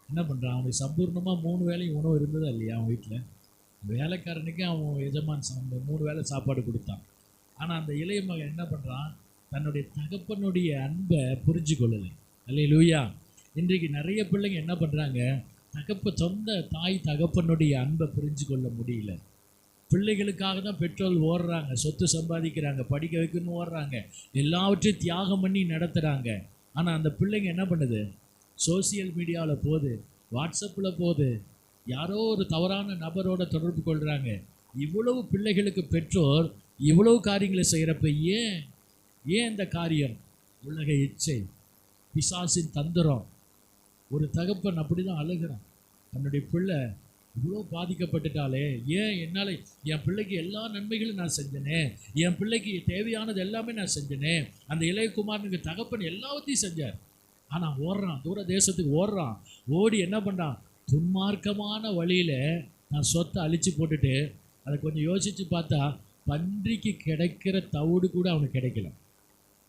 என்ன பண்ணுறான், அவனுக்கு சம்பூர்ணமாக 3 வேளையும் உணவு இருந்ததா இல்லையா? அவன் வீட்டில் வேலைக்காரனுக்கு அவன் எஜமான் 3 வேளை சாப்பாடு கொடுத்தான். ஆனால் அந்த இளைய மகன் என்ன பண்ணுறான், தன்னுடைய தகப்பனுடைய அன்பை புரிஞ்சு கொள்ளலை. அல்லேலூயா. இன்றைக்கு நிறைய பிள்ளைங்க என்ன பண்ணுறாங்க, சொந்த தாய் தகப்பனுடைய அன்பை புரிஞ்சு கொள்ள முடியல. பிள்ளைகளுக்காக தான் பெற்றோர் ஓடுறாங்க, சொத்து சம்பாதிக்கிறாங்க, படிக்க வைக்கணும்னு ஓடுறாங்க, எல்லாவற்றையும் தியாகம் பண்ணி நடத்துகிறாங்க. ஆனால் அந்த பிள்ளைங்க என்ன பண்ணுது, சோசியல் மீடியாவில் போகுது, வாட்ஸ்அப்பில் போகுது, யாரோ ஒரு தவறான நபரோட தொடர்பு கொள்கிறாங்க. இவ்வளவு பிள்ளைகளுக்கு பெற்றோர் இவ்வளவு காரியங்களை செய்கிறப்ப ஏன் இந்த காரியம்? உலக இச்சை, பிசாசின் தந்திரம். ஒரு தகப்பன் அப்படி தான் அழுகிறான், தன்னுடைய பிள்ளை இவ்வளோ பாதிக்கப்பட்டுட்டாலே, ஏன் என்னால் என் பிள்ளைக்கு எல்லா நன்மைகளும் நான் செஞ்சனே, என் பிள்ளைக்கு தேவையானது எல்லாமே நான் செஞ்சனே. அந்த இளையகுமாரனுக்கு தகப்பன் எல்லாத்தையும் செஞ்சார். ஆனால் ஓடுறான், தூர தேசத்துக்கு ஓடுறான். ஓடி என்ன பண்ணுறான், துன்மார்க்கமான வழியில் நான் சொத்தை அழித்து போட்டுட்டு, அதை கொஞ்சம் யோசித்து பார்த்தா பன்றிக்கு கிடைக்கிற தவிடு கூட அவனுக்கு கிடைக்கல.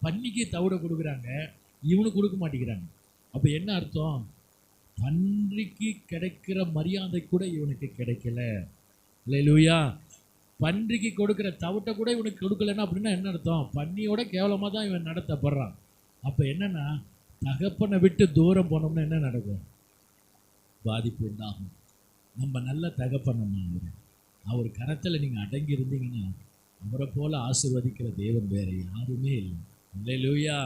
பன்னிக்கு தவிடை கொடுக்குறாங்க, இவனுக்கு கொடுக்க மாட்டேங்கிறாங்க. அப்போ என்ன அர்த்தம், பன்றிக்கு கிடைக்கிற மரியாதை கூட இவனுக்கு கிடைக்கல. அல்லேலூயா. பன்றிக்கு கொடுக்குற தவிட்டை கூட இவனுக்கு கொடுக்கலன்னா அப்படின்னா என்ன அர்த்தம், பன்னியோட கேவலமாக தான் இவன் நடத்தப்படுறான். அப்போ என்னென்னா, தகப்பனை விட்டு தூரம் போனோம்னா என்ன நடக்கும், பாதிப்பு உண்டாகும். நம்ம நல்ல தகப்பன், அவர் கரத்தில் நீங்கள் அடங்கி இருந்தீங்கன்னா அவரை போல ஆசீர்வதிக்கிற தேவன் வேறு யாருமே இல்லை. அல்லேலூயா.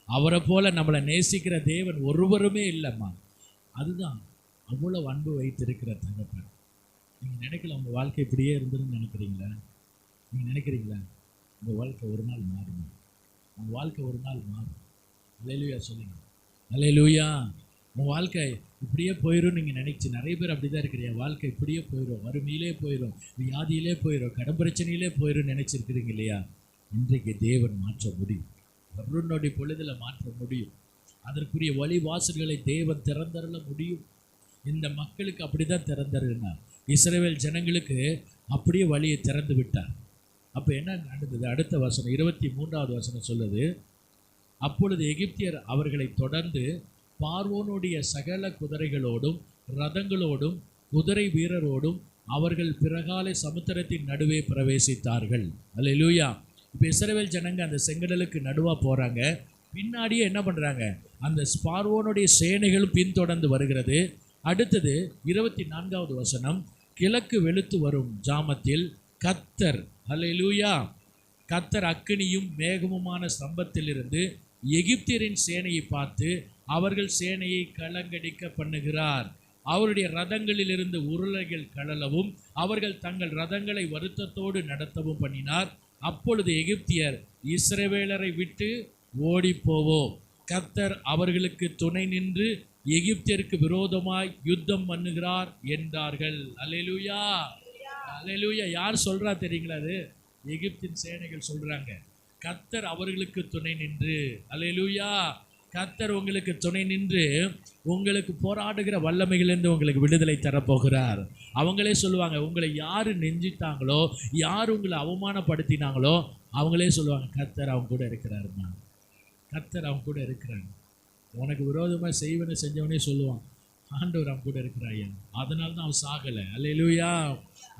அவரை போல நம்மளை நேசிக்கிற தேவன் ஒருவருமே இல்லைம்மா. அதுதான் அவ்வளோ அன்பு வைத்திருக்கிற தகப்பன். நீங்கள் நினைக்கல உங்கள் வாழ்க்கை இப்படியே இருந்ததுன்னு நினைக்கிறீங்களா? நீங்கள் நினைக்கிறீங்களா உங்கள் வாழ்க்கை ஒரு நாள் மாறும்? உங்கள் வாழ்க்கை ஒரு நாள் மாறும். அல்லேலூயா சொல்லுங்க. அல்லேலூயா. உங்கள் வாழ்க்கை இப்படியே போயிடும் நீங்கள் நினைச்சு நிறைய பேர் அப்படி தான் இருக்கிறீங்க. வாழ்க்கை இப்படியே போயிடும், வறுமையிலே போயிடும், வியாதியிலே போயிடும், கடன் பிரச்சனையிலே போயிடும் நினைச்சிருக்கிறீங்க இல்லையா? இன்றைக்கு தேவன் மாற்ற முடியும். ஒரு நொடி பொழுதில் மாற்ற முடியும். அதற்குரிய வழி வாசல்களை தேவன் திறந்தருள முடியும். இந்த மக்களுக்கு அப்படி தான் திறந்தருளினார். இஸ்ரவேல் ஜனங்களுக்கு அப்படியே வழியை திறந்து விட்டார். அப்போ என்ன நடந்தது? அடுத்த வசனம் 23வது வசனம் சொல்லுது, அப்பொழுது எகிப்தியர் அவர்களை தொடர்ந்து பார்வோனுடைய சகல குதிரைகளோடும் ரதங்களோடும் குதிரை வீரரோடும் அவர்கள் பிறகாலை சமுத்திரத்தின் நடுவே பிரவேசித்தார்கள். அல்லேலூயா. இப்போ இஸ்ரவேல் ஜனங்க அந்த செங்கடலுக்கு நடுவாக போகிறாங்க. பின்னாடியே என்ன பண்ணுறாங்க? அந்த பார்வோனுடைய சேனைகளும் பின்தொடர்ந்து வருகிறது. அடுத்தது 24வது வசனம், கிழக்கு வெளுத்து வரும் ஜாமத்தில் கர்த்தர், அல்லேலூயா, கர்த்தர் அக்கினியும் மேகமுமான ஸ்தம்பத்திலிருந்து எகிப்தியரின் சேனையை பார்த்து அவர்கள் சேனையை கலங்கடிக்க பண்ணுகிறார். அவருடைய ரதங்களிலிருந்து உருளைகள் கழலவும் அவர்கள் தங்கள் ரதங்களை வருத்தத்தோடு நடத்தவும் பண்ணினார். அப்பொழுது எகிப்தியர் இஸ்ரவேலரை விட்டு ஓடி போவோம், கர்த்தர் அவர்களுக்கு துணை நின்று எகிப்தியருக்கு விரோதமாய் யுத்தம் பண்ணுகிறார் என்றார்கள். அல்லேலூயா, அல்லேலூயா. யார் சொல்றா தெரியுங்களா? அது எகிப்தின் சேனைகள் சொல்றாங்க. கர்த்தர் அவர்களுக்கு துணை நின்று, அல்லேலூயா, கர்த்தர் உங்களுக்கு துணை நின்று உங்களுக்கு போராடுகிற வல்லமைகளிலிருந்து உங்களுக்கு விடுதலை தரப்போகிறார். அவங்களே சொல்லுவாங்க, உங்களை யார் நெஞ்சிட்டாங்களோ, யார் உங்களை அவமானப்படுத்தினாங்களோ அவங்களே சொல்லுவாங்க, கர்த்தர் அவங்க கூட இருக்கிறாருமா, கர்த்தர் அவங்க கூட இருக்கிறாங்க. உனக்கு விரோதமாக செய்வனை செஞ்சவனே சொல்லுவான், ஆண்டவர் அவன் கூட இருக்கிறாயா, அதனால தான் அவன் சாகலை. அல்லேலூயா.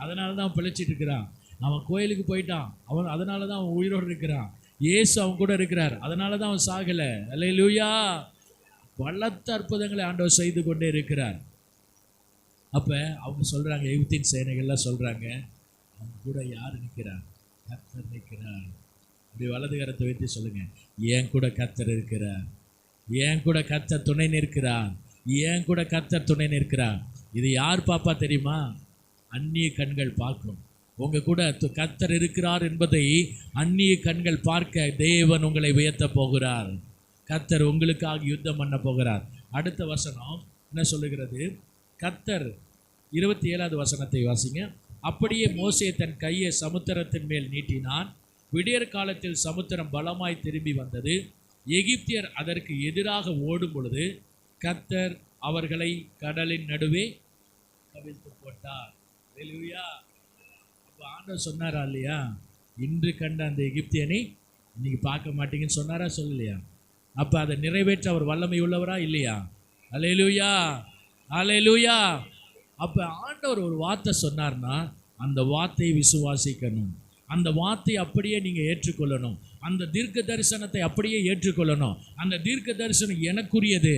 அதனால தான் அவன் பிழைச்சிட்டு இருக்கிறான். அவன் கோயிலுக்கு போயிட்டான், அவன் அதனால தான் அவன் உயிரோடு இருக்கிறான். இயேசு அவன் கூட இருக்கிறார், அதனால தான் அவன் சாகலை. அல்லேலூயா. பலத்த அற்புதங்களை ஆண்டவர் செய்து கொண்டே இருக்கிறார். அப்போ அவங்க சொல்கிறாங்க, எகிப்தின் சேனைகள்லாம் சொல்கிறாங்க, அவங்க கூட யார் நிற்கிறார்? கர்த்தர் நிற்கிறார். அப்படி வலது கரத்தை வைத்து சொல்லுங்கள், ஏன் கூட கர்த்தர் இருக்கிறார், ஏன் கூட கர்த்தர் துணை நிற்கிறார், ஏன் கூட கர்த்தர் துணை நிற்கிறார். இது யார் பாப்பா தெரியுமா? அந்நிய கண்கள் பார்க்கும். உங்கள் கூட கர்த்தர் இருக்கிறார் என்பதை அந்நிய கண்கள் பார்க்க தேவன் உங்களை உயர்த்த போகிறார். கர்த்தர் உங்களுக்காக யுத்தம் பண்ண போகிறார். அடுத்த வசனம் என்ன சொல்லுகிறது? கர்த்தர் 27வது வசனத்தை வாசிங்க. அப்படியே மோசே தன் கையை சமுத்திரத்தின் மேல் நீட்டினான். விடியற் காலத்தில் சமுத்திரம் பலமாய் திரும்பி வந்தது. எகிப்தியர் அதற்கு எதிராக ஓடும் பொழுது கர்த்தர் அவர்களை கடலின் நடுவே கவிழ்த்து போட்டார். அல்லேலூயா. அப்போ ஆண்டவர் சொன்னாரா இல்லையா? இன்று கண்ட அந்த எகிப்தியனை இன்னைக்கு பார்க்க மாட்டீங்கன்னு சொன்னாரா சொல்லலையா? அப்போ அதை நிறைவேற்ற அவர் வல்லமை உள்ளவரா இல்லையா? அல்லேலூயா, அல்லேலூயா. அப்போ ஆண்டவர் ஒரு வார்த்தை சொன்னார்னா அந்த வார்த்தையை விசுவாசிக்கணும். அந்த வார்த்தையை அப்படியே நீங்கள் ஏற்றுக்கொள்ளணும். அந்த தீர்க்க தரிசனத்தை அப்படியே ஏற்றுக்கொள்ளணும். அந்த தீர்க்க தரிசனம் எனக்குரியது,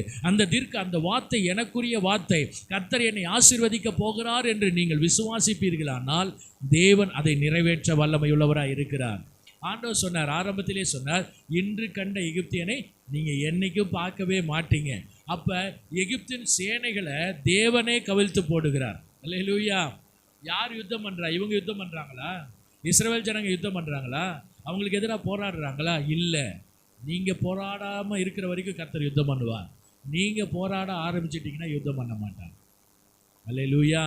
அந்த வார்த்தை எனக்குரிய வார்த்தை, கர்த்தர் என்னை ஆசீர்வதிக்க போகிறார் என்று நீங்கள் விசுவாசிப்பீர்களானால் தேவன் அதை நிறைவேற்ற வல்லமையுள்ளவராக இருக்கிறார். ஆண்டவர் சொன்னார், ஆரம்பத்திலே சொன்னார், இன்று கண்ட எகிப்தியனை நீங்கள் என்னைக்கும் பார்க்கவே மாட்டீங்க. அப்போ எகிப்தின் சேனைகளை தேவனே கவிழ்த்து போடுகிறார். அல்லேலூயா. யார் யுத்தம் பண்ணுறா? இவங்க யுத்தம் பண்ணுறாங்களா? இஸ்ரவேல் ஜனங்க யுத்தம் பண்ணுறாங்களா? அவங்களுக்கு எதிராக போராடுறாங்களா? இல்லை. நீங்கள் போராடாமல் இருக்கிற வரைக்கும் கர்த்தர் யுத்தம் பண்ணுவார். நீங்கள் போராட ஆரம்பிச்சிட்டிங்கன்னா யுத்தம் பண்ண மாட்டார். அல்லேலூயா.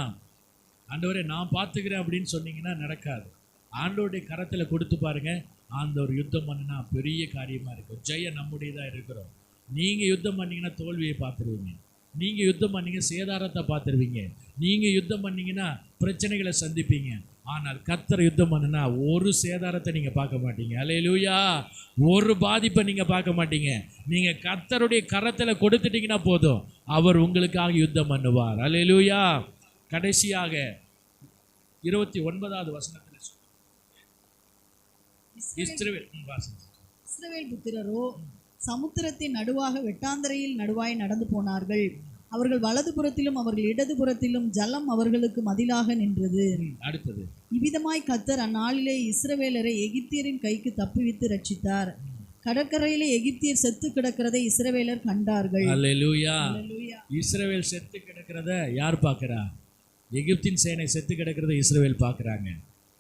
ஆண்டவரே நான் பார்த்துக்கிறேன் அப்படின்னு சொன்னீங்கன்னா நடக்காது. ஆண்டவருடைய கரத்தில் கொடுத்து பாருங்கள். ஆண்டவர் யுத்தம் பண்ணினா பெரிய காரியமாக இருக்கும். ஜெயம் நம்முடையதாக இருக்கிறோம். நீங்கள் யுத்தம் பண்ணிங்கன்னா தோல்வியை பார்த்துருவீங்க. நீங்கள் யுத்தம் பண்ணீங்க சேதாரத்தை பார்த்துருவீங்க. நீங்கள் யுத்தம் பண்ணிங்கன்னா பிரச்சனைகளை சந்திப்பீங்க. ஆனால் கர்த்தர் யுத்தம் பண்ணுனா ஒரு சேதாரத்தை நீங்கள் பார்க்க மாட்டீங்க. அல்லேலூயா. ஒரு பாதிப்பை நீங்கள் பார்க்க மாட்டீங்க. நீங்கள் கர்த்தருடைய கரத்தில் கொடுத்துட்டீங்கன்னா போதும், அவர் உங்களுக்காக யுத்தம் பண்ணுவார். அல்லேலூயா. கடைசியாக 29வது வசனத்தில் இஸ்ரவேல் புத்திரரோ சமுத்திரத்தின் நடுவாக வெட்டாந்தரையில் நடுவாய் நடந்து போனார்கள். அவர்கள் வலதுபுறத்திலும் அவர்கள் இடதுபுறத்திலும் ஜலம் அவர்களுக்கு மதிலாக நின்றது. அடுத்தது, இவ்விதமாய் கர்த்தர் அந்நாளிலே இஸ்ரவேலரை எகிப்தியரின் கைக்கு தப்புவித்து ரட்சித்தார். கடற்கரையிலே எகிப்தியர் செத்து கிடக்கிறதை இஸ்ரவேலர் கண்டார்கள். அல்லேலூயா. இஸ்ரவேல் செத்து கிடக்கிறத யார் பார்க்கிறா? எகிப்தின் சேனை செத்து கிடக்கிறத இஸ்ரவேல் பார்க்குறாங்க.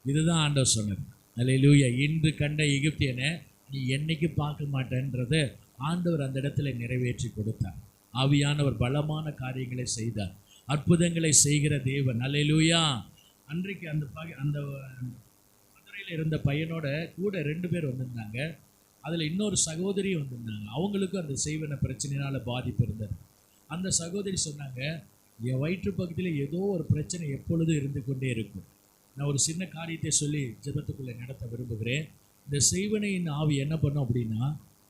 இதுதான் ஆண்டவர் சொன்னது. அல்லேலூயா. இன்று கண்ட எகிப்தியனை நீ என்னைக்கு பார்க்க மாட்டேன்றதை ஆண்டவர் அந்த இடத்துல நிறைவேற்றி கொடுத்தார். ஆவியானவர் பலமான காரியங்களை செய்தார். அற்புதங்களை செய்கிற தேவன். அல்லேலூயா. அன்றைக்கு அந்த மதுரையில் இருந்த பையனோட கூட 2 பேர் வந்திருந்தாங்க. அதில் இன்னொரு சகோதரி வந்திருந்தாங்க. அவங்களுக்கும் அந்த செய்வன பிரச்சனையினால் பாதிப்பு இருந்தது. அந்த சகோதரி சொன்னாங்க, என் வயிற்று பக்கத்தில் ஏதோ ஒரு பிரச்சனை எப்பொழுதும் இருந்து கொண்டே இருக்கும். நான் ஒரு சின்ன காரியத்தை சொல்லி ஜெபத்துக்குள்ளே நடத்த விரும்புகிறேன். இந்த செய்வனையின் ஆவி என்ன பண்ணும் அப்படின்னா,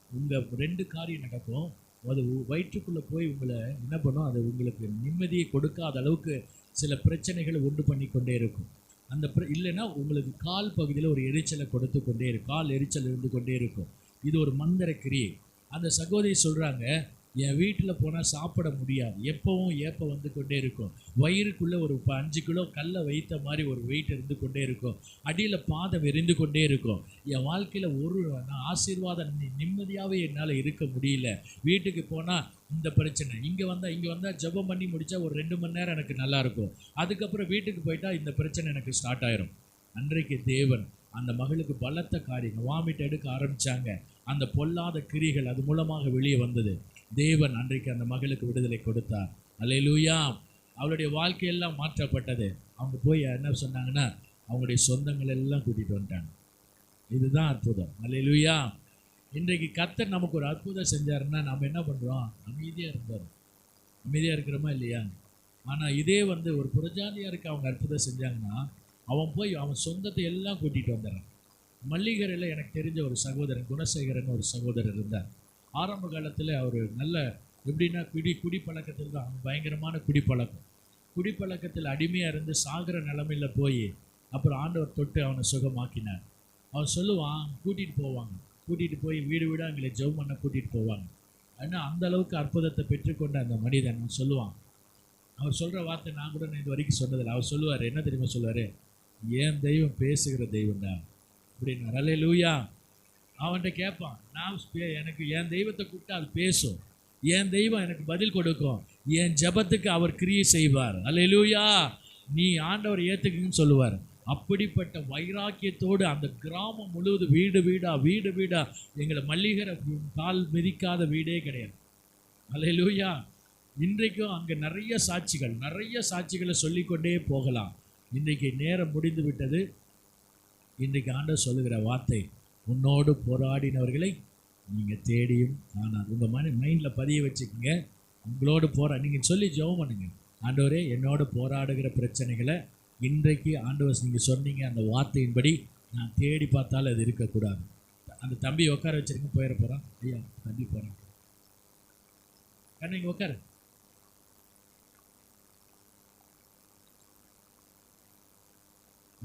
உங்கள் 2 காரியம் நடக்கும். அது வயிற்றுக்குள்ளே போய் உங்களை என்ன பண்ணும், அது உங்களுக்கு நிம்மதியை கொடுக்காத அளவுக்கு சில பிரச்சனைகளை உண்டு பண்ணி கொண்டே இருக்கும். அந்த இல்லைன்னா உங்களுக்கு கால் பகுதியில் ஒரு எரிச்சலை கொடுத்து கொண்டே இருக்கும், கால் எரிச்சல் இருந்து கொண்டே இருக்கும். இது ஒரு மந்திர கிரியை. அந்த சகோதரி சொல்கிறாங்க, என் வீட்டில் போனால் சாப்பிட முடியாது, எப்பவும் ஏப்பம் வந்து கொண்டே இருக்கும், வயிறுக்குள்ளே ஒரு 5 கிலோ கல்லை வைத்த மாதிரி ஒரு வெயிட் இருந்து கொண்டே இருக்கும், அடியில் பாதம் எரிந்து கொண்டே இருக்கும். என் வாழ்க்கையில் நான் ஆசீர்வாதம் நிம்மதியாகவே என்னால் இருக்க முடியல. வீட்டுக்கு போனால் இந்த பிரச்சனை, இங்கே வந்தால் ஜெபம் பண்ணி முடித்தா ஒரு 2 மணி நேரம் எனக்கு நல்லாயிருக்கும், அதுக்கப்புறம் வீட்டுக்கு போயிட்டா இந்த பிரச்சனை எனக்கு ஸ்டார்ட் ஆயிரும். அன்றைக்கு தேவன் அந்த மகளுக்கு பலத்த காரியங்கள் வாமிட் எடுக்க ஆரம்பித்தாங்க. அந்த பொல்லாத கிரிகள் அது மூலமாக வெளியே வந்தது. தேவன் அன்றைக்கு அந்த மகளுக்கு விடுதலை கொடுத்தார். அல்லேலூயா. அவளுடைய வாழ்க்கையெல்லாம் மாற்றப்பட்டது. அவங்க போய் என்ன சொன்னாங்கன்னா, அவங்களுடைய சொந்தங்கள் எல்லாம் கூட்டிகிட்டு வந்துட்டாங்க. இதுதான் அற்புதம். அல்லேலூயா. இன்றைக்கு கர்த்தர் நமக்கு ஒரு அற்புதம் செஞ்சாருன்னா நாம் என்ன பண்ணுறோம்? அமைதியாக இருந்தார். அமைதியாக இருக்கிறோமா இல்லையா? ஆனால் இதே ஒரு புறஜாதியாருக்கு அவங்க அற்புதம் செஞ்சாங்கன்னா, அவன் போய் அவன் சொந்தத்தை எல்லாம் கூட்டிகிட்டு வந்துடுறான். மல்லிகரையில் எனக்கு தெரிஞ்ச ஒரு சகோதரன் குணசேகரன் ஒரு சகோதரர் இருந்தார். ஆரம்ப காலத்தில் அவர் நல்ல எப்படின்னா குடிப்பழக்கத்தில் தான், பயங்கரமான குடிப்பழக்கத்தில் அடிமையாக இருந்து சாகிற நிலமையில் போய் அப்புறம் ஆண்டவர் தொட்டு அவனை சுகமாக்கினார். அவன் சொல்லுவான், கூட்டிகிட்டு போய் வீடு வீடாக எங்களை ஜெபம் பண்ண கூட்டிகிட்டு போவாங்க. ஆனால் அந்த அளவுக்கு அற்புதத்தை பெற்றுக்கொண்ட அந்த மனிதன் சொல்லுவான். அவர் சொல்கிற வார்த்தை நான் கூட இது வரைக்கும் சொன்னதில்லை. அவர் சொல்லுவார், என்ன தெரியுமா சொல்லுவார்? என் தெய்வம் பேசுகிற தெய்வம்டா அப்படின்னார். அல்லேலூயா. அவன்கிட்ட கேட்பான், எனக்கு என் தெய்வத்தை கூப்பிட்டா அது பேசும், என் தெய்வம் எனக்கு பதில் கொடுக்கும், என் ஜெபத்துக்கு அவர் கிரியை செய்வார். அல்லேலூயா. நீ ஆண்டவர் ஏற்றுக்குன்னு சொல்லுவார். அப்படிப்பட்ட வைராக்கியத்தோடு அந்த கிராமம் முழுவதும் வீடு வீடா எங்களை மல்லிகரை கால் மிதிக்காத வீடே கிடையாது. அல்லேலூயா. இன்றைக்கும் அங்கே நிறைய சாட்சிகளை சொல்லிக்கொண்டே போகலாம். இன்றைக்கு நேரம் முடிந்து விட்டது. இன்றைக்கு ஆண்டவர் சொல்லுகிற வார்த்தை, உன்னோடு போராடினவர்களை நீங்கள் தேடியும் காணாது. உங்கள் மைண்டில் பதிய வச்சுக்கோங்க. உங்களோடு நீங்கள் சொல்லி ஜெபம் பண்ணுங்க, ஆண்டவரே என்னோடு போராடுகிற பிரச்சனைகளை இன்றைக்கு ஆண்டவர் நீங்கள் சொன்னீங்க அந்த வார்த்தையின்படி நான் தேடி பார்த்தாலும் அது இருக்கக்கூடாது. அந்த தம்பி உட்கார வச்சிருக்க போயிட போகிறான். ஐயா தம்பி போகிறேன், நீங்கள் உட்காரு.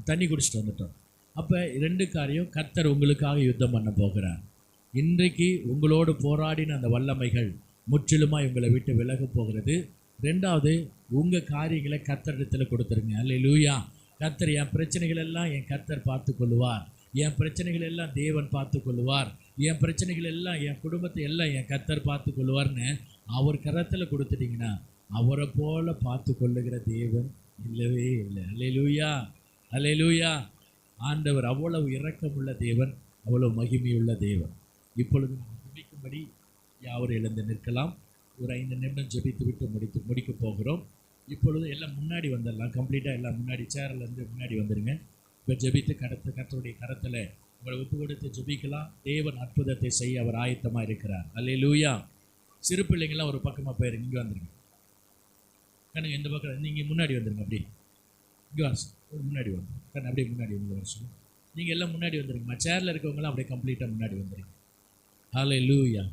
தண்ணி குடிச்சிட்டு வந்துட்டோம். அப்போ 2 காரியம், கர்த்தர் உங்களுக்காக யுத்தம் பண்ண போகிறார். இன்றைக்கு உங்களோடு போராடின அந்த வல்லமைகள் முற்றிலுமாக உங்களை விட்டு விலக போகிறது. 2வது, உங்கள் காரியங்களை கர்த்தரிடத்தில் கொடுத்துருங்க. அல்லேலூயா. கர்த்தர் என் பிரச்சனைகள் எல்லாம் என் கர்த்தர் பார்த்து கொள்ளுவார், என் பிரச்சனைகள் எல்லாம் தேவன் பார்த்து கொள்ளுவார், என் பிரச்சனைகள் எல்லாம் என் குடும்பத்தை எல்லாம் என் கர்த்தர் பார்த்து கொள்ளுவார்னு அவர் கரத்தில் கொடுத்துட்டிங்கன்னா அவரை போல பார்த்து கொள்ளுகிற தேவன் இல்லவே இல்லை. அல்லேலூயா. அல்லேலூயா. ஆண்டவர் அவ்வளவு இரக்கமுள்ள தேவன், அவ்வளவு மகிமையுள்ள தேவன். இப்பொழுது ஜெபிக்கும்படி யாவரும் எழுந்து நிற்கலாம். ஒரு 5 நிமிடம் ஜெபித்து விட்டு முடிக்க போகிறோம். இப்பொழுது எல்லாம் முன்னாடி வந்துடலாம். கம்ப்ளீட்டாக எல்லாம் முன்னாடி சேரிலேருந்து முன்னாடி வந்துடுங்க. இப்போ ஜெபித்து கர்த்தருடைய கரத்தில் உங்களை ஒப்பு கொடுத்து ஜெபிக்கலாம். தேவன் அற்புதத்தை செய்ய அவர் ஆயத்தமாக இருக்கிறார். அல்லேலூயா. சிறு பிள்ளைங்கள்லாம் ஒரு பக்கமாக போயிருங்க, இங்கே வந்துடுங்க. கண்ணுங்க இந்த பக்கம் நீங்கள் முன்னாடி வந்துடுங்க. அப்படி இங்கே முன்னாடி வந்து கண்ணு அப்படியே முன்னாடி வந்து வருஷம் நீங்கள் எல்லாம் முன்னாடி வந்துடுங்கம்மா. சேரில் இருக்கவங்களாம் அப்படியே கம்ப்ளீட்டாக முன்னாடி வந்துடுங்க. ஹல்லேலூயா.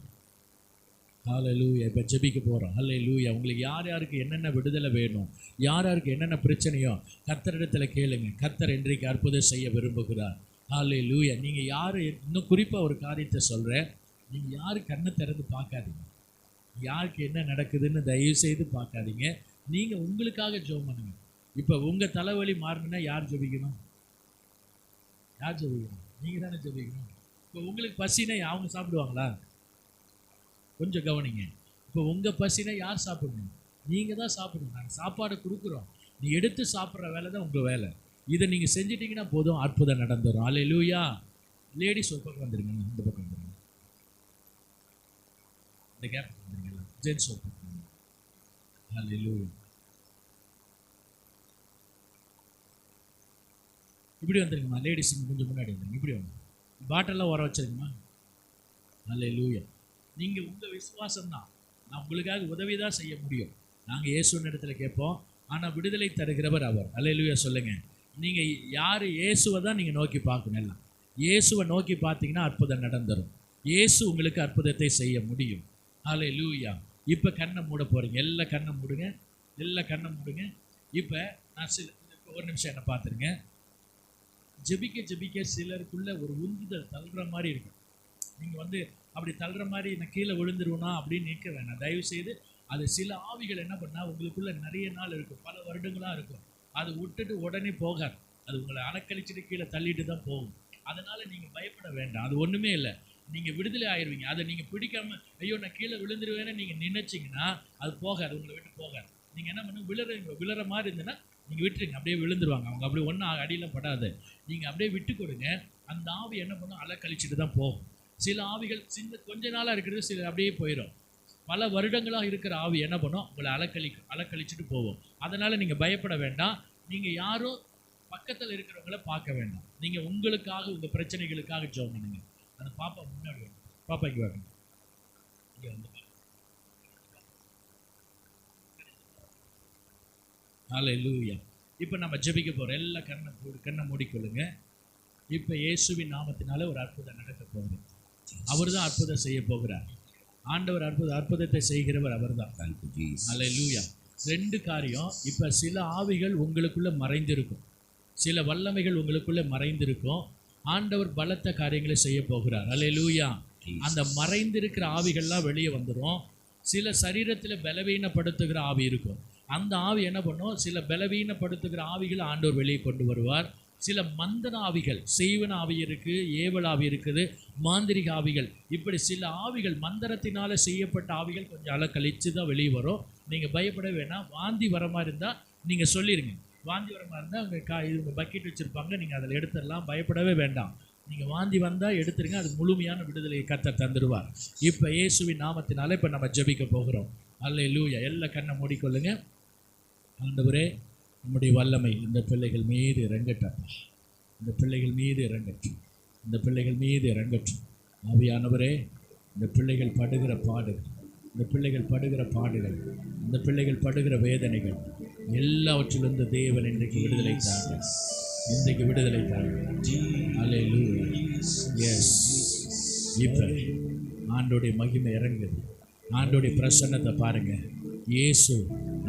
ஹல்லேலூயா. இப்போ ஜெபிக்க போகிறோம். ஹல்லேலூயா. உங்களுக்கு யாருக்கு என்னென்ன விடுதலை வேணும், யாருக்கு என்னென்ன பிரச்சனையோ கர்த்தரிடத்தில் கேளுங்க. கர்த்தர் இன்றைக்கு அற்புதம் செய்ய விரும்புகிறார். ஹல்லேலூயா. நீங்கள் யார், இன்னும் குறிப்பாக ஒரு காரியத்தை சொல்கிறேன், நீங்கள் யார் கண்ணை திறந்து பார்க்காதீங்க. யாருக்கு என்ன நடக்குதுன்னு தயவு செய்து பார்க்காதீங்க. நீங்கள் உங்களுக்காக ஜெபம் பண்ணுங்க. இப்போ உங்கள் தலைவலி மாறணுன்னா யார் ஜெபிக்கணும்? நீங்கள் தானே ஜெபிக்கணும். இப்போ உங்களுக்கு பசினா அவங்க சாப்பிடுவாங்களா? கொஞ்சம் கவனிங்க. இப்போ உங்கள் பசினா யார் சாப்பிடணும்? நீங்கள் தான் சாப்பிடணும். நாங்கள் சாப்பாடு கொடுக்குறோம், நீ எடுத்து சாப்பிட்ற வேலை தான் உங்கள் வேலை. இதை நீங்கள் செஞ்சிட்டிங்கன்னா போதும், அற்புதம் நடந்துடும். அல்லேலூயா. லேடிஸ் ஒரு பக்கம் வந்துருங்க, இந்த பக்கம் வந்துருங்க, இந்த கேப் வந்துருங்க. ஜென்ஸ் ஒரு பக்கம். ஹல்லேலூயா. இப்படி வந்துருங்கம்மா, லேடிஸ் கொஞ்சம் முன்னாடி வந்துருங்க. இப்படி வந்து பாட்டெல்லாம் வர வச்சிருங்கம்மா. ஹல்லேலூயா. நீங்கள் உங்கள் விசுவாசம் தான், நான் உங்களுக்காக உதவி தான் செய்ய முடியும். நாங்கள் இயேசுவின் இடத்துல கேட்போம், ஆனால் விடுதலை தருகிறவர் அவர். ஹல்லேலூயா சொல்லுங்கள். நீங்கள் யார்? இயேசுவை தான் நீங்கள் நோக்கி பார்க்கணும். எல்லாம் இயேசுவை நோக்கி பார்த்தீங்கன்னா அற்புதம் நடந்துடும். இயேசு உங்களுக்கு அற்புதத்தை செய்ய முடியும். ஹல்லேலூயா. இப்போ கண்ணை மூட போகிறீங்க. எல்லாம் கண்ணை மூடுங்க, எல்லாம் கண்ணை மூடுங்க. இப்போ நான் ஒரு நிமிஷம் என்ன பார்த்துருங்க. ஜெபிக்க ஜெபிக்க சிலருக்குள்ள ஒரு உந்துதல் தள்ளுற மாதிரி இருக்கும். நீங்கள் வந்து அப்படி தள்ளுற மாதிரி நான் கீழே விழுந்துருவேனா அப்படின்னு நிற்க வேணாம். தயவு செய்து அது சில ஆவிகள் என்ன பண்ணால் உங்களுக்குள்ள நிறைய நாள் இருக்கும், பல வருடங்களாக இருக்கும். அது விட்டுட்டு உடனே போகாது. அது உங்களை அலக்கழிச்சிட்டு கீழே தள்ளிட்டு தான் போகும். அதனால் நீங்கள் பயப்பட வேண்டாம். அது ஒன்றுமே இல்லை. நீங்கள் விடுதலை ஆயிடுவீங்க. அதை நீங்கள் பிடிக்காமல் ஐயோ நான் கீழே விழுந்துருவேன்னு நீங்கள் நினைச்சிங்கன்னா அது போகாது, உங்களை விட்டு போகாது. நீங்கள் என்ன பண்ணுங்க, விழுற மாதிரி இருந்ததுன்னா நீங்கள் விட்டுருங்க, அப்படியே விழுந்துருவாங்க அவங்க. அப்படியே ஒன்றும் அடியில் படாது. நீங்கள் அப்படியே விட்டு கொடுங்க. அந்த ஆவி என்ன பண்ணும், அலக்கழிச்சிட்டு தான் போகும். சில ஆவிகள் கொஞ்ச நாளாக இருக்கிறது, சில அப்படியே போயிடும். பல வருடங்களாக இருக்கிற ஆவி என்ன பண்ணும், உங்களை அலக்கழிச்சிட்டு போவோம். அதனால் நீங்கள் பயப்பட வேண்டாம். நீங்கள் யாரும் பக்கத்தில் இருக்கிறவங்கள பார்க்க வேண்டாம். நீங்கள் உங்களுக்காக உங்கள் பிரச்சனைகளுக்காக ஜெபம் பண்ணுங்க. அந்த பாப்பா முன்னாடி வேணும், பாப்பா இங்கே வரணும், இங்கே வந்து. ஹல்லேலூயா. இப்போ நம்ம ஜெபிக்க போகிறோம். எல்லா கண்ணை மூடிக்கொள்ளுங்க. இப்போ இயேசுவின் நாமத்தினால ஒரு அற்புதம் நடக்க போகுது. அவர் தான் அற்புதம் செய்ய போகிறார். ஆண்டவர் அற்புதத்தை செய்கிறவர் அவர் தான். ஹல்லேலூயா. 2 காரியம். இப்போ சில ஆவிகள் உங்களுக்குள்ள மறைந்திருக்கும், சில வல்லமைகள் உங்களுக்குள்ள மறைந்திருக்கும். ஆண்டவர் பலத்த காரியங்களை செய்ய போகிறார். ஹல்லேலூயா. அந்த மறைந்திருக்கிற ஆவிகள்லாம் வெளியே வந்துடும். சில சரீரத்தில் பலவீனப்படுத்துகிற ஆவி இருக்கும். அந்த ஆவி என்ன பண்ணும், சில பலவீனப்படுத்துகிற ஆவிகளை ஆண்டவர் வெளியே கொண்டு வருவார். சில மந்திர ஆவிகள், செய்வன ஆவி இருக்குது, ஏவல் ஆவி இருக்குது, மாந்திரிக ஆவிகள், இப்படி சில ஆவிகள் மந்திரத்தினால செய்யப்பட்ட ஆவிகள் கொஞ்சம் அலக்கழித்து தான் வெளியே வரும். நீங்கள் பயப்பட வேணாம். வாந்தி வர மாதிரி இருந்தால் நீங்கள் சொல்லிடுங்க. வாந்தி வர மாதிரி இருந்தால் உங்கள் பக்கெட் வச்சுருப்பாங்க, நீங்கள் அதில் எடுத்துடலாம். பயப்படவே வேண்டாம். நீங்கள் வாந்தி வந்தால் எடுத்துருங்க. அது முழுமையான விடுதலையை கர்த்தர் தந்துடுவார். இப்போ இயேசுவின் நாமத்தினால இப்போ நம்ம ஜெபிக்க போகிறோம். ஹல்லேலூயா. எல்லா கண்ணை மூடிக்கொள்ளுங்க. ஆண்டவரே, நம்முடைய வல்லமை இந்த பிள்ளைகள் மீது இறங்கட்டப்பா. இந்த பிள்ளைகள் மீது இறங்கட்டும், இந்த பிள்ளைகள் மீது இறங்கட்டும். ஆவியானவரே, இந்த பிள்ளைகள் படுகிற பாடுகள், இந்த பிள்ளைகள் படுகிற பாடுகள், இந்த பிள்ளைகள் படுகிற வேதனைகள் எல்லாவற்றிலிருந்து தேவன் இன்றைக்கு விடுதலை தாங்க, இன்றைக்கு விடுதலை தாங்க. ஹல்லேலூயா. எஸ். இப்போ ஆண்டோடைய மகிமை இறங்குது. ஆண்டோடைய பிரசன்னத்தை பாருங்கள். இயேசு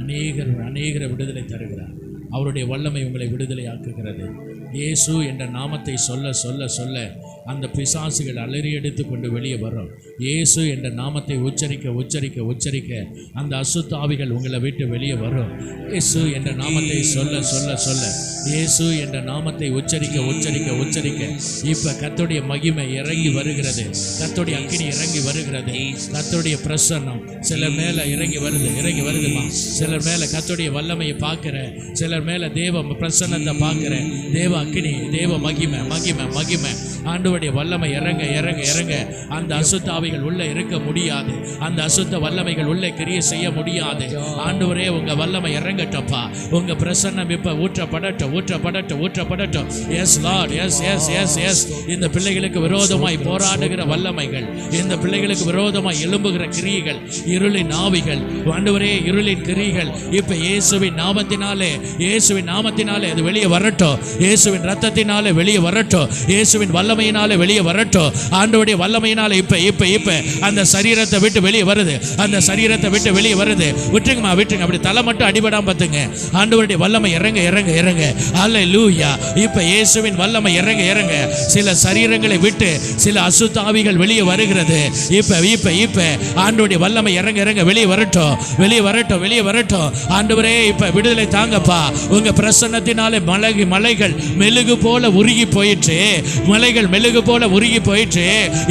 அநேகரை விடுதலை தருகிறார். அவருடைய வல்லமை உங்களை விடுதலை ஆக்குகிறது. இயேசு என்ற நாமத்தை சொல்ல சொல்ல சொல்ல அந்த பிசாசுகள் அலறி எடுத்து கொண்டு வெளியே வரும். இயேசு என்ற நாமத்தை உச்சரிக்க உச்சரிக்க உச்சரிக்க அந்த அசுத்த ஆவிகள் உங்களை விட்டு வெளியே வரும். இயேசு என்ற நாமத்தை சொல்ல சொல்ல சொல்ல, இயேசு என்ற நாமத்தை உச்சரிக்க உச்சரிக்க உச்சரிக்க இப்ப கர்த்தருடைய மகிமை இறங்கி வருகிறது. கர்த்தருடைய அக்கினி இறங்கி வருகிறது. கர்த்தருடைய பிரசன்னம் சிலர் மேல இறங்கி வருதுமா. சிலர் மேல கர்த்தருடைய வல்லமையை பார்க்கிற, சிலர் மேல தேவ பிரசன்னத்தை பார்க்கிற, தேவ அக்கினி, தேவ மகிமை மகிமை மகிமை ஆண்டவருடைய வல்லமை இறங்க இறங்க இறங்க. அந்த அசுத்த ஆவிகள் உள்ள இருக்க முடியாது. அந்த அசுத்த வல்லமைகள் உள்ளே கிரியை செய்ய முடியாது. ஆண்டவரே, உங்க வல்லமை இறங்கட்டப்பா. உங்க பிரசன்னம் இப்ப ஊற்றப்படட்டும் ஊற்றப்படட்டும் ஊற்றப்படட்டும். Yes Lord, yes yes yes yes. இந்த பிள்ளைகளுக்கு விரோதமாய் போராடுகிற வல்லமைகள், இந்த பிள்ளைகளுக்கு விரோதமாய் எழும்புகிற கிரியைகள், இருளின் ஆவிகள், ஆண்டவரே இருளின் கிரியைகள் இப்ப இயேசுவின் நாமத்தினாலே, இயேசுவின் நாமத்தினாலே அது வெளியே வரட்டும். இயேசுவின் ரத்தத்தினாலே வெளியே வரட்டும். இயேசுவின் வல்லமையினாலே வெளியே வரட்டும். ஆண்டவருடைய வல்லமையினாலே இப்ப இப்ப இப்ப அந்த சரீரத்தை விட்டு வெளியே வருது. அந்த சரீரத்தை விட்டு வெளியே வருது. விட்டுருங்கம்மா, விட்டுருங்க. அப்படி தலை மட்டும் அடிபடாம பார்த்துங்க. ஆண்டவருடைய வல்லமை இறங்க இறங்க இறங்க. ஹல்லேலூயா. இப்ப இயேசுவின் வல்லமை இறங்க இறங்க. சில சரீரங்களை விட்டு சில அசுத்த ஆவிகள் வெளியே வருகிறது. இப்ப இப்ப இப்ப ஆண்டவருடைய வல்லமை இறங்க இறங்க வெளியே வரட்டும், வெளியே வரட்டும், வெளியே வரட்டும். ஆண்டவரே, இப்ப விடுதலை தாங்கப்பா. உங்க பிரசன்னத்தினாலே மலைகள் மெழுகு போல உருகி போயிற்று. மலைகள் மெழுகு போல உருகி போயிற்று.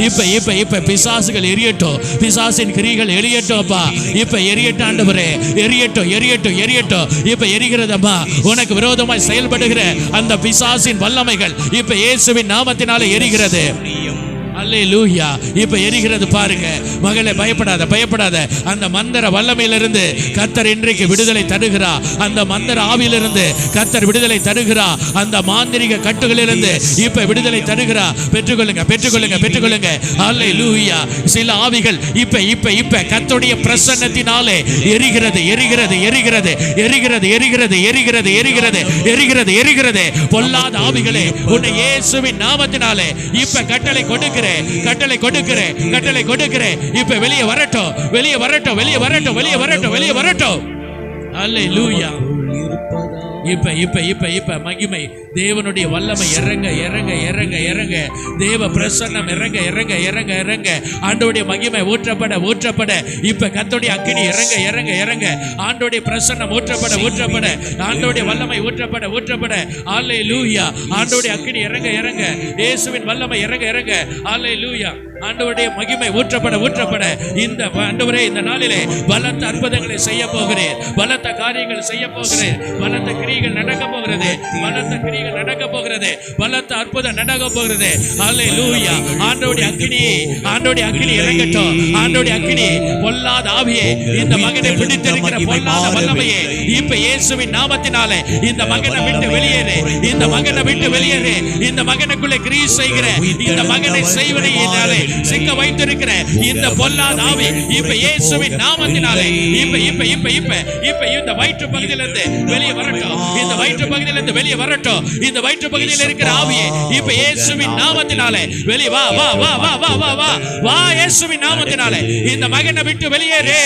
இப்ப இப்ப இப்ப பிசாசுகள் எரியட்டும். பிசாசின் கிரிகள் எரியட்டும்ப்பா. இப்ப எரியட்டும் ஆண்டவரே, எரியட்டும் எரியட்டும் எரியட்டும். இப்ப எரிகிறதம்மா. உனக்கு விரோதமாய் செயல்படுகிற அந்த பிசாசின் வல்லமைகள் இப்ப இயேசுவின் நாமத்தினாலே எரிகிறது. அல்லேலூயா. இப்ப எரிகிறது பாருங்க. மகளே பயப்படாத, பயப்படாத. அந்த மந்திர வல்லமையிலிருந்து கர்த்தர் இன்றைக்கு விடுதலை தருகிறா. அந்த மந்திர ஆவியிலிருந்து கர்த்தர் விடுதலை தருகிறா. அந்த மாந்திரிக கட்டுகளிலிருந்து இப்ப விடுதலை தருகிறா. பெற்றுக்கொள்ளுங்க, பெற்றுக்கொள்ளுங்க, பெற்றுக்கொள்ளுங்க. அல்லேலூயா. சில ஆவிகள் இப்ப இப்ப இப்ப கர்த்தருடைய பிரசன்னத்தினாலே எரிகிறது, எரிகிறது, எரிகிறது, எரிகிறது, எரிகிறது, எரிகிறது, எரிகிறது, எரிகிறது, எரிகிறது. பொல்லாத ஆவிகளே, உன்னை இயேசுவின் நாமத்தினாலே இப்ப கட்டளை கொடுக்கிறேன், கட்டளை கொடுக்கிறேன், கட்டளை கொடுக்கிறேன். இப்ப வெளியே வரட்டும், வெளியே வரட்டும், வெளியே வரட்டும், வெளியே வரட்டும், வெளியே வரட்டும். அல்லேலூயா. இப்ப இப்ப இப்ப இப்ப மகிமை, தேவனுடைய வல்லமை இறங்க இறங்க இறங்க இறங்க, தேவ பிரசன்னம் இறங்க இறங்க இறங்க இறங்க, ஆண்டவருடைய மகிமை ஊற்றப்பட ஊற்றப்பட, இப்ப கர்த்தருடைய அக்கினி இறங்க இறங்க இறங்க, ஆண்டவருடைய பிரசன்னம் ஊற்றப்பட ஊற்றப்பட, ஆண்டவருடைய வல்லமை ஊற்றப்பட ஊற்றப்பட. அல்லேலூயா. ஆண்டவருடைய அக்கினி இறங்க இறங்க, இயேசுவின் வல்லமை இறங்க இறங்க. அல்லேலூயா. ஆண்டவருடைய மகிமை ஊற்றப்பட ஊற்றப்பட. இந்த ஆண்டவரே, இந்த நாளிலே பலத்த அற்புதங்களை செய்ய போகிறேன், பலத்த காரியங்கள் செய்ய போகிறேன், பலத்த கிரியைகள் நடக்க போகிறது, பலத்த கிரியைகள் நடக்க போகிறது, பலத்த அற்புதம் நடக்க போகிறது. அல்லேலூயா. ஆண்டவருடைய அக்கினி, ஆண்டவருடைய அக்கினி இறங்கட்டும். ஆண்டவருடைய அக்கினி, பொல்லாத ஆவியே, இந்த மகனை பிடித்திருக்கிற பொல்லாத வல்லமையே, இப்ப இயேசுவின் நாமத்தினாலே இந்த மகனை விட்டு வெளியேறு, இந்த மகனை விட்டு வெளியேறு. இந்த மகனுக்குள்ளே கிரியை செய்கிற, இந்த மகனை செய்வனையினாலே சிக்க வைத்திருக்கிற இந்த பொல்லாத ஆவி இப்ப இயேசுவின் நாமத்தினாலே இப்ப இப்ப இப்ப இப்ப இப்ப இந்த வயிற்று பகுதியிலிருந்து வெளியே வரட்டும், இந்த வயிற்று பகுதியிலிருந்து வெளியே வரட்டும். இந்த வயிற்று பகுதியில் இருக்கிற ஆவியே இப்ப இயேசுவின் நாமத்தினாலே வெளியே வா வா வா வா வா வா வா வா. இயேசுவின் நாமத்தினாலே இந்த மகனை விட்டு வெளியேறு.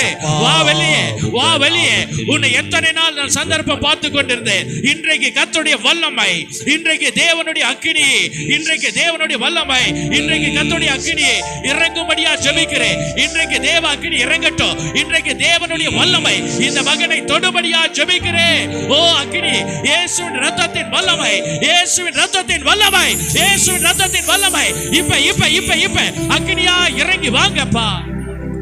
வா வெளியே, வா வெளியே. உன்னை எத்தனை நாள் நான் சந்தர்ப்பம் பார்த்து கொண்டிருந்தேன். இன்றைக்கு கர்த்தருடைய வல்லமை, இன்றைக்கு தேவனுடைய அக்கினி, இன்றைக்கு தேவனுடைய வல்லமை, இன்றைக்கு கர்த்தருடைய அக்கினி இறங்கும்படியா ஜெபிக்கிறேன். இன்றைக்கு தேவ அக்கினி இறங்கட்டும். இன்றைக்கு தேவனுடைய வல்லமை இந்த மகனை தொடும்படியா ஜெபிக்கிறேன். ஓ அக்கினி, இயேசுவின் இரத்தத்தின் வல்லமை, இயேசுவின் இரத்தத்தின் வல்லமை, இயேசுவின் இரத்தத்தின் வல்லமை இப்ப இப்ப இப்ப இப்ப அக்கினியா இறங்கி வாங்கப்பா.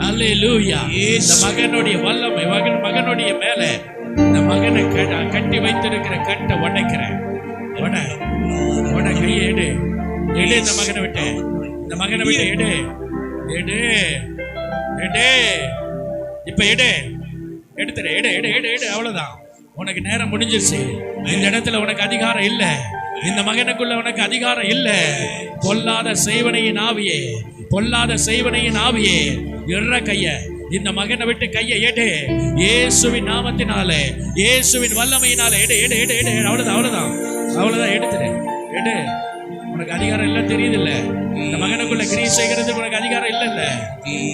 அல்லேலூயா. இந்த மகனுடைய வல்லமை, மகனுடைய மேல இந்த மகனை கட்டி வைத்திருக்கிற கட்டை உடைக்கிறேன். உட கையை எடு, எடு. இந்த மகனை விட்டு, இந்த மகனை விட்டு எடு, எடு, எடு. இப்ப எடு, எடுத்துரு, எடு, எடு, எடு, எடு. அவ்வளவுதான். உனக்கு நேரம் முடிஞ்சிருச்சு. இந்த இடத்துல உனக்கு அதிகாரம் இல்ல. இந்த மகனுக்குள்ள உனக்கு அதிகாரம் இல்ல. பொல்லாத செய்வனையின் ஆவியே, பொல்லாத செய்வனையின் ஆவியே, எற கைய, இந்த மகனை விட்டு கையை எடு. இயேசுவின் நாமத்தினாலே, இயேசுவின் வல்லமையினாலே எடு, எடு, எடு, எடு. அவ்வளவுதான், அவ்வளவுதான், அவ்வளவுதான். எடுத்துரு, எடு. உனக்கு அதிகாரம் இல்ல, தெரியுது இல்ல? இந்த மகனுக்குள்ள கிரியை செய்கிறது உனக்கு அதிகாரம் இல்ல.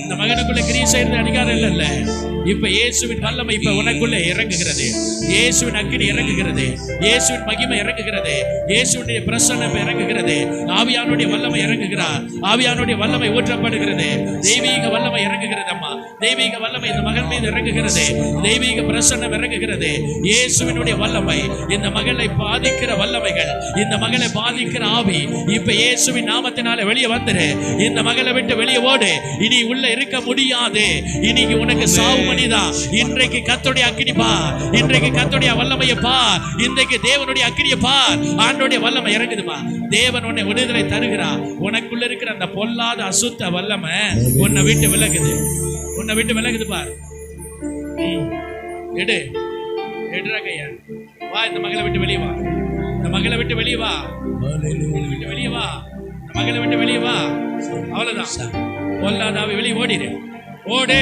இந்த மகனுக்குள்ள கிரியை செய்யறது அதிகாரம் இல்ல. இப்ப இயேசுவின் வல்லமை இப்ப உனக்குள்ள இறங்குகிறது. இயேசுவின் அக்கினி இறங்குகிறது. இயேசுவின் மகிமை இறங்குகிறது. இயேசுவினுடைய பிரசன்னம் இறங்குகிறது. ஆவியானுடைய வல்லமை இறங்குகிறார். ஆவியானுடைய வல்லமை ஊற்றப்படுகிறது. தெய்வீக வல்லமை இறங்குகிறது. அம்மா, தெய்வீக வல்லமை இந்த மகன் மீது இறங்குகிறது. தெய்வீக பிரசன்னம் இறங்குகிறது. இயேசுவினுடைய வல்லமை இந்த மகளை பாதிக்கிற வல்லமைகள், இந்த மகளை பாதிக்கிற ஆவி இப்ப இயேசுவின் நாமத்தினால வெளியே வந்துரு. இந்த மகளை விட்டு வெளியே ஓடு. இனி உள்ள இருக்க முடியாது. இன்னைக்கு உனக்கு சாவு மணிதான். இன்றைக்கு கர்த்தருடைய அக்கினி பார். இன்றைக்கு கர்த்தருடைய வல்லமையை பார். இன்றைக்கு தேவனுடைய அக்கினியை பார். ஆண்டவருடைய வல்லமை இறங்குதுமா. தேவன் உன்னை விடுதலை தருகிறார். உனக்குள்ள இருக்கிற அந்த பொல்லாத அசுத்த வல்லமை உன்னை விட்டு விலகுது. உன்னை விட்டு விலகுது பார். எடு, எடுற கையா. வா, இந்த மகளை விட்டு வெளியே வா. இந்த மகளை விட்டு வெளியே வா. விட்டு வெளியே வா. இந்த மகளை விட்டு வெளியே வா. அவ்வளவுதான். பொல்லாதாவை வெளியே ஓடிடு. ஓடு.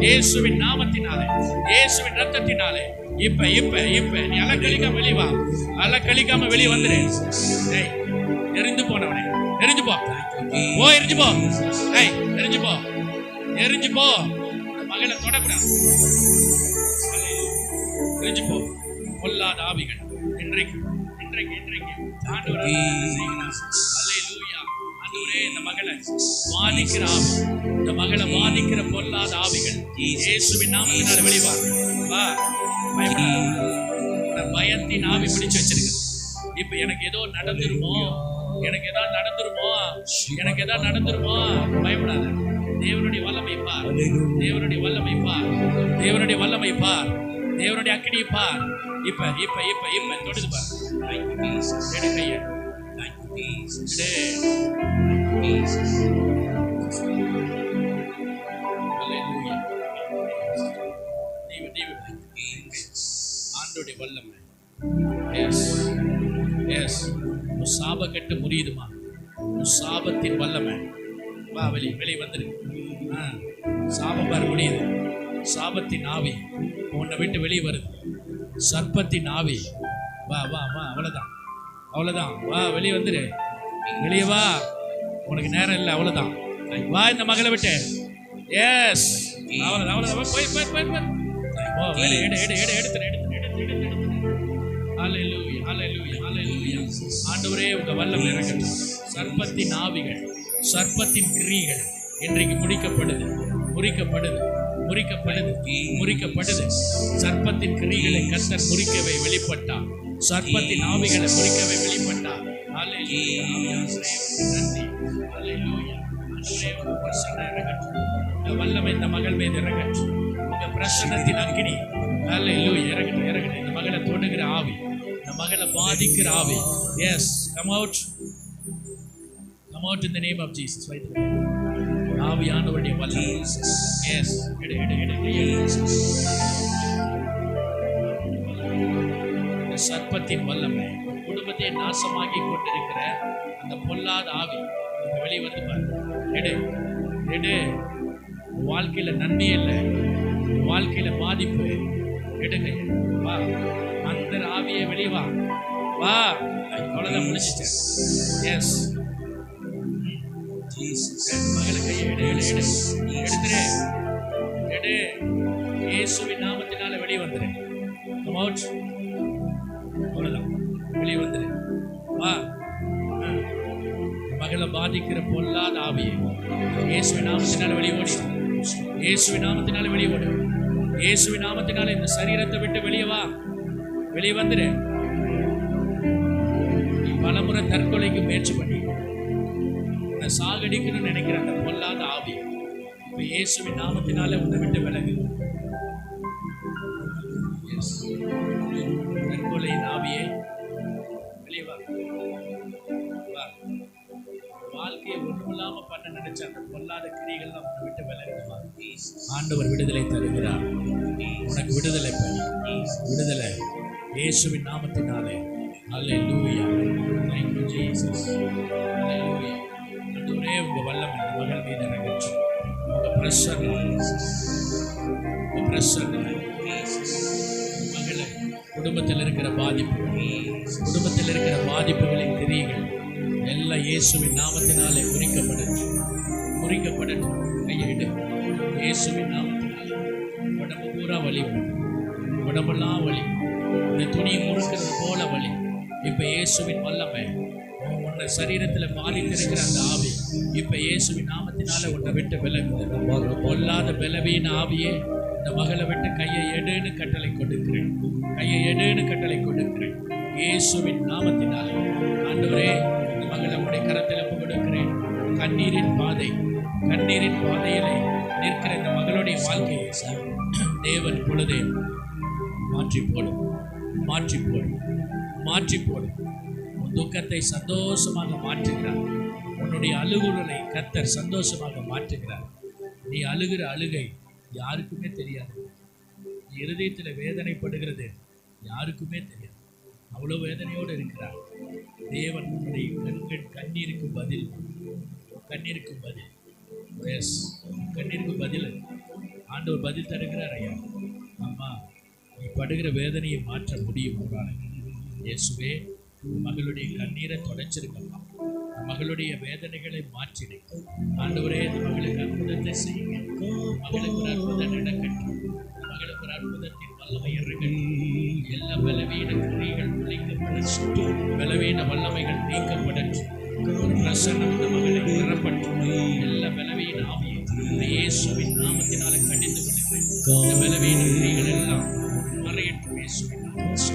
இயேசுவின் நாமத்தினாலே, இயேசுவின் ரத்தத்தினாலே இப்ப இப்ப இப்ப நீ அலக்கழிக்காம வெளியே வா. அலக்கழிக்காம வெளியே வந்துரு. எரிஞ்சு போனவனே, எரிஞ்சு போ. ஓ, எரிஞ்சு போ. எரிஞ்சு போ, எரிஞ்சு போ. மகளை தொடக்கூடாது. எரிஞ்சு போ. பொல்லாத ஆவிகள் இன்றைக்கு இன்றைக்கு இன்றைக்கு ஆண்டவர் செய்கிறார். அல்லேலூயா. ஆண்டவரே, இந்த மகளை பாதிக்கிற ஆவி, இந்த மகளை பாதிக்கிற பொல்லாத ஆவிகள் இயேசுவின் நாமத்தினால வெளிவா. வா, பயத்தின் ஆவி பிடிச்சு வச்சிருக்கு. இப்ப எனக்கு ஏதோ நடந்துருமோ, எனக்கு ஏதாவது நடந்துருமோ, எனக்கு ஏதாவது நடந்துருமோ, பயப்படாத. தேவனுடைய வல்லமை பார். தேவனுடைய வல்லமை பார். தேவனுடைய வல்லமை பார். தேவனுடைய அக்கினியை பார். இப்ப இப்ப இப்ப இப்ப தொடுது பார். எடு கையை. Hallelujah. ஆண்டோடைய வல்லமை. Yes yes. உன் சாபக்கட்டு முறியுதுமா? உன் சாபத்தின் வல்லமை. வா, வெளியே வந்துரு. சாபம் பாரு முடியுது. சாபத்தின் ஆவி உன்னை விட்டு வெளியே வருது. சர்ப்பத்தின் ஆவி வா வா வா. அவ்வளோதான். வா, வெளியே வந்துரு. வெளியே வா, உனக்கு நேரம் இல்லை. அவ்வளோதான். வா இந்த மகளை விட்டு. எஸ், அவ்வளோதான். போய் ஓ, எடுத்துரு. ஹல்லேலூயா, ஹல்லேலூயா, ஹல்லேலூயா. ஆண்டவரே, உங்க வல்லமை இறங்கட்டும். சர்ப்பத்தின் ஆவிகள், சர்ப்பத்தின் கிரியைகள் இன்றைக்கு முறிக்கப்படுது. சர்ப்பத்தின் கிரியைகளை கர்த்தர் முறிக்கவே வெளிப்பட்டார். சர்ப்பத்தின் ஆவிகளை முறிக்கவே வெளிப்பட்டார். ஹல்லேலூயா. நன்றி. ஹல்லேலூயா. ஆண்டவரே, உங்க பிரசன்னம் இறங்கட்டும். உங்க வல்லமை இந்த மகள் மீது இறங்கட்டும். உங்க பிரசன்னத்தின் அக்கினி ஹல்லேலூயா இறங்கட்டும். இந்த மகளை தொடுகிற ஆவி, இந்த மகளை பாதிக்கிற ஆவி. Yes, come out in the name of Jesus. ஆவியானவருடைய வல்லமை. எஸ், எடு. இந்த சர்ப்பத்தின் வல்லமை குடும்பத்தை நாசமாக்கி கொண்டிருக்கிற அந்த பொல்லாத ஆவி வெளியே வந்து பாரு. எடு. வாழ்க்கையில நன்மை இல்லை, வாழ்க்கையில பாதிப்பு. எடுங்க. வா, அந்த ஆவியை வெளியே வா. அவ்வளவுதான், முடிச்சிட்ட. எஸ், மகளை கையை எடுத்துரு. இயேசுவின் நாமத்தினால வெளியே வந்துரு. அவ்வளவுதான், வெளியே வந்துரு. வா. மகளை பாதிக்கிற பொல்லாத ஆவியை இயேசுவின் நாமத்தினால வெளியே ஓடி. இயேசுவின் நாமத்தினால வெளியே ஓடு. இயேசுவின் நாமத்தினால இந்த சரீரத்தை விட்டு வெளியே வா. வெளியே வந்துரு. நீ பலமுறை தற்கொலைக்கு முயற்சி பண்ணி சாகடிக்கணும்னு நினைக்கிற அந்த பொல்லாத ஆவி இப்ப இயேசுவின் நாமத்தினால உன்னை விட்டு விலகு. தற்கொலையின் ஆவியே வெளியே வா. வாழ்க்கையை ஒன்றுமில்லாம பண்ண நினைச்ச அந்த பொல்லாத கிரிகள் உன்னை விட்டு விலகுமா. ஆண்டவர் விடுதலை தருகிறார். உனக்கு விடுதலை விடுதலை இயேசுவின் நாமத்தினாலே. ஹல்லேலூயா. Thank you Jesus. ஹல்லேலூயா. ஆண்டவரே, உங்க வல்லமை இந்த மகள் மீது இறங்கட்டும். உங்க பிரசன்னம் மகளை குடும்பத்தில் இருக்கிற பாதிப்புகளின் கிரியைகள் எல்லாம் இயேசுவின் நாமத்தினாலே முறிக்கப்படட்டும். கையிடு. இயேசுவின் நாமத்தினாலே உடம்பு பூரா வலி, உடம்பெல்லாம் வலி, இந்த துணியை முறுக்கிறது போல வலி. இப்ப இயேசுவின் வல்லமை உன்னை சரீரத்தில் பாதித்திருக்கிற அந்த ஆவி இப்ப இயேசுவின் நாமத்தினால உன்னை விட்டு விலகுது. பொல்லாத பலவீன ஆவியே, இந்த மகளை விட்டு கையை எடுன்னு கட்டளை கொடுக்கிறேன். இயேசுவின் நாமத்தினாலே. ஆண்டவரே, இந்த மகளை உடைய கரத்தில் கொடுக்கிறேன். கண்ணீரின் பாதையிலே நிற்கிற இந்த மகளுடைய வாழ்க்கையை தேவன் பொழுதே மாற்றி போடும். உன் துக்கத்தை சந்தோஷமாக மாற்றுகிறார். உன்னுடைய அழுகுறலை கர்த்தர் சந்தோஷமாக மாற்றுகிறார். நீ அழுகிற அழுகை யாருக்குமே தெரியாது. நீ இருதயத்தில் வேதனைப்படுகிறது யாருக்குமே தெரியாது. அவ்வளோ வேதனையோடு இருக்கிறார். தேவன் உன்னுடைய கண்ணீருக்கு பதில். எஸ், கண்ணீருக்கு பதில் ஆண்டவர் பதில் தருகிறார். ஐயா, அம்மா, நீ படுகிற வேதனையை மாற்ற முடியும் அவரால். இயேசுவே, மகளுடைய கண்ணீரை தொடச்சிருக்கப்பா. மகளுடைய வேதனைகளை மாற்றிடு. ஆண்டவரே, இந்த மகளுக்கு அற்புதத்தை செய்யுங்க. மகளுக்கு ஒரு அற்புதம் நடக்கட்டும். மகளுக்கு ஒரு அற்புதத்தின் வல்லமை இறங்கட்டும். எல்லா பலவீன கிரியைகள் நீக்கப்படட்டும். பலவீன வல்லமைகள் நீக்கப்படட்டும். ஒரு பிரசன்னம் இந்த மகளை நிரப்பட்டும். எல்லா பலவீன ஆவியை இயேசுவின் நாமத்தினால கடிந்து கொள்கிறேன். இந்த பலவீன கிரியைகள் எல்லாம் மறையட்டும். இயேசுவின் நாமத்தில்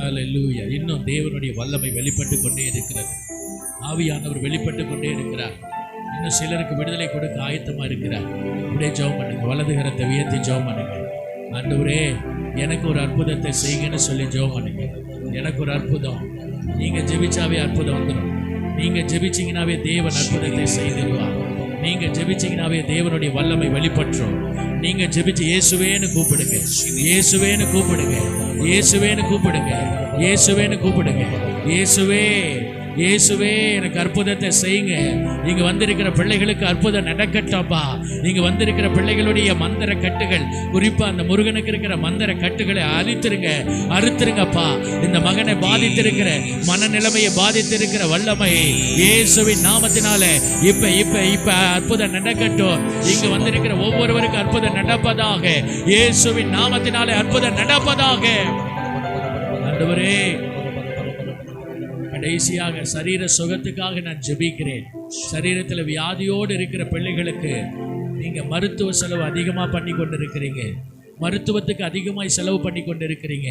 ஹல்லேலூயா. இன்னும் தேவனுடைய வல்லமை வெளிப்பட்டு கொண்டே இருக்கிறது. ஆவியானவர் வெளிப்பட்டு கொண்டே இருக்கிறார். இன்னும் சிலருக்கு விடுதலை கொடுக்க ஆயத்தமா இருக்கிறார். அப்படியே ஜெபம் பண்ணுங்க. வலது கரத்தை உயர்த்தி ஜெபம் பண்ணுங்க. ஆண்டவரே, எனக்கு ஒரு அற்புதத்தை செய்யுங்கன்னு சொல்லி ஜெபம் பண்ணுங்க. எனக்கு ஒரு அற்புதம். நீங்க ஜெபிச்சாவே அற்புதம் வந்துடும். நீங்க ஜெபிச்சீங்கன்னாவே தேவன் அற்புதத்தை செய்திருவார். நீங்க ஜெபிச்சீங்கன்னாவே தேவனுடைய வல்லமை வெளிப்பற்றும். நீங்க ஜெபிச்சு இயேசுவேன்னு கூப்பிடுங்க, இயேசுவேன்னு கூப்பிடுங்க, இயேசுவேன்னு கூப்பிடுங்க, இயேசுவேன்னு கூப்பிடுங்க. இயேசுவே, இயேசுவே, எனக்கு அற்புதத்தை செய்யுங்க. நீங்க வந்திருக்கிற பிள்ளைகளுக்கு அற்புதம் நடக்கட்டப்பா. நீங்க வந்திருக்கிற பிள்ளைகளுடைய மந்திர கட்டுகள், குறிப்பா அந்த முருகனுக்கு இருக்கிற மந்திர கட்டுகளை அறுத்துருங்கப்பா. இந்த மகனை பாதித்திருக்கிற மனநிலைமையை பாதித்திருக்கிற வல்லமையை இயேசுவின் நாமத்தினால இப்ப இப்ப இப்ப அற்புதம் நடக்கட்டும். இங்க வந்திருக்கிற ஒவ்வொருவருக்கும் அற்புதம் நடப்பதாக. இயேசுவின் நாமத்தினாலே அற்புதம் நடப்பதாக. ஆண்டவரே, கடைசியாக சரீர சுகத்துக்காக நான் ஜெபிக்கிறேன். சரீரத்தில் வியாதியோடு இருக்கிற பிள்ளைகளுக்கு நீங்க மருத்துவ செலவு அதிகமா பண்ணி கொண்டு இருக்கிறீங்க. மருத்துவத்துக்கு அதிகமாய் செலவு பண்ணி கொண்டு இருக்கிறீங்க.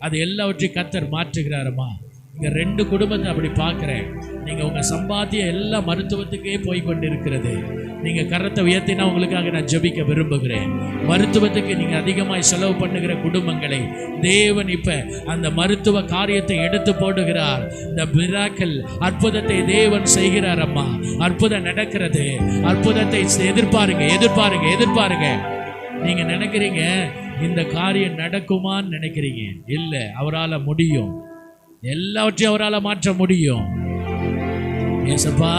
அது எல்லாவற்றையும் கர்த்தர் மாற்றுகிறாரம்மா. இங்க 2 குடும்பத்தை அப்படி பார்க்கிறேன். நீங்க உங்க சம்பாத்தியம் எல்லாம் மருத்துவத்துக்கே போய் கொண்டு இருக்கிறது. நீங்க கரத்தை உயர்த்தினா உங்களுக்காக நான் ஜெபிக்க விரும்புகிறேன். மருத்துவத்துக்கு நீங்க அதிகமாய் செலவு பண்ணுகிற குடும்பங்களை தேவன் இப்ப அந்த மருத்துவ காரியத்தை எடுத்து போடுகிறார். இந்த மிராக்கிள் அற்புதத்தை தேவன் செய்கிறார் அம்மா. அற்புதம் நடக்கிறது. அற்புதத்தை எதிர்பாருங்க, எதிர்பாருங்க, எதிர்பாருங்க. நீங்க நினைக்கிறீங்க இந்த காரியம் நடக்குமான்னு நினைக்கிறீங்க. இல்லை, அவரால் முடியும். எல்லாவற்றையும் அவரால் மாற்ற முடியும். ஏசப்பா,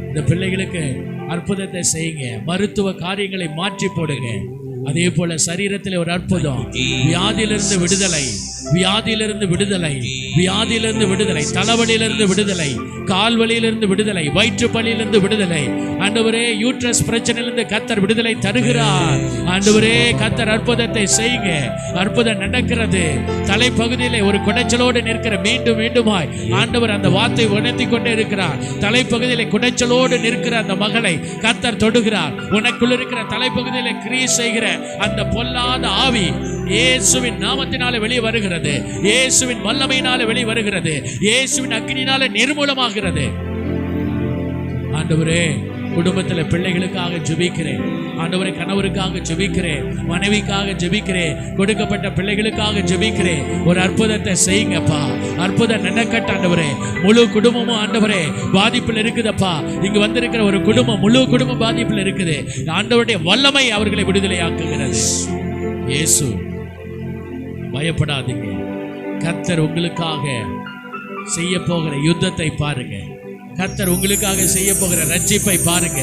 இந்த பிள்ளைகளுக்கு அற்புதத்தை செய்யுங்க. மருத்துவ காரியங்களை மாற்றி போடுங்க. அதே போல சரீரத்தில் ஒரு அற்புதம். வியாதியிலிருந்து விடுதலை, வியாதியிலிருந்து விடுதலை, வியாதியிலிருந்து விடுதலை, தலைவலியிலிருந்து விடுதலை, கால்வலியிலிருந்து விடுதலை, வயிற்றுப்பலியிலிருந்து விடுதலை. ஆண்டவரே, யூட்ரஸ் பிரச்சனையிலிருந்து கர்த்தர் விடுதலை தருகிறார். ஆண்டவரே, கர்த்தர் அற்புதத்தை செய்யுங்க. அற்புதம் நடக்கிறது. தலைப்பகுதியிலே ஒரு குடைச்சலோடு நிற்கிற மீண்டும் மீண்டுமாய் ஆண்டவர் அந்த வார்த்தை உணர்த்தி கொண்டே இருக்கிறார். தலைப்பகுதியிலே குடைச்சலோடு நிற்கிற அந்த மகளை கர்த்தர் தொடுகிறார். உனக்குள் இருக்கிற தலைப்பகுதியிலே கிரியை செய்கிற அந்த பொல்லாத ஆவி இயேசுவின் நாமத்தினாலே வெளியே வருகிறது. இயேசுவின் வல்லமையினாலே வெளியே வருகிறது. இயேசுவின் அக்கினியினாலே நிர்மூலமாகிறது. ஆண்டவரே, குடும்பத்தில் பிள்ளைகளுக்காக ஜெபிக்கிறேன். ஆண்டவரே, கணவருக்காக ஜெபிக்கிறேன், மனைவிக்காக ஜெபிக்கிறேன், கொடுக்கப்பட்ட பிள்ளைகளுக்காக ஜெபிக்கிறேன். ஒரு அற்புதத்தை செய்யுங்கப்பா. அற்புதம் நடக்கட்ட ஆண்டவரே. முழு குடும்பமும் ஆண்டவரே பாதிப்பில் இருக்குதப்பா. இங்கு வந்திருக்கிற ஒரு குடும்பம், முழு குடும்பம் பாதிப்பில் இருக்குது. ஆண்டவருடைய வல்லமை அவர்களை விடுதலையாக்குகிறது. இயேசு, பயப்படாதீங்க. கர்த்தர் உங்களுக்காக செய்ய போகிற யுத்தத்தை பாருங்க. கர்த்தர் உங்களுக்காக செய்ய போகிற ரட்சிப்பை பாருங்க.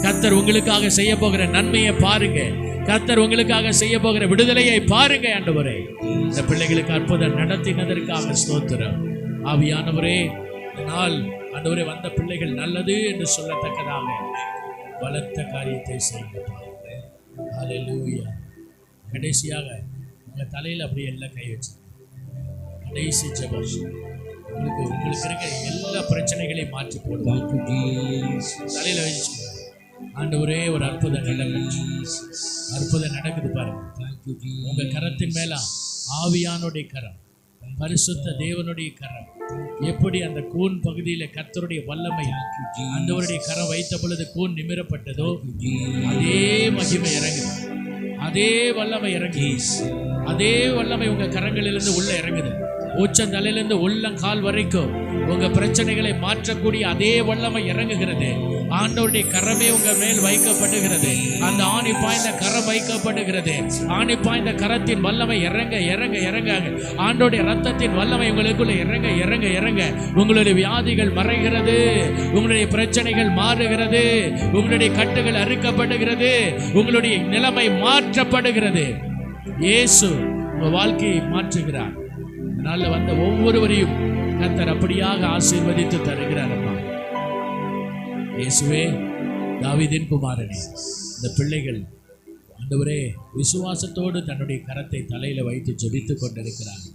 கர்த்தர் உங்களுக்காக செய்ய போகிற நன்மையை பாருங்க. கர்த்தர் உங்களுக்காக செய்ய போகிற விடுதலையை பாருங்க. ஆண்டவரே, இந்த பிள்ளைகளுக்கு அற்புதம் நடத்தினதற்காக ஸ்தோத்திரம். ஆவியானவரே, இதனால் ஆண்டவரே வந்த பிள்ளைகள் நல்லது என்று சொல்லத்தக்கதாக பலத்த காரியத்தை செய்யுங்க. ஹல்லேலூயா. கடைசியாக உங்க தலையில் அப்படியே எல்லாம் கை வச்சு கடைசி ஜெபம். உங்களுக்கு இருக்கிற எல்லா பிரச்சனைகளையும் மாற்றி போடுவாங்க. தலையில வச்சு ஆண்டவரே, ஒரு அற்புதம் நடக்குது. அற்புதம் நடக்குது பாருங்க. உங்க கரத்தின் மேல ஆவியானுடைய கரம், பரிசுத்த தேவனுடைய கரம், எப்படி அந்த கூன் பகுதியில கர்த்தருடைய வல்லமை ஆண்டவருடைய கரம் வைத்த பொழுது கூன் நிமிரப்பட்டதோ அதே மகிமை இறங்குது. அதே வல்லமை இறங்கி, அதே வல்லமை உங்க கரங்களிலிருந்து உள்ள இறங்குது. உச்சந்தலையிலிருந்து உள்ளங்கால் வரைக்கும் உங்க பிரச்சனைகளை மாற்றக்கூடிய அதே வல்லமை இறங்குகிறது. ஆண்டவருடைய கரமே உங்க மேல் வைக்கப்படுகிறது. அந்த ஆணி பாய்ந்த கரம் வைக்கப்படுகிறது. ஆணி பாய்ந்த கரத்தின் வல்லமை இறங்க இறங்க இறங்க, ஆண்டோடைய ரத்தத்தின் வல்லமை உங்களுக்குள்ள இறங்க இறங்க இறங்க, உங்களுடைய வியாதிகள் மறைகிறது, உங்களுடைய பிரச்சனைகள் மாறுகிறது, உங்களுடைய கட்டுகள் அறுக்கப்படுகிறது, உங்களுடைய நிலைமை மாற்றப்படுகிறது. இயேசு உங்க வாழ்க்கையை மாற்றுகிறார். அதனால வந்த ஒவ்வொருவரையும் கர்த்தர் அப்படியாக ஆசீர்வதித்து தருகிறார். அம்மா இயேசுவே, தாவீதின் குமாரனே, இந்த பிள்ளைகள் ஆண்டவரே விசுவாசத்தோடு தன்னுடைய கரத்தை தலையில வைத்து ஜெபித்துக் கொண்டிருக்கிறார்கள்.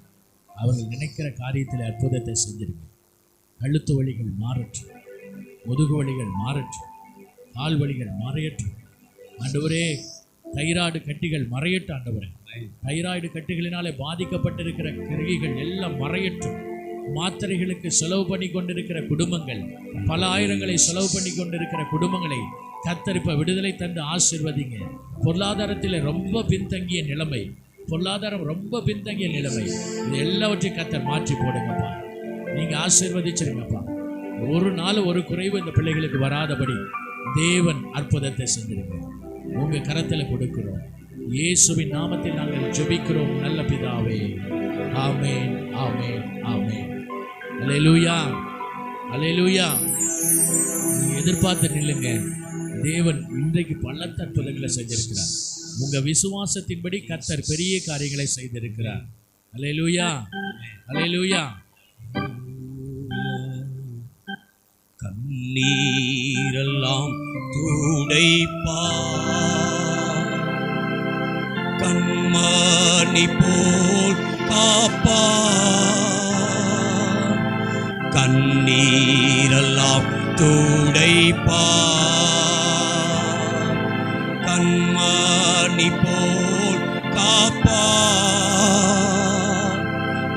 அவர்கள் நினைக்கிற காரியத்தில் அற்புதத்தை செஞ்சிருக்க. கழுத்து வலிகள் மாறற்றும், முதுகு வலிகள் மாறற்றும், கால் வலிகள் மறையற்றும். ஆண்டவரே, தைராய்டு கட்டிகள் மறையட்டும். ஆண்டவரே, தைராய்டு கட்டிகளினாலே பாதிக்கப்பட்டிருக்கிற கிருகிகள் எல்லாம் மறையற்றும். மாத்திரைகளுக்கு செலவு பண்ணி கொண்டிருக்கிற குடும்பங்கள், பல ஆயிரங்களை செலவு பண்ணி கொண்டிருக்கிற குடும்பங்களை கர்த்தர் இப்ப விடுதலை தந்து ஆசீர்வதிங்க. பொருளாதாரத்தில் ரொம்ப பின்தங்கிய நிலைமை, பொருளாதாரம் ரொம்ப பின்தங்கிய நிலைமை, இது எல்லாவற்றையும் கர்த்தர் மாற்றி போடுங்கப்பா. நீங்க ஆசீர்வதிச்சிருங்கப்பா. ஒரு நாள் ஒரு குறைவு இந்த பிள்ளைகளுக்கு வராதபடி தேவன் அற்புதத்தை செஞ்சிருங்க. உங்க கரத்தில் கொடுக்கிறோம். இயேசுவின் நாமத்தில் நாங்கள் ஜெபிக்கிறோம் நல்ல பிதாவே. ஆமென், ஆமென், ஆமென். அல்லேலூயா, அல்லேலூயா. நீங்க எதிர்பார்த்து நில்லுங்க. தேவன் இன்றைக்கு பல அற்புதங்களை செஞ்சிருக்கிறார். உங்க விசுவாசத்தின்படி கர்த்தர் பெரிய காரியங்களை செய்திருக்கிறார். அல்லேலூயா, அல்லேலூயா. கண்ணீரெல்லாம் துடைப்பா, கண்மணி போல் காப்பா, கண்ணீரெல்லாம் துடைப்பா, கண்மணி போல் காப்பா,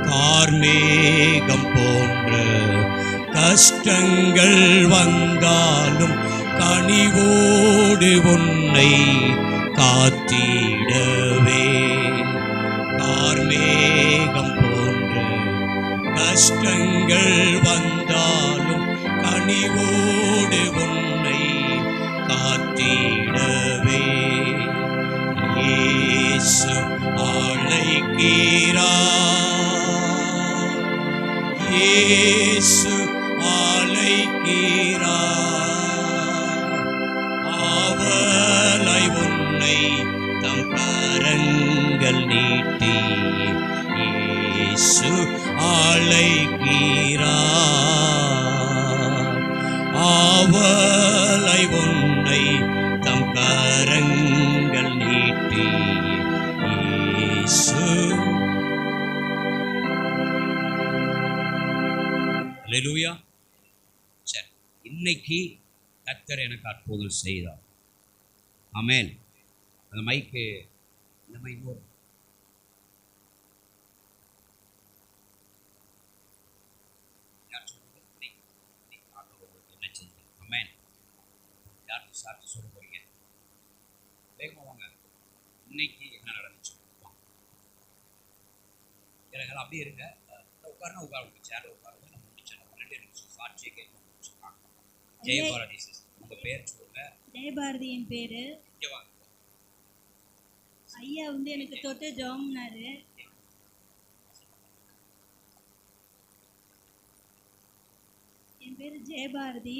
கார்மேகம் போன்ற கஷ்டங்கள் வந்தாலும் கனிவோடு உன்னை காத்திடவே, கார்மேகம் போன்ற கஷ்டங்கள் வந்தாலும் கனிவோடு உன்னை காத்திடவே, இயேசு அழைக்கிறார், இயேசு அழைக்கிறார், அவளை உன்னை தம் கரங்கள் நீட்டி இயேசு அழைக்கிறார், அவளை உன்னை தம் கரங்கள் நீட்டி இயேசு. அல்லேலூயா. சரி, இன்னைக்கு கர்த்தர் எனக்கு அற்புதம் செய்தார். ஆமென். அந்த மைக்கு, இந்த மைக் என்ன செஞ்சு? ஆமென். யாருக்கு சாட்சி சொல்ல போறீங்க? வேகமா வாங்க. இன்னைக்கு என்ன நடந்துச்சு? எனக்கு அப்படியே இருங்க. உட்காருனா உட்காருங்க, சேர் உட்காருங்க. நம்ம முடிச்சோம். 2 நிமிஷம் சாட்சியை கேட்க முடிச்சுக்கலாம். ஜெயபாரதி சிஸ்டர், உங்க பேர் சொல்லுங்க. ஜெயபாரதி என் பேரு. இங்க வாங்க. ஐயா வந்து எனக்கு தொட்டு ஜெபம்னாரு. என் பேர் ஜெயபாரதி.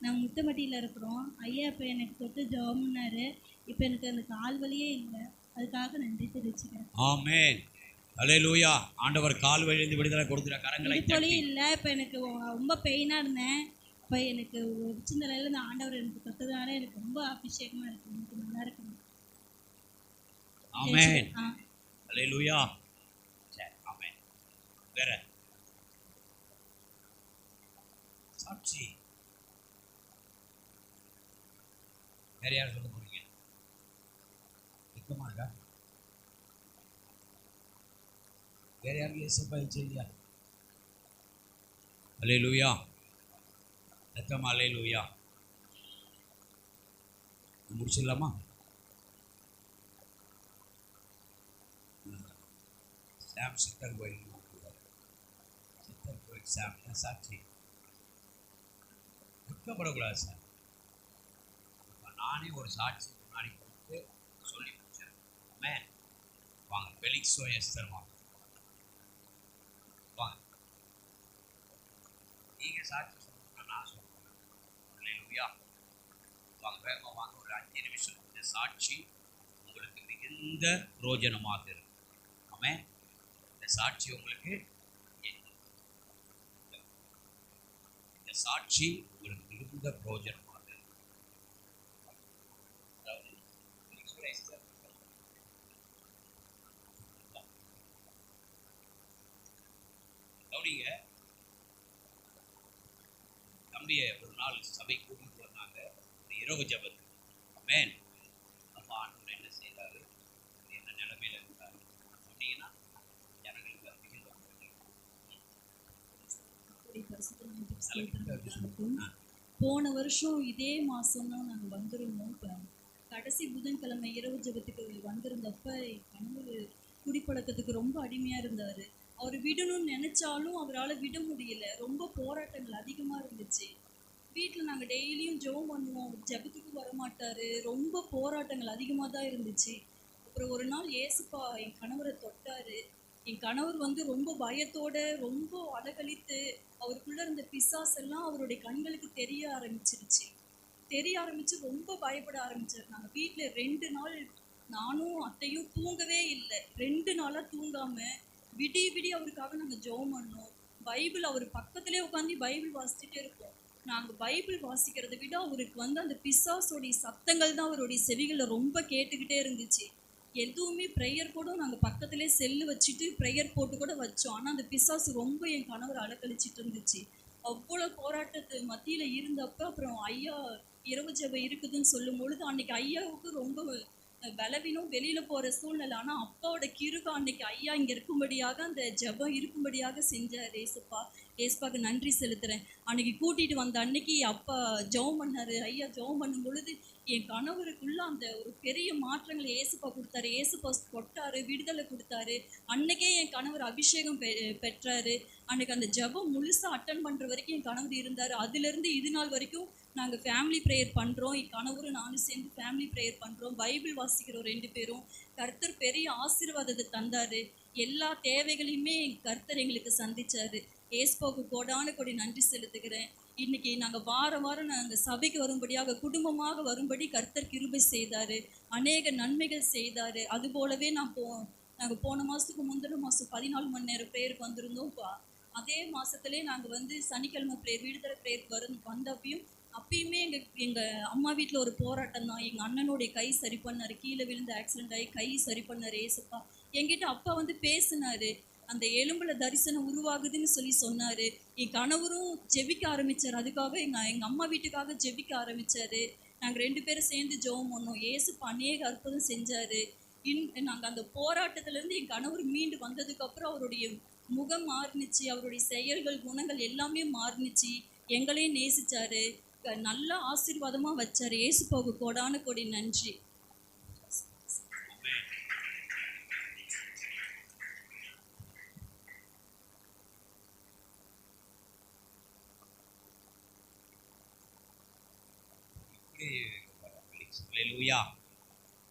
நாங்கள் முத்தமட்டியில் இருக்கிறோம். ஐயா இப்போ எனக்கு தொட்டு ஜெபம்னாரு. இப்போ எனக்கு அந்த கால் வலியே இல்லை. அதுக்காக நன்றி தெரிவிச்சுக்கிறேன். ஆமென். அல்லேலூயா. ஆண்டவர் கால் வழியிலிருந்து விடுதலை கொடுக்கிற கரங்களை தட்டி இல்லை. இப்போ எனக்கு ரொம்ப பெயினாக இருந்தேன். இப்போ எனக்கு ஒரு சின்ன நிலையில் இந்த ஆண்டவர் எனக்கு தொட்டதுனால எனக்கு ரொம்ப அபிஷேகமாக இருக்கு. எனக்கு நல்லா இருக்கு. ஆமென். அல்லேலூயா. சரி, ஆமென். வேற சாட்சி வேற யார் சொல்ல போறீங்க? இருக்கமா இருக்கா? வேற யாருக்கு இயேசுவை செய்யா? அல்லேலூயா. ரத்தம் அல்லேலூயா. முடிச்சிடலாமா? சாம் சித்தர் கோயில், சித்தர் கோயில் சாம் சாட்சி. துக்கப்படக்கூடாது சார். நானே ஒரு சாட்சி முன்னாடி கொடுத்து சொல்லி முடிச்சேன். ஆமென். வாங்க பெலிக்ஸோ எஸ்தர் வாங்க வாங்க. நீங்க சாட்சி சொல்லணும்னா நான் சொல்றேன். அல்லேலூயா. வாங்க வேகமா வாங்க. ஒரு 5 நிமிஷம் இந்த சாட்சி உங்களுக்கு மிகுந்த பிரயோஜனமாக இருக்கு. ஆமென். இந்த சாட்சி உங்களுக்கு இந்த சாட்சி உங்களுக்கு மிகுந்த பிரயோஜனமாக இருக்கு. அதாவது பெலிக்ஸோ எஸ்தர் கவனிங்க. தம்பியை ஒரு நாள் சபை கூட்டிட்டு வந்தாங்க ஒரு இரவு ஜபத்துக்கு. ஆமென். நம்ம ஆண்டவர் என்ன செய்தாரு, என்ன நிலைமையில இருந்தாரு சொன்னீங்கன்னா ஜனங்களுக்கு அது மிகுந்த போன வருஷம் இதே மாதம் தான் நாங்கள் வந்திருந்தோம். இப்போ கடைசி புதன்கிழமை இரவு ஜெபத்துக்கு வந்திருந்தப்ப என் கணவர் குடிப்பழக்கத்துக்கு ரொம்ப அடிமையாக இருந்தார். அவர் விடணும்னு நினச்சாலும் அவரால் விட முடியல. ரொம்ப போராட்டங்கள் அதிகமாக இருந்துச்சு. வீட்டில் நாங்கள் டெய்லியும் ஜெபம் பண்ணுவோம், ஜெபத்துக்கு வரமாட்டார். ரொம்ப போராட்டங்கள் அதிகமாக தான் இருந்துச்சு. அப்புறம் ஒரு நாள் ஏசுப்பா என் கணவரை தொட்டார். என் கணவர் வந்து ரொம்ப பயத்தோட ரொம்ப அலகழித்து அவருக்குள்ளே இருந்த பிசாசெல்லாம் அவருடைய கண்களுக்கு தெரிய ஆரம்பிச்சு ரொம்ப பயப்பட ஆரம்பித்தார். நாங்கள் வீட்டில் 2 நாள் நானும் அத்தையும் தூங்கவே இல்லை. 2 நாளாக தூங்காமல் விடிய அவருக்காக நாங்கள் ஜெபம் பண்ணோம். பைபிள் அவர் பக்கத்திலே உட்காந்து பைபிள் வாசிச்சுட்டே இருப்போம். நாங்கள் பைபிள் வாசிக்கிறதை விட அவருக்கு வந்து அந்த பிசாசோடைய சத்தங்கள் தான் அவருடைய செவிகளில் ரொம்ப கேட்டுக்கிட்டே இருந்துச்சு. எதுவுமே ப்ரேயர் கூட நாங்கள் பக்கத்திலே செல்லு வச்சுட்டு ப்ரேயர் போட்டு கூட வச்சோம். ஆனால் அந்த பிசாசு ரொம்ப என் கணவர் அலக்கழிச்சிட்டு இருந்துச்சு. அவ்வளோ போராட்டத்து மத்தியில் இருந்தப்போ அப்புறம் ஐயா இரவு ஜெபம் இருக்குதுன்னு சொல்லும் பொழுது அன்னைக்கு ஐயாவுக்கு ரொம்ப பலவீனம், வெளியில் போகிற சூழ்நிலை. ஆனால் அப்பாவோட கிருபை அன்னைக்கு ஐயா இங்கே இருக்கும்படியாக அந்த ஜெபம் இருக்கும்படியாக செஞ்சார். ஏசுப்பாக்கு நன்றி செலுத்துகிறேன். அன்னைக்கு கூட்டிகிட்டு வந்த அன்னைக்கு அப்பா ஜெபம் பண்ணார். ஐயா ஜெபம் பண்ணும் பொழுது என் கணவருக்குள்ள அந்த ஒரு பெரிய மாற்றங்களை ஏசுப்பா கொடுத்தாரு. ஏசுப்பா கொட்டாரு, விடுதலை கொடுத்தாரு. அன்னைக்கே என் கணவர் அபிஷேகம் பெற்றாரு. அன்னைக்கு அந்த ஜெபம் முழுசாக அட்டன் பண்ணுற வரைக்கும் என் கணவர் இருந்தார். அதுலேருந்து இது நாள் வரைக்கும் நாங்கள் ஃபேமிலி ப்ரேயர் பண்ணுறோம். என் கணவரும் நானும் சேர்ந்து ஃபேமிலி ப்ரேயர் பண்ணுறோம். பைபிள் வாசிக்கிறோம் 2 பேரும். கர்த்தர் பெரிய ஆசீர்வாதத்தை தந்தார். எல்லா தேவைகளையுமே கர்த்தர் எங்களுக்கு சந்திச்சார். ஏசுப்பாவுக்கு கோடான நன்றி செலுத்துகிறேன். இன்னைக்கு நாங்கள் வாரம் நாங்கள் சபைக்கு வரும்படியாக குடும்பமாக வரும்படி கர்த்தர் கிருபை செய்தார். அநேக நன்மைகள் செய்தார். அதுபோலவே நாங்கள் போன மாதத்துக்கு முந்தின மாதம் 14 மணி நேரம் ப்ரேயருக்கு வந்திருந்தோம். அதே மாதத்துலேயே நாங்கள் வந்து சனிக்கிழமை ப்ரேயர் விடுதலை ப்ரேயருக்கு அப்பயுமே எங்கள் அம்மா வீட்டில் ஒரு போராட்டம் தான். எங்கள் அண்ணனுடைய கை சரி பண்ணார். கீழே விழுந்து ஆக்சிடென்ட் ஆகி கை சரி பண்ணார் ஏசுப்பா. என்கிட்ட அப்பா வந்து பேசினார். அந்த எலும்பில் தரிசனம் உருவாகுதுன்னு சொன்னார். என் கணவரும் ஜெபிக்க ஆரம்பித்தார். அதுக்காக எங்கள் அம்மா வீட்டுக்காக ஜெபிக்க ஆரம்பித்தார். நாங்கள் 2 பேரும் சேர்ந்து ஜெபம் பண்ணோம். ஏசுப்பா அநேக அற்புதம் செஞ்சார். நாங்கள் அந்த போராட்டத்திலேருந்து என் கணவர் மீண்டு வந்ததுக்கப்புறம் அவருடைய முகம் மாறுனுச்சு. அவருடைய செயல்கள், குணங்கள் எல்லாமே மாறுனுச்சு. எங்களையும் நேசித்தார். நல்ல ஆசீர்வாதமாக வச்சார். ஏசுப்பாவுக்கு கோடான நன்றி.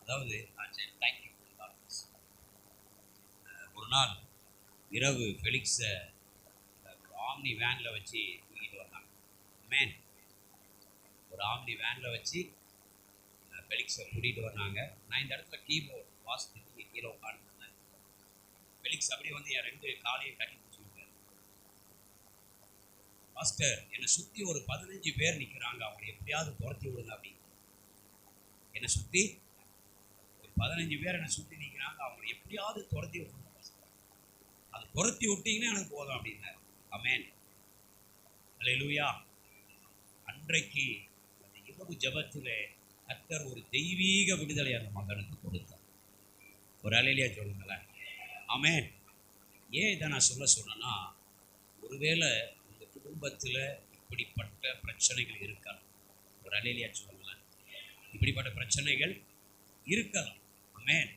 அதாவது ஒரு நாள் இரவு ஃபெலிக்ஸை ஆம்னி வேனில் வச்சு தூக்கிட்டு வந்தாங்க. மேன் ஒரு ஆம்னி வேனில் வச்சு ஃபெலிக்ஸை கூட்டிகிட்டு வந்தாங்க. நான் இந்த இடத்துல கீபோர்ட் வாசித்து கீழே உட்காந்துருந்தேன். ஃபெலிக்ஸ் அப்படியே வந்து என் 2 காலையும் கட்டி பிடிச்சிருக்காரு. மாஸ்டர், என்னை சுற்றி ஒரு 15 பேர் நிற்கிறாங்க, அவங்களை எப்படியாவது துரத்தி விடுங்க அப்படின்னு. என்னை சுற்றி ஒரு 15 பேர் என்னை சுற்றி நிற்கிறாங்க, அவங்களை எப்படியாவது துரத்தி விடுங்க. அது துரத்தி விட்டீங்கன்னா எனக்கு போதும் அப்படின்னாரு. ஆமென். அல்லேலூயா. அன்றைக்கு அந்த இரவு ஜெபத்திலே கர்த்தர் ஒரு தெய்வீக விடுதலை அந்த மகனுக்கு கொடுத்தார். ஒரு அல்லேலூயா சொல்லுங்களேன். ஆமென். ஏன் இதை நான் சொன்னேன்னா, ஒருவேளை உங்கள் குடும்பத்தில் இப்படிப்பட்ட பிரச்சனைகள் இருக்கலாம். ஒரு அல்லேலூயா சொல்லுங்களேன். இப்படிப்பட்ட பிரச்சனைகள் இருக்கலாம். ஆமென்.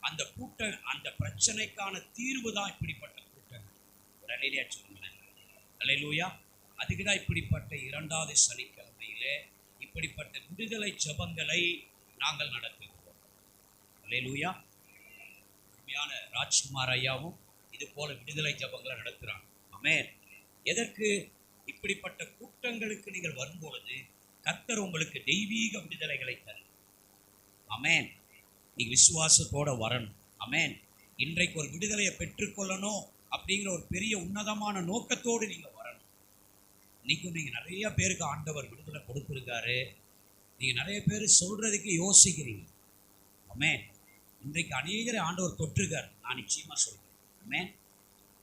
அந்த பிரச்சனைக்கான தீர்வு தான் இப்படிப்பட்ட கூட்டங்கள். ஒரு அல்லேலூயா சொல்லுங்களேன். அல்லேலூயா. அதுக்கு தான் இப்படிப்பட்ட 2வது சனிக்கிழமையிலே இப்படிப்பட்ட விடுதலை ஜெபங்களை நாங்கள் நடத்துகிறோம். அல்லேலூயா. உண்மையான ராஜ்குமார் ஐயாவும் இது போல விடுதலை ஜெபங்களை நடத்துகிறாங்க. ஆமென். எதற்கு? இப்படிப்பட்ட கூட்டங்களுக்கு நீங்கள் வரும்பொழுது கர்த்தர் உங்களுக்கு தெய்வீக விடுதலைகளை தரும். ஆமென். நீங்க விசுவாசத்தோட வரணும். ஆமென். இன்றைக்கு ஒரு விடுதலையை பெற்றுக்கொள்ளணும் அப்படிங்கிற ஒரு பெரிய உன்னதமான நோக்கத்தோடு நீங்க வரணும். இன்னைக்கும் நீங்க நிறைய பேருக்கு ஆண்டவர் விடுதலை கொடுத்துருக்காரு. நீங்க நிறைய பேர் சொல்றதுக்கு யோசிக்கிறீங்க. ஆமென். இன்றைக்கு அநேகரை ஆண்டவர் தொற்றுக்கார். நான் நிச்சயமா சொல்றேன். ஆமென்.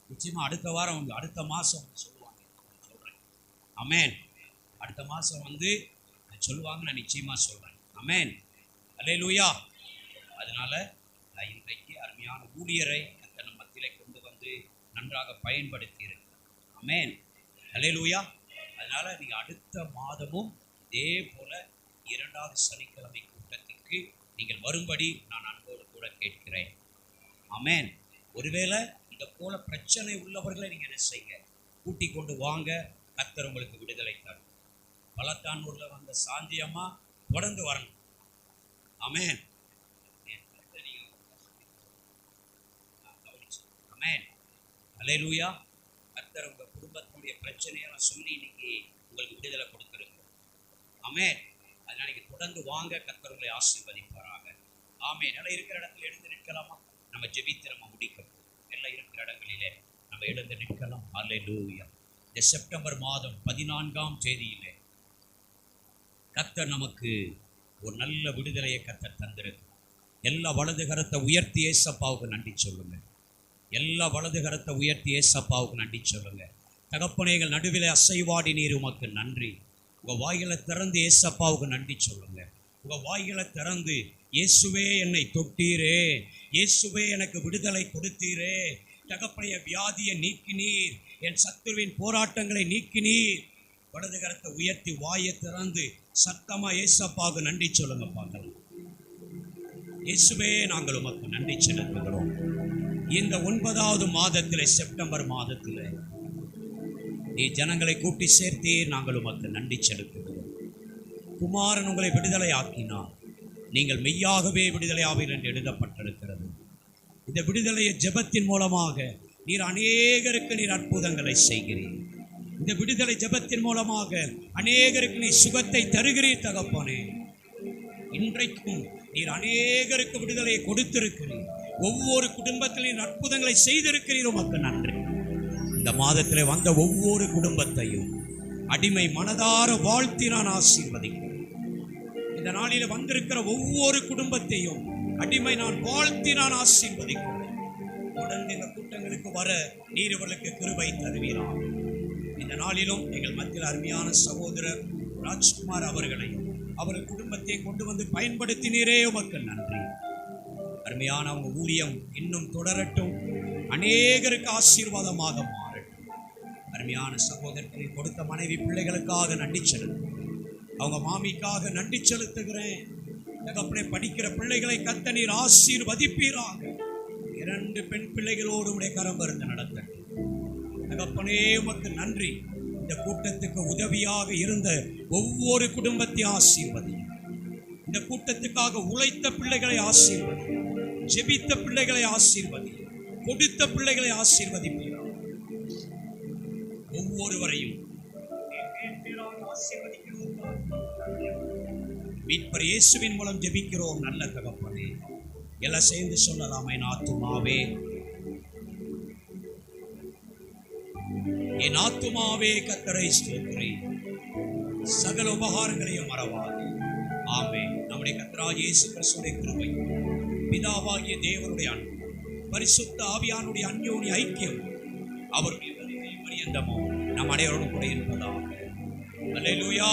நிச்சயமா அடுத்த வாரம் அடுத்த மாதம் சொல்லுவாங்க. சொல்றேன். ஆமென். அடுத்த மாதம் சொல்லுவாங்க. நான் நிச்சயமா சொல்றேன். ஆமென். அல்லேலூயா. அதனால இன்றைக்கு அருமையான ஊழியரை நம்ம மத்தியிலே கொண்டு வந்து நன்றாக பயன்படுத்தி இருக்கிறார். ஆமென். அல்லேலூயா. அதனால நீங்க அடுத்த மாதமும் இதே போல 2வது சனிக்கிழமை கூட்டத்துக்கு நீங்கள் வரும்படி நான் அன்போடு கூட கேட்கிறேன். ஆமென். ஒருவேளை இதை போல பிரச்சனை உள்ளவர்களை நீங்க என்ன செய்யுங்க, கூட்டி கொண்டு வாங்க. கர்த்தர் உங்களுக்கு விடுதலை தரும். பலத்தானூர்ல வந்த சாந்தியம்மா தொடர்ந்து வரணும். ஆமென். ஆமென். அல்லேலூயா. கர்த்தர் உங்க குடும்பத்தினுடைய பிரச்சனையெல்லாம் சொல்லி இன்னைக்கு உங்களுக்கு விடுதலை கொடுத்திருக்கிறோம். ஆமென். அதனால நீங்க தொடர்ந்து வாங்க. கர்த்தர் உங்களை ஆசீர்வதிப்பாராக. ஆமென். எல்லாம் இருக்கிற இடத்துல எழுந்து நிற்கலாமா? நம்ம ஜெபித்து நம்ம முடிக்கணும். எல்லாம் இருக்கிற இடங்களிலே நம்ம எழுந்து நிற்கலாம். அல்லேலூயா. இந்த செப்டம்பர் மாதம் 14ஆம் தேதியிலே கர்த்தர் நமக்கு ஒரு நல்ல விடுதலையை கர்த்தர் தந்திருக்கு. எல்லா வலது கரத்தை உயர்த்தி ஏசப்பாவுக்கு நன்றி சொல்லுங்க. எல்லா வலது கரத்தை உயர்த்தி ஏசப்பாவுக்கு நன்றி சொல்லுங்க. தகப்பனைகள் நடுவில் அசைவாடி நீர் உமக்கு நன்றி. உங்கள் வாய்களை திறந்து ஏசப்பாவுக்கு நன்றி சொல்லுங்க. உங்கள் வாய்களை திறந்து இயேசுவே என்னை தொட்டீரே, இயேசுவே எனக்கு விடுதலை கொடுத்தீரே, தகப்பனைய வியாதியை நீக்கினீர், என் சத்துருவின் போராட்டங்களை நீக்கினீர். வலது கரத்தை உயர்த்தி வாயை திறந்து சத்தமா ஏசப்பாவுக்கு நன்றி சொல்லுங்க பார்க்கலாம். இயேசுவே நாங்கள் உமக்கு நன்றி செலுத்துகிறோம். இந்த 9வது மாதத்தில் செப்டம்பர் மாதத்தில் நீ ஜனங்களை கூட்டி சேர்த்தே நாங்கள் உமக்கு நன்றி செலுத்துகிறோம். குமாரன் உங்களை விடுதலை ஆக்கினார், நீங்கள் மெய்யாகவே விடுதலை ஆவீர்கள் என்று எழுதப்பட்டிருக்கிறது. இந்த விடுதலையை ஜெபத்தின் மூலமாக நீர் அநேகருக்கு நீர் அற்புதங்களை செய்கிறீர். இந்த விடுதலை ஜெபத்தின் மூலமாக அநேகருக்கு நீ சுகத்தை தருகிறீர் தகப்பனே. இன்றைக்கும் நீர் அநேகருக்கு விடுதலையை கொடுத்திருக்கிறீர். ஒவ்வொரு குடும்பத்திலும் அற்புதங்களை செய்திருக்கிறீர். உமக்கு நன்றி. இந்த மாதத்தில் வந்த ஒவ்வொரு குடும்பத்தையும் அடிமை மனதார வாழ்த்தி நான் ஆசீர்வதிக்கிறேன். இந்த நாளில் வந்திருக்கிற ஒவ்வொரு குடும்பத்தையும் அடிமை நான் வாழ்த்தி நான் ஆசீர்வதிக்கிறேன். தொடர்ந்து இந்த கூட்டங்களுக்கு வர நீர் இவர்களுக்கு கிருபை தருவீராக. இந்த நாளிலும் எங்கள் மத்தியில் அருமையான சகோதரர் ராஜ்குமார் அவர்களையும் அவர் குடும்பத்தை கொண்டு வந்து பயன்படுத்தினீரே, உமக்கு நன்றி. அருமையான அவங்க ஊழியம் இன்னும் தொடரட்டும், அநேகருக்கு ஆசீர்வாதமாக மாறட்டும். அருமையான சகோதரர்களை கொடுத்த மனைவி பிள்ளைகளுக்காக நன்றி செலுத்துகிறேன். அவங்க மாமிக்காக நன்றி செலுத்துகிறேன். தகப்பனே படிக்கிற பிள்ளைகளை கர்த்தர் நீர் ஆசீர்வதிப்பீராக. 2 பெண் பிள்ளைகளோடு உடைய கரம் இருந்து நடத்தட்டும். தகப்பனே உமக்கு நன்றி. இந்த கூட்டத்துக்கு உதவியாக இருந்த ஒவ்வொரு குடும்பத்தையும் ஆசீர்வதி. இந்த கூட்டத்துக்காக உழைத்த பிள்ளைகளை ஆசீர்வதி, ஜெபித்த பிள்ளைகளை ஆசீர்வதி, கொடுத்த பிள்ளைகளை ஆசீர்வதிப்பீராக. ஒவ்வொருவரையும் மீட்பர் இயேசுவின் மூலம் ஜெபிக்கிறோம் நல்ல தகப்பனே. எல்லாம் சேர்ந்து சொல்லலாம். என் ஆத்துமாவே, என் ஆத்துமாவே கர்த்தரை ஸ்தோத்திரி, சகல உபகாரங்களையும் மறவாதே. ஆமென். நம்முடைய கர்த்தராகிய இயேசு கிறிஸ்துவின் கிருபை, பிதாவாகிய தேவனுடைய அன்பு, பரிசுத்த ஆவியானுடைய அந்யோன்ய ஐக்கியம், அவருடைய வருகை பரியந்தமும் நம் அனைவரோடும் கூட இருப்பதாக. அல்லேலூயா.